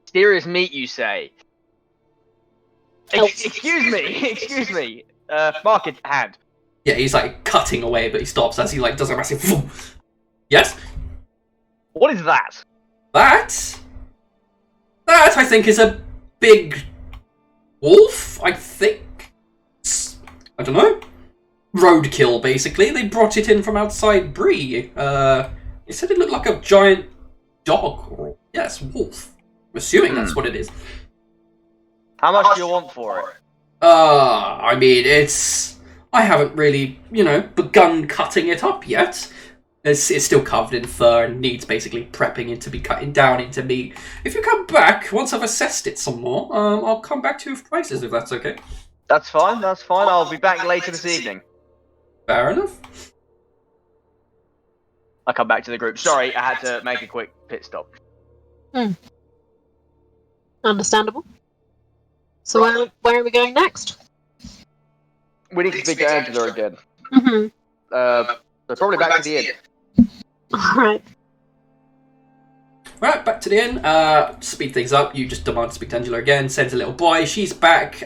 Mysterious meat, you say? Excuse me. Market hand. Yeah, he's cutting away, but he stops as he does a massive. Yes. What is that? That I think is a big wolf. I think. I don't know. Roadkill, basically. They brought it in from outside Bree. He said it looked like a giant dog, or yes, wolf. I'm assuming that's what it is. How much do you want for it? I mean, I haven't really, begun cutting it up yet. It's still covered in fur and needs basically prepping it to be cutting down into meat. If you come back, once I've assessed it some more, I'll come back to you with prices, if that's okay. That's fine. I'll be back later this evening. Fair enough. I come back to the group. Sorry, I had to make a quick pit stop. Understandable. So where are we going next? We need to speak to Angela again. Mm-hmm. So probably back to the inn. Alright. Right, back to the inn. To speed things up, you just demand to speak to Angela again. Sends a little boy. She's back.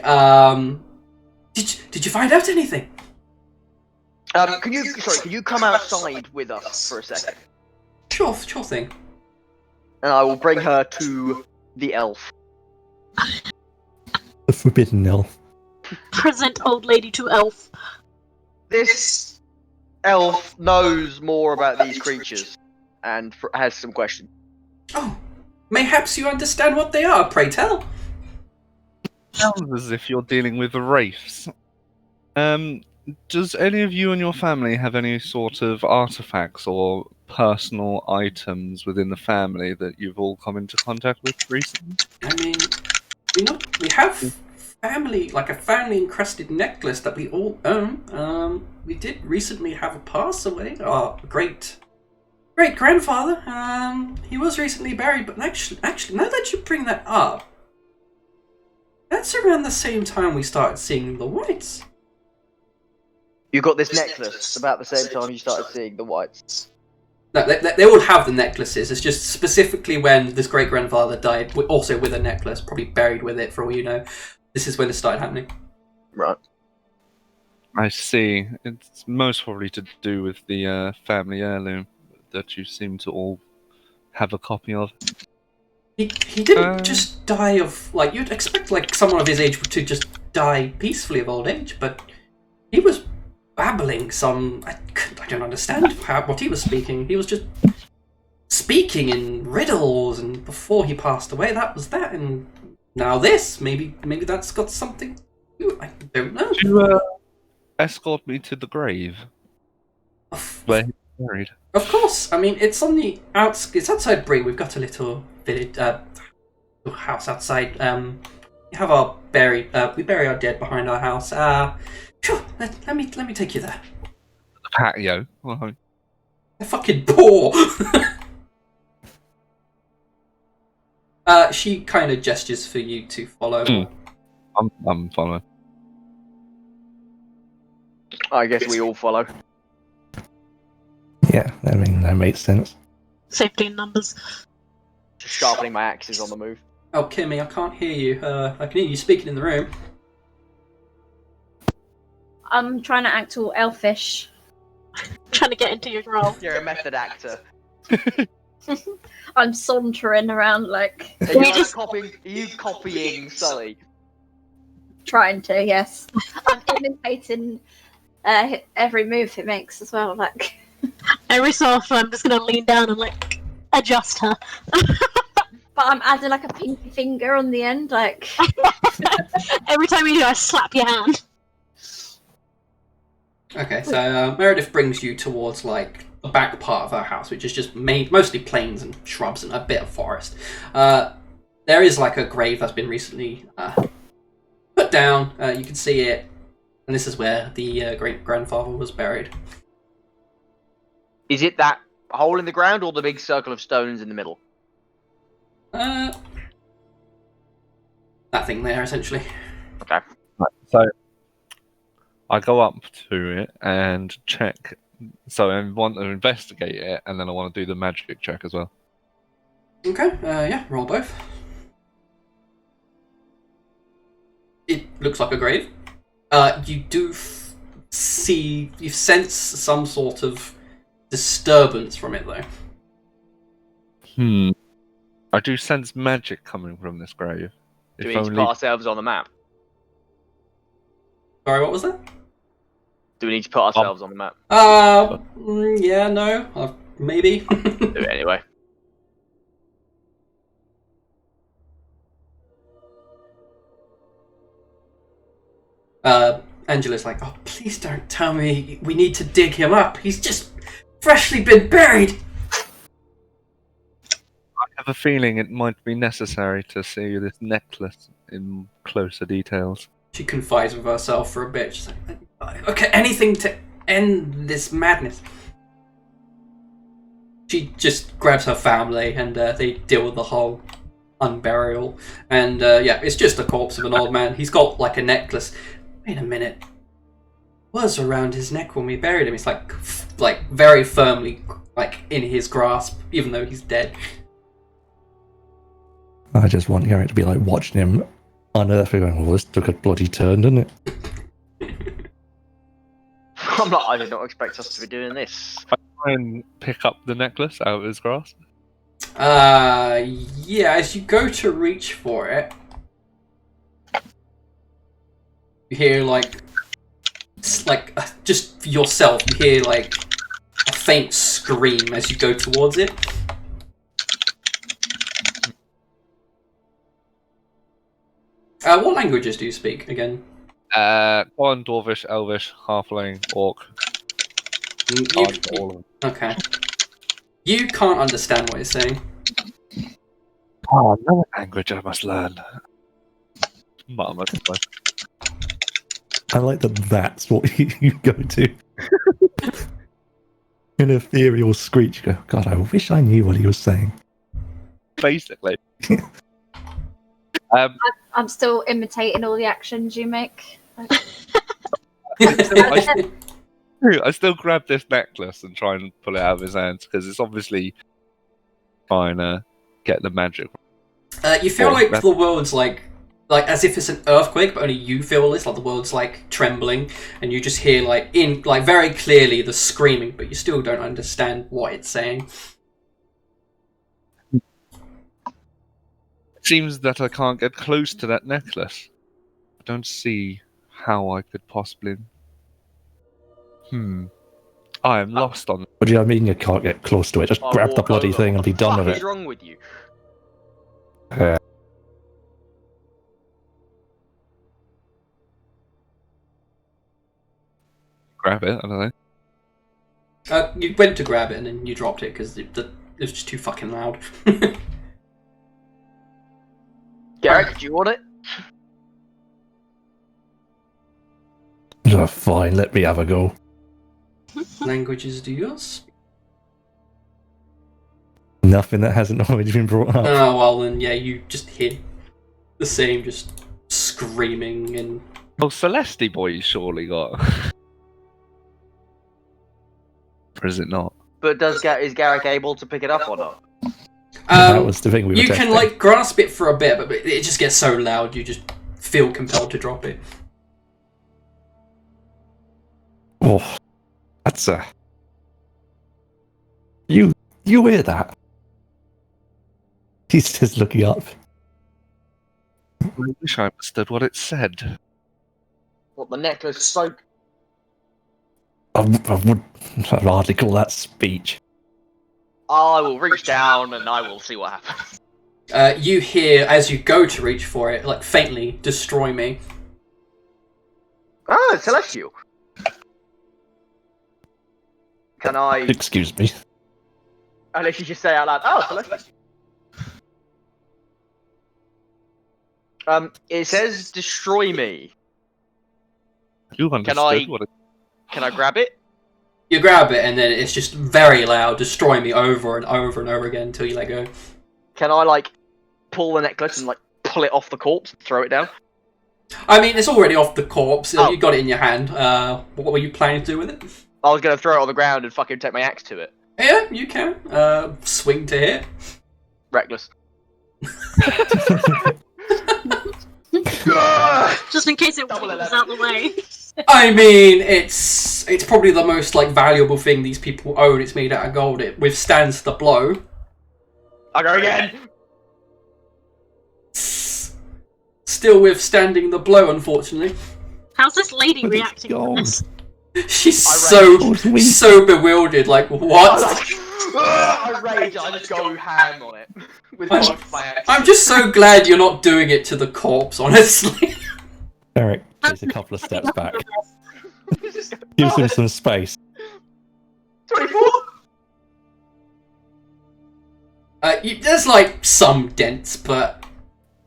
Did you find out anything? Can you come outside with us for a second? Sure thing. And I will bring her to the elf. The forbidden elf. Present old lady to elf. This elf knows more about these creatures and has some questions. Oh, mayhaps you understand what they are, pray tell. Sounds as if you're dealing with the wraiths. Does any of you and your family have any sort of artifacts or personal items within the family that you've all come into contact with recently? I mean, we have family, a family encrusted necklace that we all own. We did recently have a pass away. Our great grandfather. He was recently buried, but actually, now that you bring that up, that's around the same time we started seeing the whites. You got this necklace about the same time you started seeing the whites. No, they all have the necklaces. It's just specifically when this great grandfather died, also with a necklace, probably buried with it for all you know. This is when it started happening. Right. I see. It's most probably to do with the family heirloom that you seem to all have a copy of. He didn't just die of, you'd expect, someone of his age to just die peacefully of old age, but he was babbling some... I don't understand what he was speaking. He was just speaking in riddles, and before he passed away, that was that, and now this. Maybe that's got something to do. I don't know. Could you escort me to the grave where he's buried? Of course. I mean, it's on the outskirts. It's outside Bree. We've got a little village, house outside. We have our we bury our dead behind our house. Sure. Let me take you there. The patio. Well, They're fucking poor. She kind of gestures for you to follow. I'm following. I guess we all follow. Yeah, I mean, that makes sense. Safety in numbers. Just sharpening my axes on the move. Oh, Kimmy, I can't hear you. I can hear you speaking in the room. I'm trying to act all elfish. Trying to get into your role. You're a method actor. I'm sauntering around like Are you copying Sully? trying to. Yes, I'm imitating every move it makes as well. Like Every so often, I'm just gonna lean down and like adjust her. but I'm adding like a pinky finger on the end. Like Every time you do, I slap your hand. Okay, so Meredith brings you towards like the back part of her house, which is just mostly plains and shrubs and a bit of forest. There is like a grave that's been recently put down. You can see it, and this is where the great grandfather was buried. Is it that hole in the ground or the big circle of stones in the middle? That thing there, essentially. Okay. So I go up to it and check. So I want to investigate it, and then I want to do the magic check as well. Okay, yeah, roll both. It looks like a grave. You do you sense some sort of disturbance from it, though. I do sense magic coming from this grave. Do we If need to only put ourselves on the map? Sorry, what was that? Do we need to put ourselves on the map? Yeah, no, maybe. Do it anyway. Angela's like, oh, please don't tell me we need to dig him up. He's just freshly been buried. I have a feeling it might be necessary to see this necklace in closer details. She confides with herself for a bit. She's like, okay, anything to end this madness. She just grabs her family and they deal with the whole unburial. And yeah, it's just a corpse of an old man. He's got like a necklace. Wait a minute. Was around his neck when we buried him. It's like very firmly like in his grasp, even though he's dead. I just want Garrett to be like watching him unearth it, going, well, this took a bloody turn, didn't it? I did not expect us to be doing this. I try and pick up the necklace out of his grasp. Yeah, as you go to reach for it, you hear just yourself, you hear like a faint scream as you go towards it. What languages do you speak again? Common, Dwarvish, Elvish, Halfling, Orc. All of them. Okay. You can't understand what he's saying. Oh, another language I must learn. Mama. I like that that's what you go to. An ethereal screech. Go, God, I wish I knew what he was saying. Basically. I'm still imitating all the actions you make. I still grab this necklace and try and pull it out of his hands because it's obviously trying to get the magic. You feel like the world's like as if it's an earthquake, but only you feel this. Like the world's like trembling, and you just hear like very clearly the screaming, but you still don't understand what it's saying. It seems that I can't get close to that necklace. I don't see how I could possibly. I am lost on. What do you mean you can't get close to it? Just I'll grab the walk bloody over. thing and be done What with is it. wrong with you? Grab it, I don't know. You went to grab it and then you dropped it because it was just too fucking loud. Garrett, do you want it? Oh, fine, let me have a go. Languages do yours? Nothing that hasn't already been brought up. Oh, well then, yeah, you just hear the same just screaming and... Oh, Celeste boy, you surely got. Or is it not? But is Garrick able to pick it up or not? that was the thing we were You testing. can like grasp it for a bit, but it just gets so loud you just feel compelled to drop it. Oh, that's You hear that? He's just looking up. I wish I understood what it said. What, the necklace spoke? I would hardly call that speech. I will reach down and I will see what happens. You hear, as you go to reach for it, like faintly, destroy me. Oh, it's celestial. Can I... Excuse me. Unless you just say out loud, oh, celestial. It says destroy me. You understood what it... Can I grab it? You grab it, and then it's just very loud, destroy me over and over and over again until you let go. Can I, like, pull the necklace and, like, pull it off the corpse and throw it down? I mean, it's already off the corpse. Oh. You got it in your hand. What were you planning to do with it? I was gonna throw it on the ground and fucking take my axe to it. Yeah, you can. Swing to hit. Reckless. Just in case it Double wobbles 11. out the way. I mean, it's probably the most like valuable thing these people own. It's made out of gold. It withstands the blow. I go again. Still withstanding the blow, unfortunately. How's this lady But it's reacting to gold. this? She's Oh, sweet. so bewildered. Like what? I rage. I just go ham on it with both my axe. I'm just so glad you're not doing it to the corpse. Honestly. Eric takes a couple of steps back. Gives him some space. 24. There's like some dents, but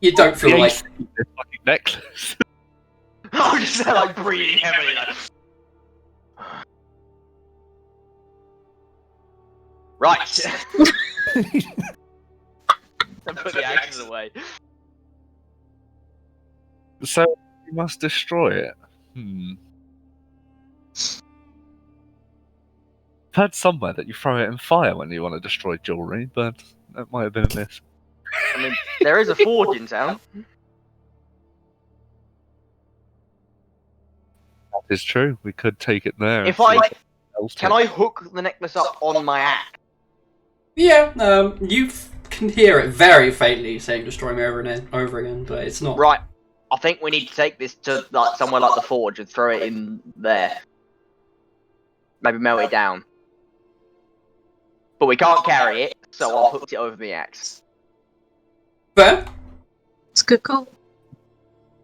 you don't feel like. This fucking necklace. I'm just there, like breathing heavily. Like... Right. And put the axes away. So you must destroy it. I've heard somewhere that you throw it in fire when you want to destroy jewellery, but that might have been a miss. I mean, there is a forge in town. That is true. We could take it there. If and see I what else can, to- I hook the necklace up on my axe. Yeah, you can hear it very faintly saying "destroy me" over and over again, but it's not. Right. I think we need to take this to like somewhere like the forge and throw it in there. Maybe melt it down. But we can't carry it, so I'll hook it over the axe. Fair. It's a good call.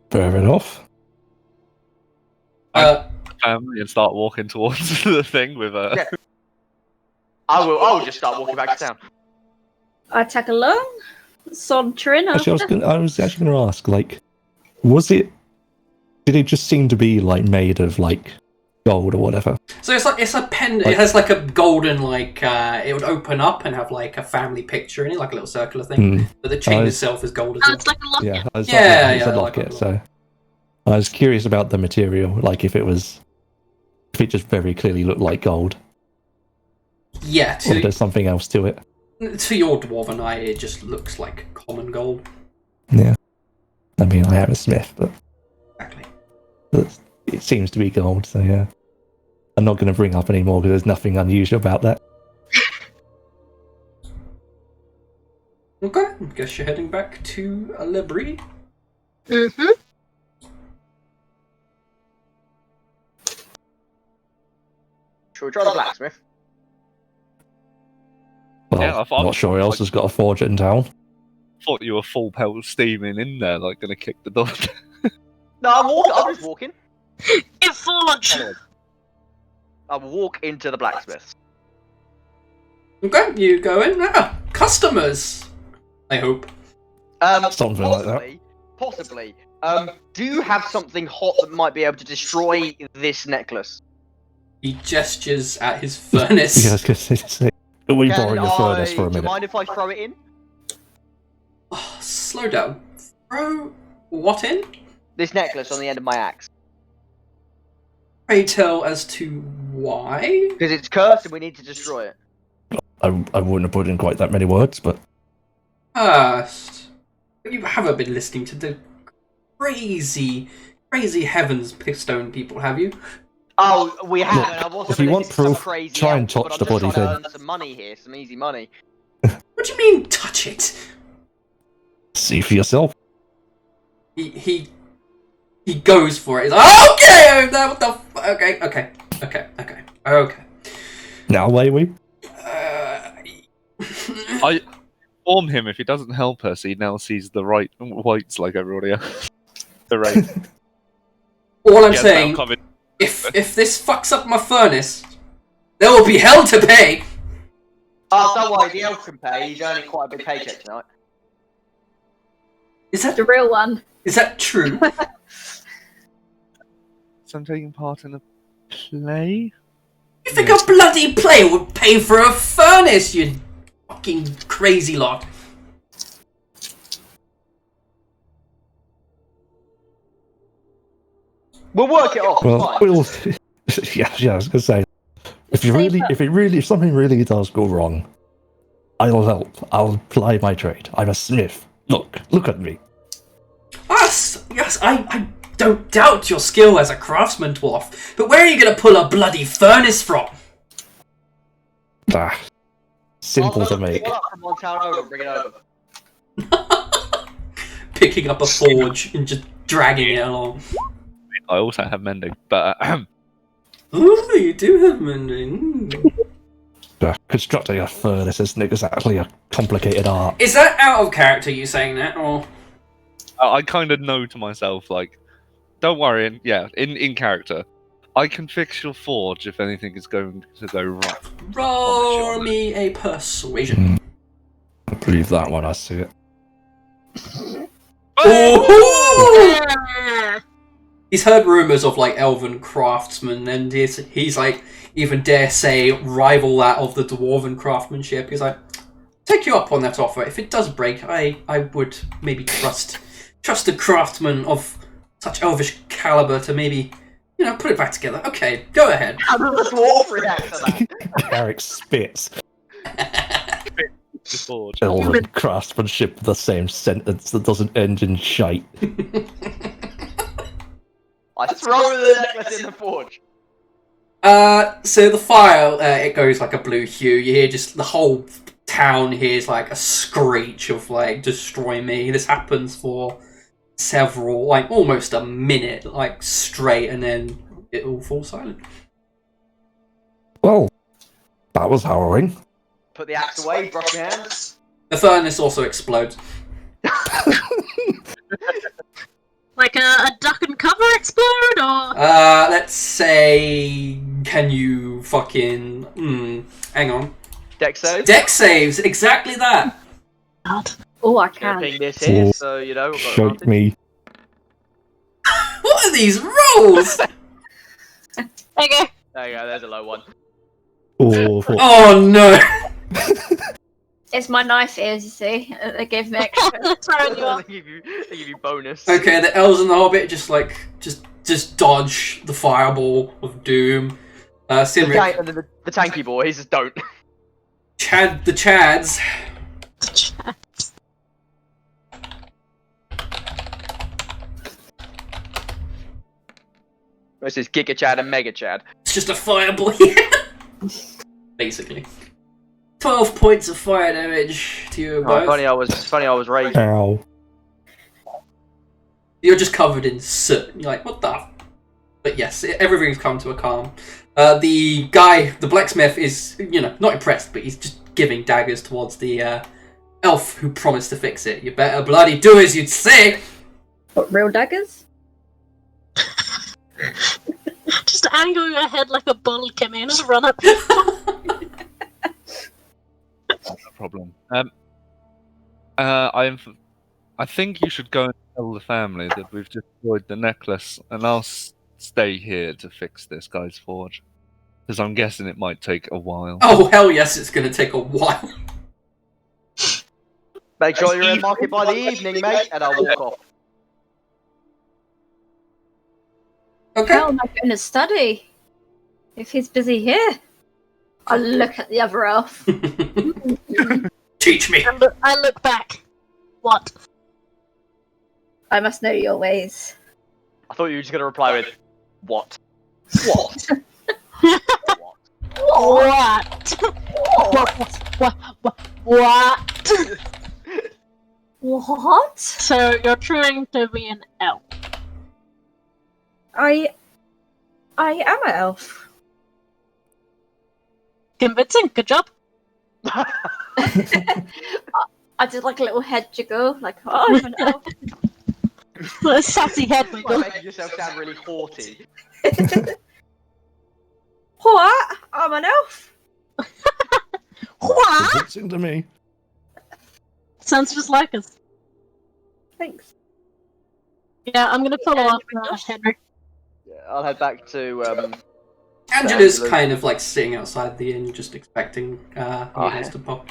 Fair enough. Family and start walking towards the thing with a. Yeah. I'll just start walking back to town. I tag along, sauntering Actually, after. I was actually going to ask, like, did it just seem to be like made of like gold or whatever? So it's a pen. It has like a golden like. It would open up and have like a family picture in it, like a little circular thing. But the chain itself is gold as Oh, well. it's like a locket. Yeah, it's Yeah, it's a yeah, locket. like a So I was curious about the material, like if it just very clearly looked like gold, Yeah, or there's something else to it. to your dwarven eye, it just looks like common gold. Yeah, I mean, I am a smith, but Exactly. it seems to be gold. So yeah, I'm not going to bring up any more because there's nothing unusual about that. Okay, I guess you're heading back to Libri. Mm-hmm. Shall we try the blacksmith? Well, Yeah, I thought- I'm not sure who else has got a forge in town. Thought you were full pelt steaming in there, like gonna kick the door. No, I'm just walking. It forge. I will walk into the blacksmith. Okay, you go in. Customers. I hope. Something like that. Possibly. Do you have something hot that might be able to destroy this necklace? He gestures at his furnace. Yeah, I was going to say, are we Can borrowing a furnace for a Do you minute? mind if I throw it in? Oh, slow down. Throw what in? This necklace on the end of my axe. Pray tell as to why? Because it's cursed and we need to destroy it. I wouldn't have put in quite that many words, but First, you haven't been listening to the crazy Heavens Pistone people, have you? Oh, we have. And I wasn't if you want listening to some proof, crazy try and elf, touch but I'm the just bloody trying to thing. earn some money here, some easy money. What do you mean, touch it? See for yourself. He goes for it. He's like, okay, what the okay. Now, may we? I inform him if he doesn't help us, he now sees the whites like everybody else. The right. All I'm Yes, saying, now come in. if this fucks up my furnace, there will be hell to pay. Oh, don't worry, the elf can pay. He's earning quite a big paycheck tonight. Is that The real one. Is that true? So I'm taking part in a play? You think a bloody play would pay for a furnace, you fucking crazy lot? We'll work it off. Well, It's fine. we'll. Yeah, I was gonna say, if something really does go wrong, I'll help. I'll ply my trade. I'm a smith. Look at me. Yes, I don't doubt your skill as a craftsman, dwarf. But where are you gonna pull a bloody furnace from? Simple to make. Pick it up from one town over and bring it over. Picking up a forge and just dragging it along. I also have mending, but Oh, you do have mending. Constructing a furnace isn't exactly a complicated art. Is that out of character, you saying that, or...? I kind of know to myself, like, don't worry, in character, I can fix your forge if anything is going to go wrong. Roll me a persuasion. I believe that when I see it. Oh! He's heard rumors of like elven craftsmen, and he's like even dare say rival that of the dwarven craftsmanship. He's like, take you up on that offer. If it does break, I would maybe trust a craftsman of such elvish caliber to maybe, put it back together. Okay, go ahead. How does the dwarf react to that? Carrick spits. The forge. Elven craftsmanship, the same sentence that doesn't end in shite. I throw the necklace in the forge. So the fire, it goes like a blue hue. You hear just the whole town hears like a screech of like, destroy me. This happens for several, like almost a minute, like straight, and then it all falls silent. Well, that was harrowing. Put the axe away, brush your hands. The furnace also explodes. Like a duck and cover explode, or Let's say, can you fucking... hang on. Deck save. Deck saves, exactly that. God. Oh, I Gonna can. ping this here, so you know. We've got Shake advantage. me. What are these rolls? okay. There you go. There's a low one. Awful. Oh no. It's my knife ears, you see. They gave me extra. Throwing you off. they give you bonus. Okay, the elves and the hobbit just dodge the fireball of doom. The, Cynric, the tanky boys don't. the Chads. This is Giga Chad and Mega Chad. It's just a fireball here. Basically. 12 points of fire damage to you Oh, both. funny I was raging. Ow. You're just covered in soot. You're like, what the? But yes, everything's come to a calm. The guy, the blacksmith, is, not impressed, but he's just giving daggers towards the elf who promised to fix it. You better bloody do as you'd say. What, real daggers? Just angle your head like a bull, Kimmy, and just run up. No problem. I think you should go and tell the family that we've destroyed the necklace, and I'll stay here to fix this guy's forge. Because I'm guessing it might take a while. Oh, hell yes, it's going to take a while. Make sure you're in market by the evening, mate, and I'll walk off. Okay. How am I going to study? If he's busy here. I'll look at the other elf. Teach me. I look back. What? I must know your ways. I thought you were just gonna reply with, "What? What? What? What? What? So you're trying to be an elf. I am an elf. Convincing. Good job. I did like a little head jiggle, like, oh, I'm an elf. A sassy head By wiggle. making yourself sound really haughty. What? I'm an elf. What? Convincing to me. Sounds just like us. Thanks. Yeah, I'm gonna follow up Josh? Henry. Yeah, I'll head back to Angela's Angela. kind of like sitting outside the inn, just expecting you guys to pop.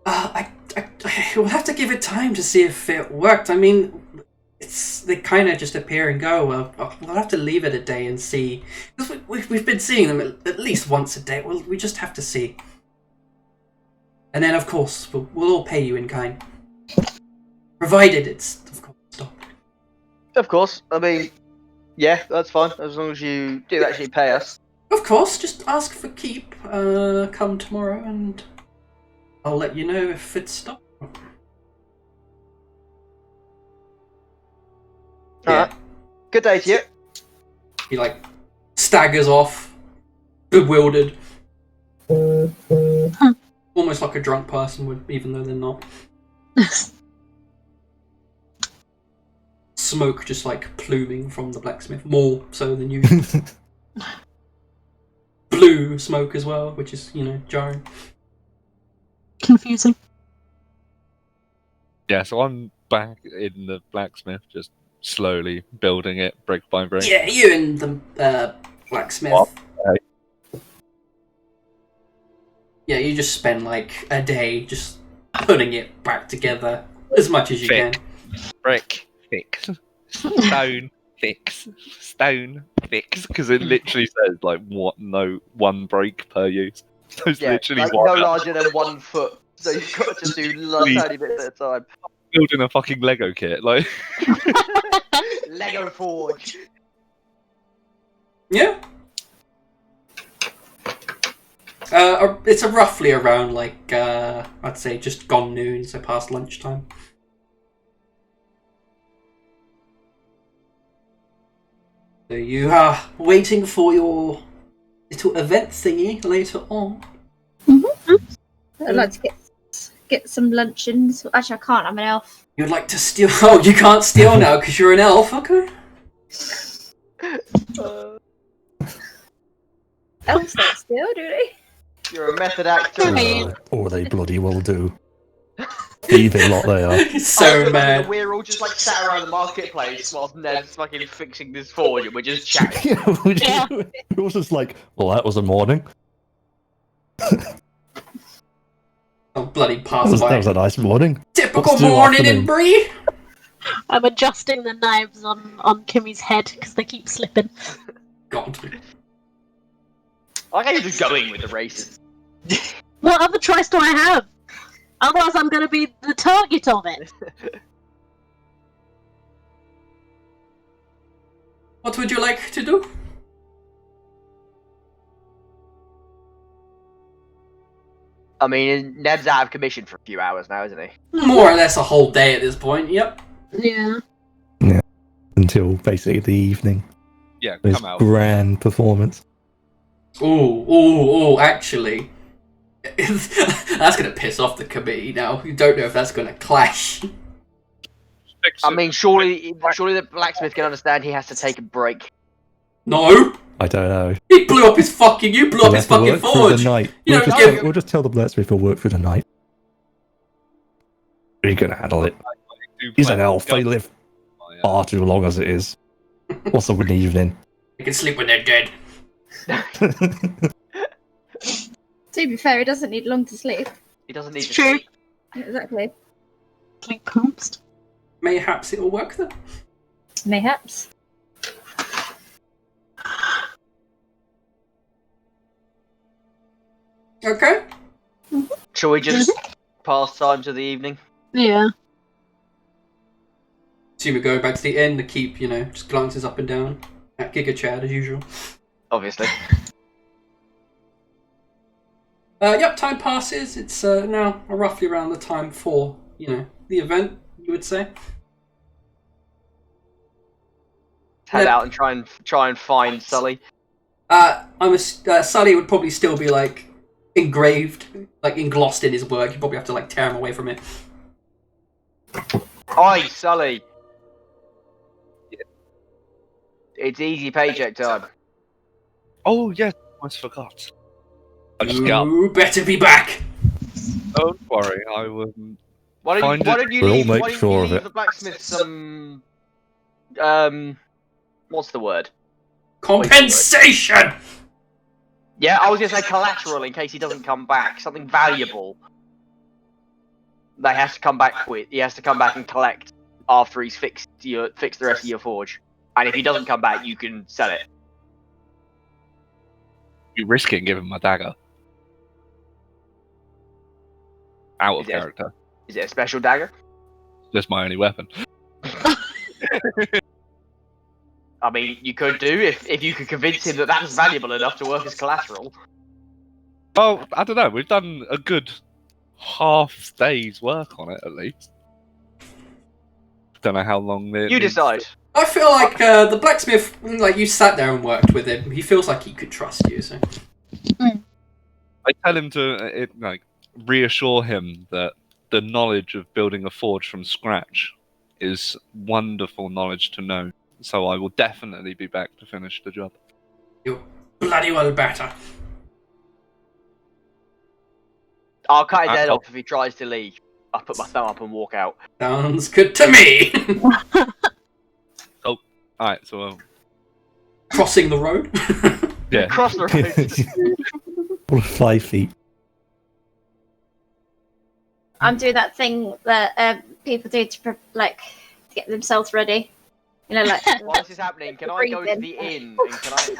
I will have to give it time to see if it worked. I mean, they kind of just appear and go. We'll have to leave it a day and see. Because we've been seeing them at least once a day. We just have to see. And then, of course, we'll all pay you in kind. Provided it's, of course, stopped. Of course. I mean, yeah, that's fine. As long as you do actually pay us. Of course, just ask for keep. Come tomorrow and I'll let you know if it's stopped. Alright. Good day to you. He like staggers off, bewildered. Almost like a drunk person would, even though they're not. Smoke just like pluming from the blacksmith, more so than usual. Blue smoke as well, which is, jarring. Confusing. Yeah, so I'm back in the blacksmith, just slowly building it brick by brick. Yeah, you and the blacksmith. What? Okay. Yeah, you just spend like a day just putting it back together as much as you Thick. can. Brick fix. Stone fix. Stone fix. Because it literally says like one break per use. So it's Yeah, literally like, one no larger than 1 foot. So you've got to do tiny bits at a time. building a fucking Lego kit. Like Lego Forge. Yeah. It's roughly around like I'd say just gone noon, so past lunchtime. So you are waiting for your little event thingy later on. I'd like to get some lunch in. So, actually, I can't. I'm an elf. You'd like to steal? Oh, you can't steal now because you're an elf. Okay. Elves don't steal, do they? You're a method actor. Or they bloody well do. Thieving lot they are. He's so mad. We're all just like sat around the marketplace whilst Ned's fucking fixing this forge and we're just chatting. Yeah. It was just like, well, that was a morning. Oh, bloody That was passerby. a nice morning. Typical What's to do morning in afternoon? Bree. I'm adjusting the knives on Kimmy's head because they keep slipping. God. I like how you're just going with the races. What other choice do I have? Otherwise, I'm going to be the target of it. What would you like to do? I mean, Ned's out of commission for a few hours now, isn't he? More or less a whole day at this point. Yep. Yeah. Until basically the evening. yeah, This come out. grand performance. Ooh, actually. That's going to piss off the committee now. You don't know if that's going to clash. Fix I it. mean, surely the blacksmith can understand he has to take a break. No! I don't know. You blew up his fucking We'll have to forge! work through the night. You We'll don't just, give- we'll just tell the blacksmith we'll work through the night. We're gonna handle it. Do He's plan an elf. to They go- live Oh, yeah. far too long as it is. What's up with the evening? They can sleep when they're dead. To be fair, he doesn't need long to sleep. He doesn't need to True. sleep. Exactly. Sleep poops. Mayhaps it'll work then. Mayhaps. Okay. Shall we just pass time to the evening? Yeah. Assume we're going back to the inn. The keep, just glances up and down at Giga Chad as usual. Obviously. Yep, time passes. It's now roughly around the time for, the event, you would say. Head out and try and find Sully. Sully would probably still be, engraved, englossed in his work. You probably have to, tear him away from it. Oi, Sully! It's easy paycheck time. Oh, yes, I almost forgot. I just got. Ooh, better be back! Don't worry, I will. Why don't you We'll leave, make why don't sure you of leave it. the blacksmith some... What's the word? Compensation! Yeah, I was going to say collateral in case he doesn't come back. Something valuable. They have to come back with. He has to come back and collect after he's fixed the rest of your forge. And if he doesn't come back, you can sell it. You risk it giving my dagger. Out of Is it- character. Is it a special dagger? Just my only weapon. I mean, you could do if you could convince him that that's valuable enough to work as collateral. Well, I don't know. We've done a good half day's work on it, at least. Don't know how long You decide. I feel like the blacksmith, you sat there and worked with him. He feels like he could trust you, so... I tell him to reassure him that the knowledge of building a forge from scratch is wonderful knowledge to know. So I will definitely be back to finish the job. You bloody well better. I'll cut his head off if he tries to leave. I'll put my thumb up and walk out. Sounds good to me! Alright, so Crossing the road? yeah. Cross the road. Or 5 feet. I'm doing that thing that people do to get themselves ready. While this is happening, can I go to the inn and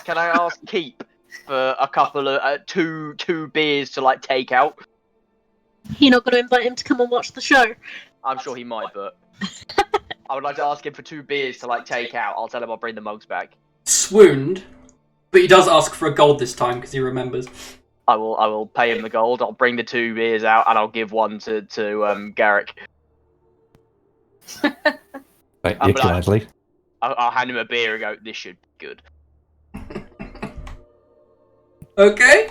can I ask Keep for a couple of two beers to take out? You're not going to invite him to come and watch the show? I'm sure he might, but I would like to ask him for 2 beers to take out. I'll tell him I'll bring the mugs back. Swooned. But he does ask for a gold this time because he remembers. I will pay him the gold. I'll bring the 2 beers out and I'll give one to Garrick. Right, yeah, gladly. I'll hand him a beer and go, this should be good. Okay.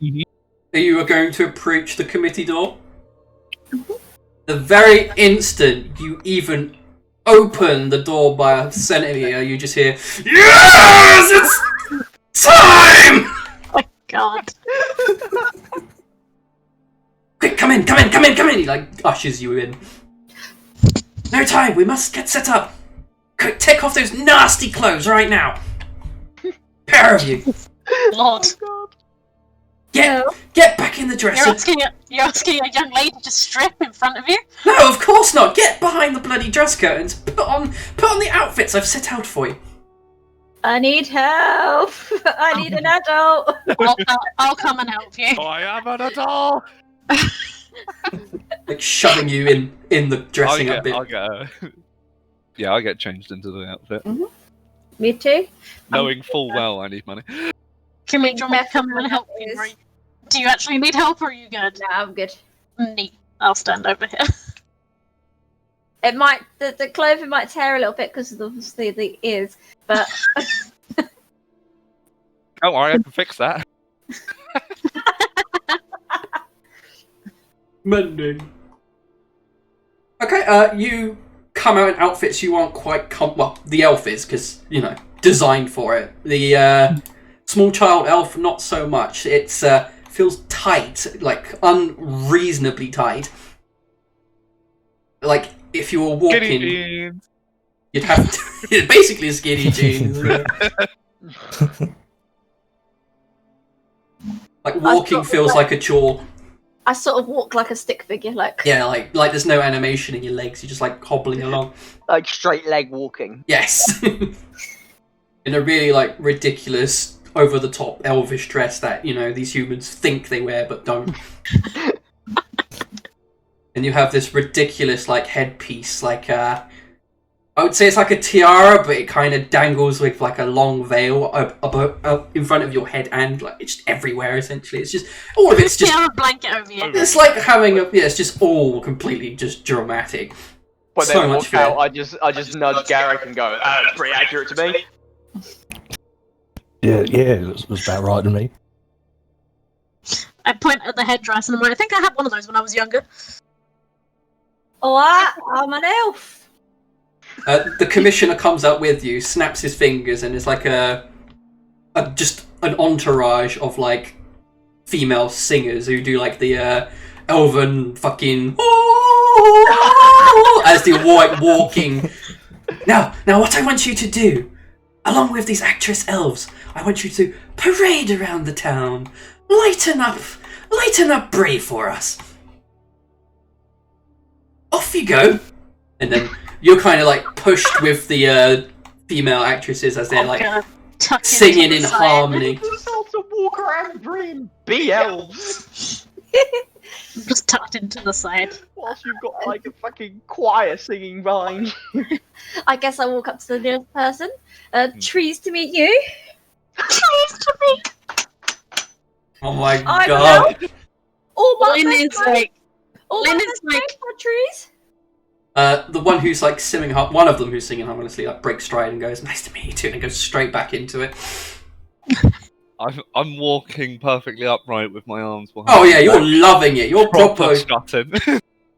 Mhm. Are you going to approach the committee door? The very instant you even open the door by a centimetre, you just hear, "Yes! It's time!" Oh, God. Quick, come in! He ushers you in. No time, we must get set up. Quick, take off those nasty clothes right now. Pair of you. Lord. Get back in the dresser. You're asking a young lady to strip in front of you? No, of course not. Get behind the bloody dress curtains. Put on the outfits I've set out for you. I need help. I need an adult. I'll come and help you. I am an adult! Shoving you in the dressing up bit. I get changed into the outfit. Me too. Knowing full well I need money. Can we come and help you? Do you actually need help or are you good? Nah, I'm good. Neat. I'll stand over here. It might the clothing might tear a little bit because obviously the ears, but Don't worry, I can fix that. Mending. Okay, you come out in outfits you aren't quite the elf is, because, designed for it. The small child elf, not so much. It's feels tight, unreasonably tight. If you were walking, Skinny jeans. you'd have to, basically skinny jeans. Walking feels like a chore. I sort of walk like a stick figure, Yeah, there's no animation in your legs. You're just hobbling along. Straight leg walking. Yes. In a really ridiculous over the top elvish dress that these humans think they wear but don't. And you have this ridiculous like headpiece, like I would say it's like a tiara, but it kind of dangles with like a long veil up in front of your head, and like it's just everywhere. Essentially, it's just all of it's just a blanket over you. It's like having it's just all completely just dramatic. When So they much walk out, I just nudge Garrick and go, "It's pretty accurate to me." Yeah, it was about right to me. I point at the headdress and I'm like, I think I had one of those when I was younger. Alright, I'm an elf. The commissioner comes up with you, snaps his fingers, and it's like just an entourage of like female singers who do like the elven fucking as they're walking. Now, what I want you to do, along with these actress elves, I want you to parade around the town, lighten up Bray for us. Off you go, and then you're kind of like pushed with the female actresses as they're like singing in harmony. Just to walk around Bray and be elves. Just tucked into the side. Whilst you've got like a fucking choir singing behind you. I guess I walk up to the nearest person. Trees to meet you. Trees to me. Oh my I'm god! All my Lynn is like, Lynn is like, trees. The one who's like singing, one of them who's singing harmoniously, like breaks stride and goes, "Nice to meet you too," and goes straight back into it. I'm walking perfectly upright with my arms behind. Oh yeah, you're loving it. You're proper strutting.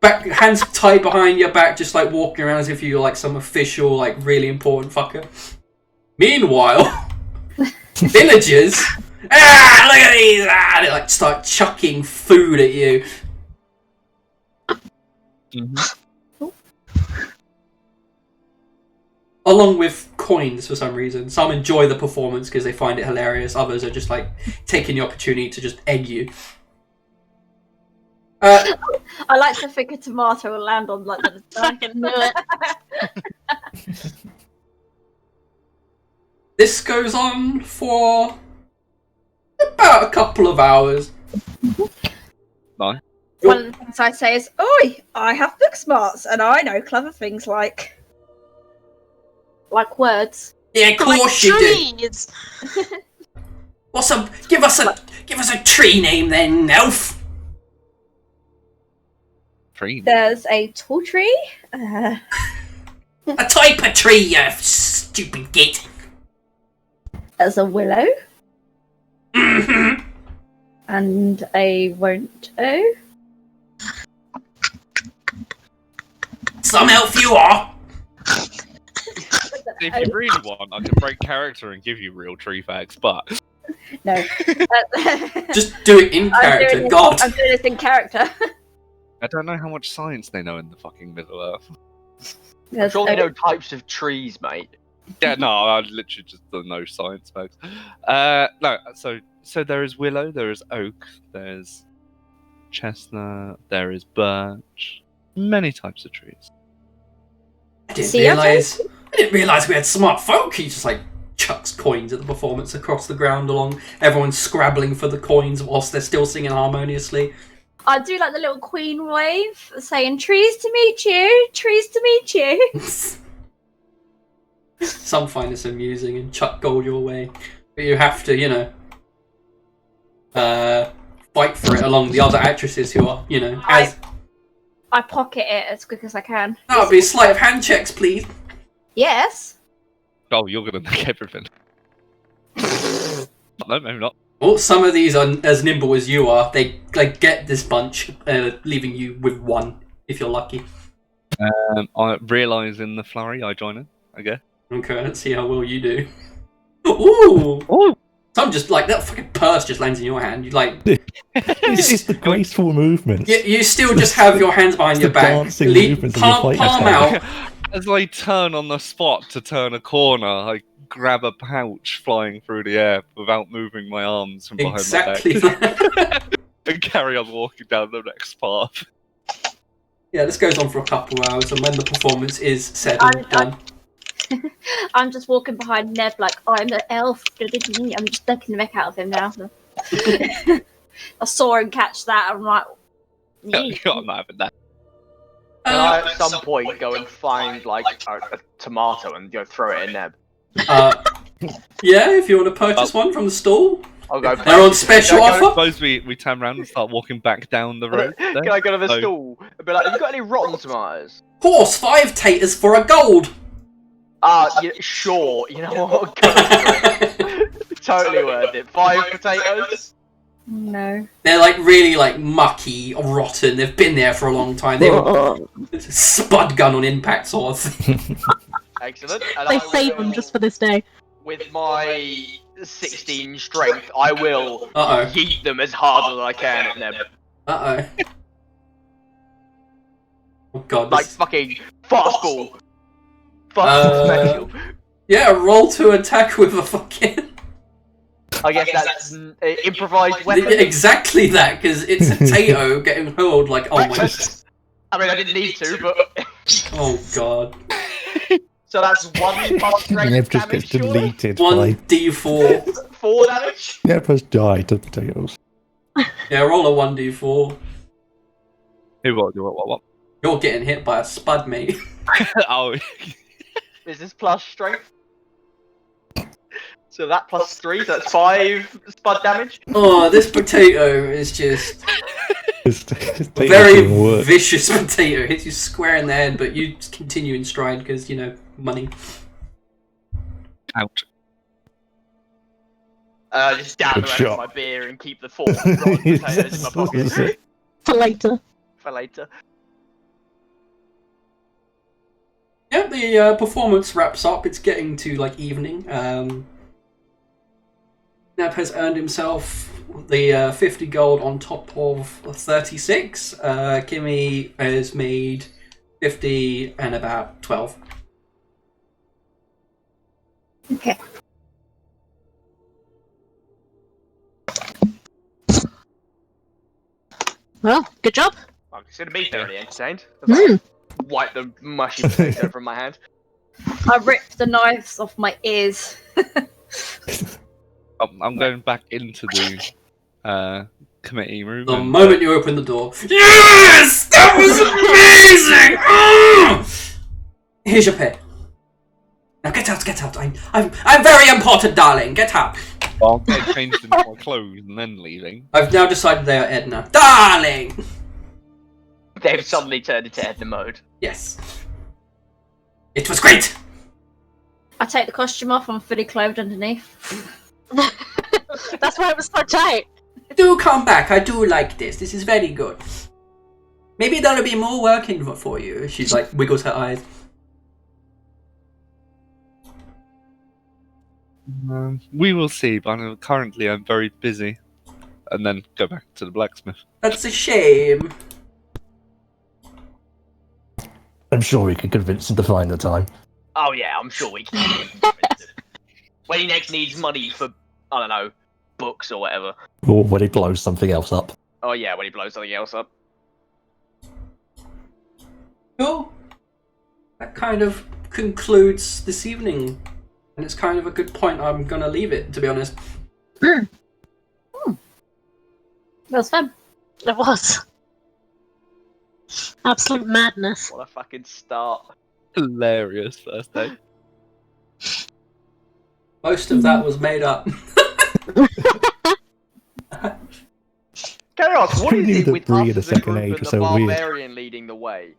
back, hands tied behind your back, just like walking around as if you're like some official, like really important fucker. Meanwhile, villagers, look at these! They like start chucking food at you. Mm-hmm. Along with coins for some reason. Some enjoy the performance because they find it hilarious. Others are just like taking the opportunity to just egg you. I like to think a tomato will land on like the fucking knew it. This goes on for about a couple of hours. Nice. One of the things I say is, "Oi, I have book smarts and I know clever things like words." Yeah, of course you do. Give us a tree name then, elf. Tree. There's a tall tree. A type of tree, you stupid git. There's a willow. Mm-hmm. And a won't-o. Some elf you are. If you really want, I can break character and give you real tree facts, but No. Just do it in character, God. I'm doing this in character. I don't know how much science they know in the fucking Middle Earth. I'm sure they know types of trees, mate. Yeah, no, I literally just don't know science, folks. No, so there is willow, there is oak, there's chestnut, there is birch, many types of trees. I didn't realise we had smart folk. He just like chucks coins at the performance across the ground along. Everyone's scrabbling for the coins whilst they're still singing harmoniously. I do like the little queen wave saying, "Trees to meet you, trees to meet you." Some find this amusing and chuck gold your way, but you have to, fight for it along the other actresses who are, I pocket it as quick as I can. That would be a sleight of hand checks, please. Yes. Oh, you're gonna make everything. No, maybe not. Well, some of these are as nimble as you are. They get this bunch, leaving you with one, if you're lucky. I realise in the flurry, I join in, I guess. Okay, let's see how well you do. Ooh! Ooh. Some just like that fucking purse just lands in your hand. You like It's just the graceful movement. you still just have your hands behind your The back, dancing movements of your fighting palm style. out. As I turn on the spot to turn a corner, I grab a pouch flying through the air without moving my arms from behind Exactly. my back. And carry on walking down the next path. Yeah, this goes on for a couple of hours, and when the performance is said and done, I'm just walking behind Neb like I'm the elf. I'm just looking the heck out of him now. I saw him catch that. I'm like, I'm not having that. Can I at some point go and find like a tomato and throw it in Neb? Yeah, if you want to purchase one from the stall. I'll go. They're on special I offer. suppose we turn around and start walking back down the road. Can then? I go to the Oh. stall and be like, have you got any rotten tomatoes? Horse, 5 taters for a gold. Yeah, sure. You know what? Go for it. Totally worth it. 5 potatoes? no. They're like really like mucky or rotten. They've been there for a long time. They were spud gun on impact sort of thing. Excellent. And They I save them will- just for this day. With my 16 strength, I will Uh-oh. yeet them as hard as I can at Neb. Uh-oh. Oh god. Like This... fucking fastball. Fastball special. Yeah, roll to attack with a fucking... I guess that's improvised weapon. Exactly that, because it's a tato getting hurled like, oh my... Breakfast. I mean, I didn't need to, but... Oh god. So that's 1 plus strength Nev just damage, gets surely? deleted by 1d4. 4 damage? Nev has died to potatoes. Yeah, roll a 1d4. What? You're getting hit by a spud, mate. Oh, Is this plus strength? So that plus 3, so that's 5 spud damage? Oh, this potato is just It's a very vicious potato. Hits you square in the head, but you just continue in stride because, you know, money. ouch. Just down the Good rest shot. of my beer and keep the 4 rotten potatoes in my pocket For later. for later. Yeah, the performance wraps up. It's getting to like evening. Neb has earned himself the 50 gold on top of 36. Kimmy has made 50 and about 12. Okay. Well, good job. I'm consider me thoroughly entertained. Mm. Wipe the mushy potato from my hand. I ripped the knives off my ears. I'm going back into the committee room. The and, moment you open the door, yes, that was amazing. Here's your pay. Now get out, get out. I'm very important, darling. Get out. I'll get changed into my clothes and then leaving. I've now decided they are Edna, darling. They've suddenly turned into Edna mode. Yes. It was great. I take the costume off. I'm fully clothed underneath. That's why it was so tight. Do come back. I do like this. This is very good. Maybe there'll be more working for you. She's like wiggles her eyes. We will see, but currently I'm very busy. And then go back to the blacksmith. That's a shame. I'm sure we can convince him to find the time. Oh yeah, I'm sure we can. When he next needs money for, I don't know, books or whatever. Or when he blows something else up. Oh yeah, when he blows something else up. Cool. That kind of concludes this evening. And it's kind of a good point. I'm going to leave it, to be honest. That was fun. It was. Absolute madness. What a fucking start. Hilarious first day. Most of that was made up. Can I ask, what Who is knew it that with Bree us in the as a second group age and was the so weird? barbarian leading the way?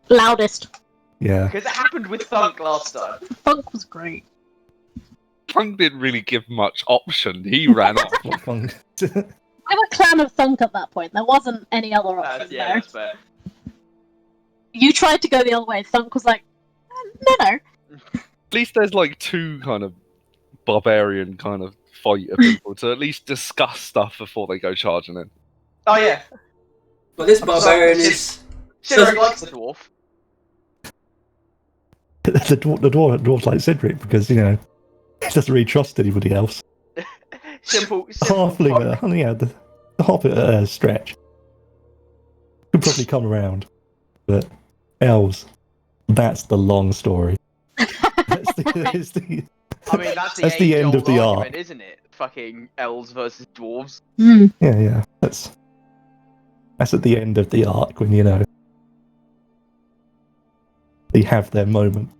Loudest. Yeah. Because it happened with Thunk last time. Funk was great. Funk didn't really give much option. He ran off. What fun. We were a clan of Thunk at that point. There wasn't any other option Yeah, there. that's fair. You tried to go the other way. Thunk was like, no. At least there's like two kind of barbarian kind of fighter people to at least discuss stuff before they go charging in. Oh yeah. But this barbarian is... Cedric likes the dwarf. the dwarf like Cedric because, you know, he doesn't really trust anybody else. Simple Halfling, fuck. yeah, the Hobbit stretch. Could probably come around. But elves, that's the long story. I mean, that's the That's the end of age-old the argument, arc. isn't it? Fucking elves versus dwarves. Yeah. That's at the end of the arc when they have their moment.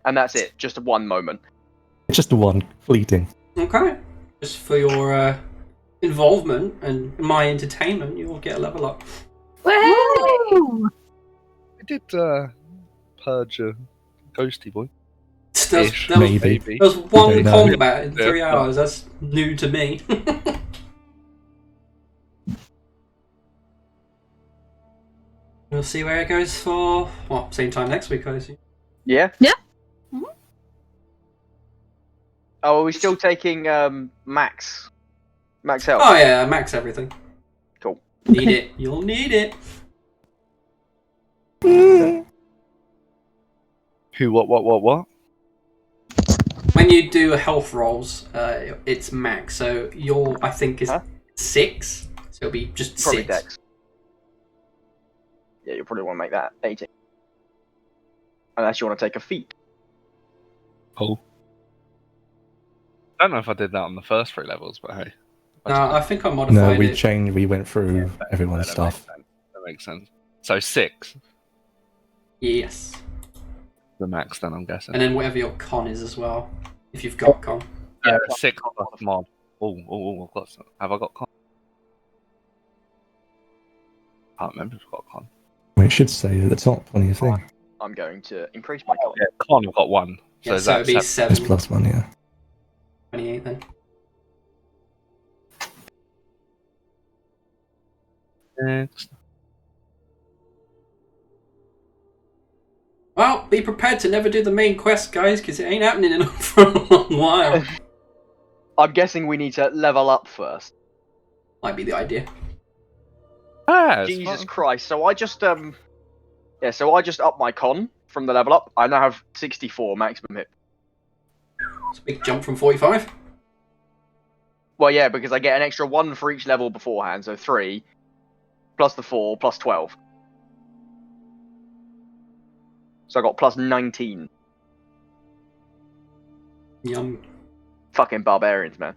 And that's it. Just one moment. It's just the one fleeting. Okay. Just for your involvement and my entertainment, you'll get a level up. Woohoo! I did purge a ghosty boy. There Maybe. was one don't know. combat in 3 Yeah. hours. That's new to me. We'll see where it goes for, same time next week, I assume. Yeah? Yeah. Mhm. Oh, are we still taking max health? Oh yeah, max everything. Cool. Need it. You'll need it. Who? What? When you do health rolls, it's max. So I think, is Huh? 6. So it'll be just Probably 6. dex. Yeah, you'll probably want to make that 80. Unless you want to take a feat. Cool. I don't know if I did that on the first 3 levels, but hey. No, I think I No, modified we it. changed. We went through everyone's stuff. That makes sense. So 6, Yes. the max. Then I'm guessing. And then whatever your con is as well, if you've got con. Yeah, 6 plus mod. I've got some. Have I got con? Can't remember if I've got con. Well, it should say at the top on your thing. I'm going to increase my con. Yeah, con. I've got 1. So Yeah, is so that it'd be 7? It's 7. +1, yeah. 28 then. Next. Well, be prepared to never do the main quest, guys, because it ain't happening for a long while. I'm guessing we need to level up first. Might be the idea. Ah, it's Jesus fine. Christ! So I just upped my con from the level up. I now have 64 maximum hit. It's a big jump from 45. Well, yeah, because I get an extra 1 for each level beforehand, so 3 plus the 4 plus 12. So I got plus 19. Yum. Fucking barbarians, man.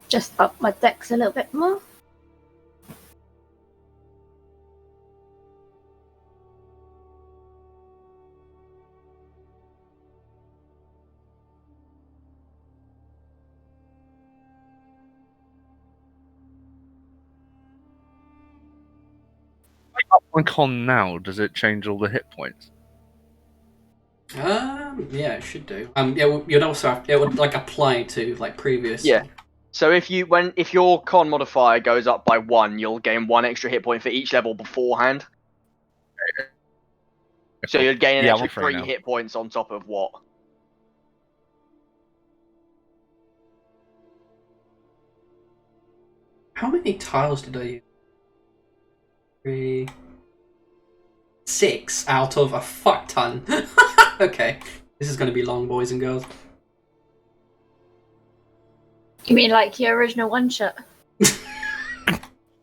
Just up my dex a little bit more. My con now, does it change all the hit points? Yeah, it should do. You'd also have it would like apply to like previous. Yeah. So if your con modifier goes up by 1, you'll gain 1 extra hit point for each level beforehand. So you'll gain an Yeah, extra I'm free 3 now. hit points on top of what? How many tiles did I use? 3, 6 out of a fuck ton. Okay, this is going to be long, boys and girls. You mean like your original one shot?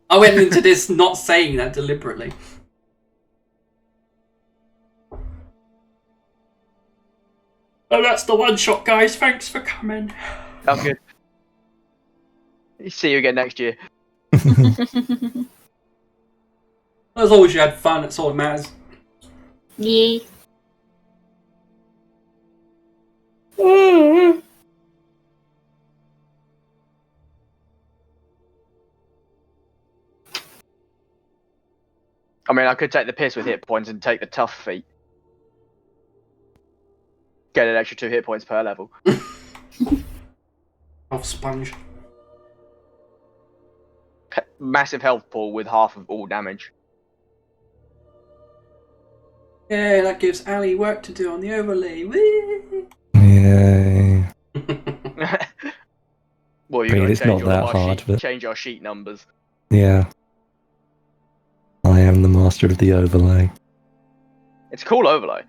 I went into this not saying that deliberately. Oh, that's the one shot, guys. Thanks for coming. Oh, good. See you again next year. As long as you had fun, that's all that matters. Yeah. I mean, I could take the piss with hit points and take the tough feat. Get an extra 2 hit points per level. Off sponge. Massive health pool with half of all damage. Yeah, that gives Ali work to do on the overlay. Whee! Yay. Well, you I mean, gotta it's change not all that of our hard, sheet, but- change our sheet numbers. Yeah. I am the master of the overlay. It's a cool overlay.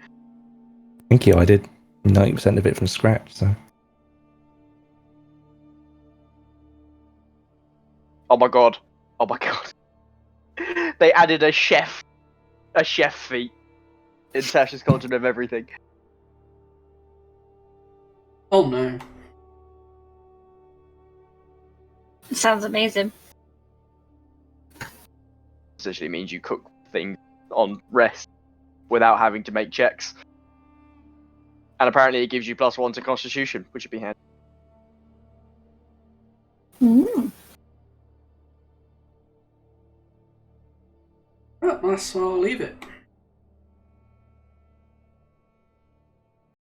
Thank you, I did 90% of it from scratch, so. Oh my god. Oh my god. They added a chef feat in Tasha's Cauldron of Everything. Oh no. Sounds amazing. Essentially means you cook things on rest without having to make checks. And apparently it gives you +1 to Constitution, which would be handy. Mm. Well, so I'll leave it.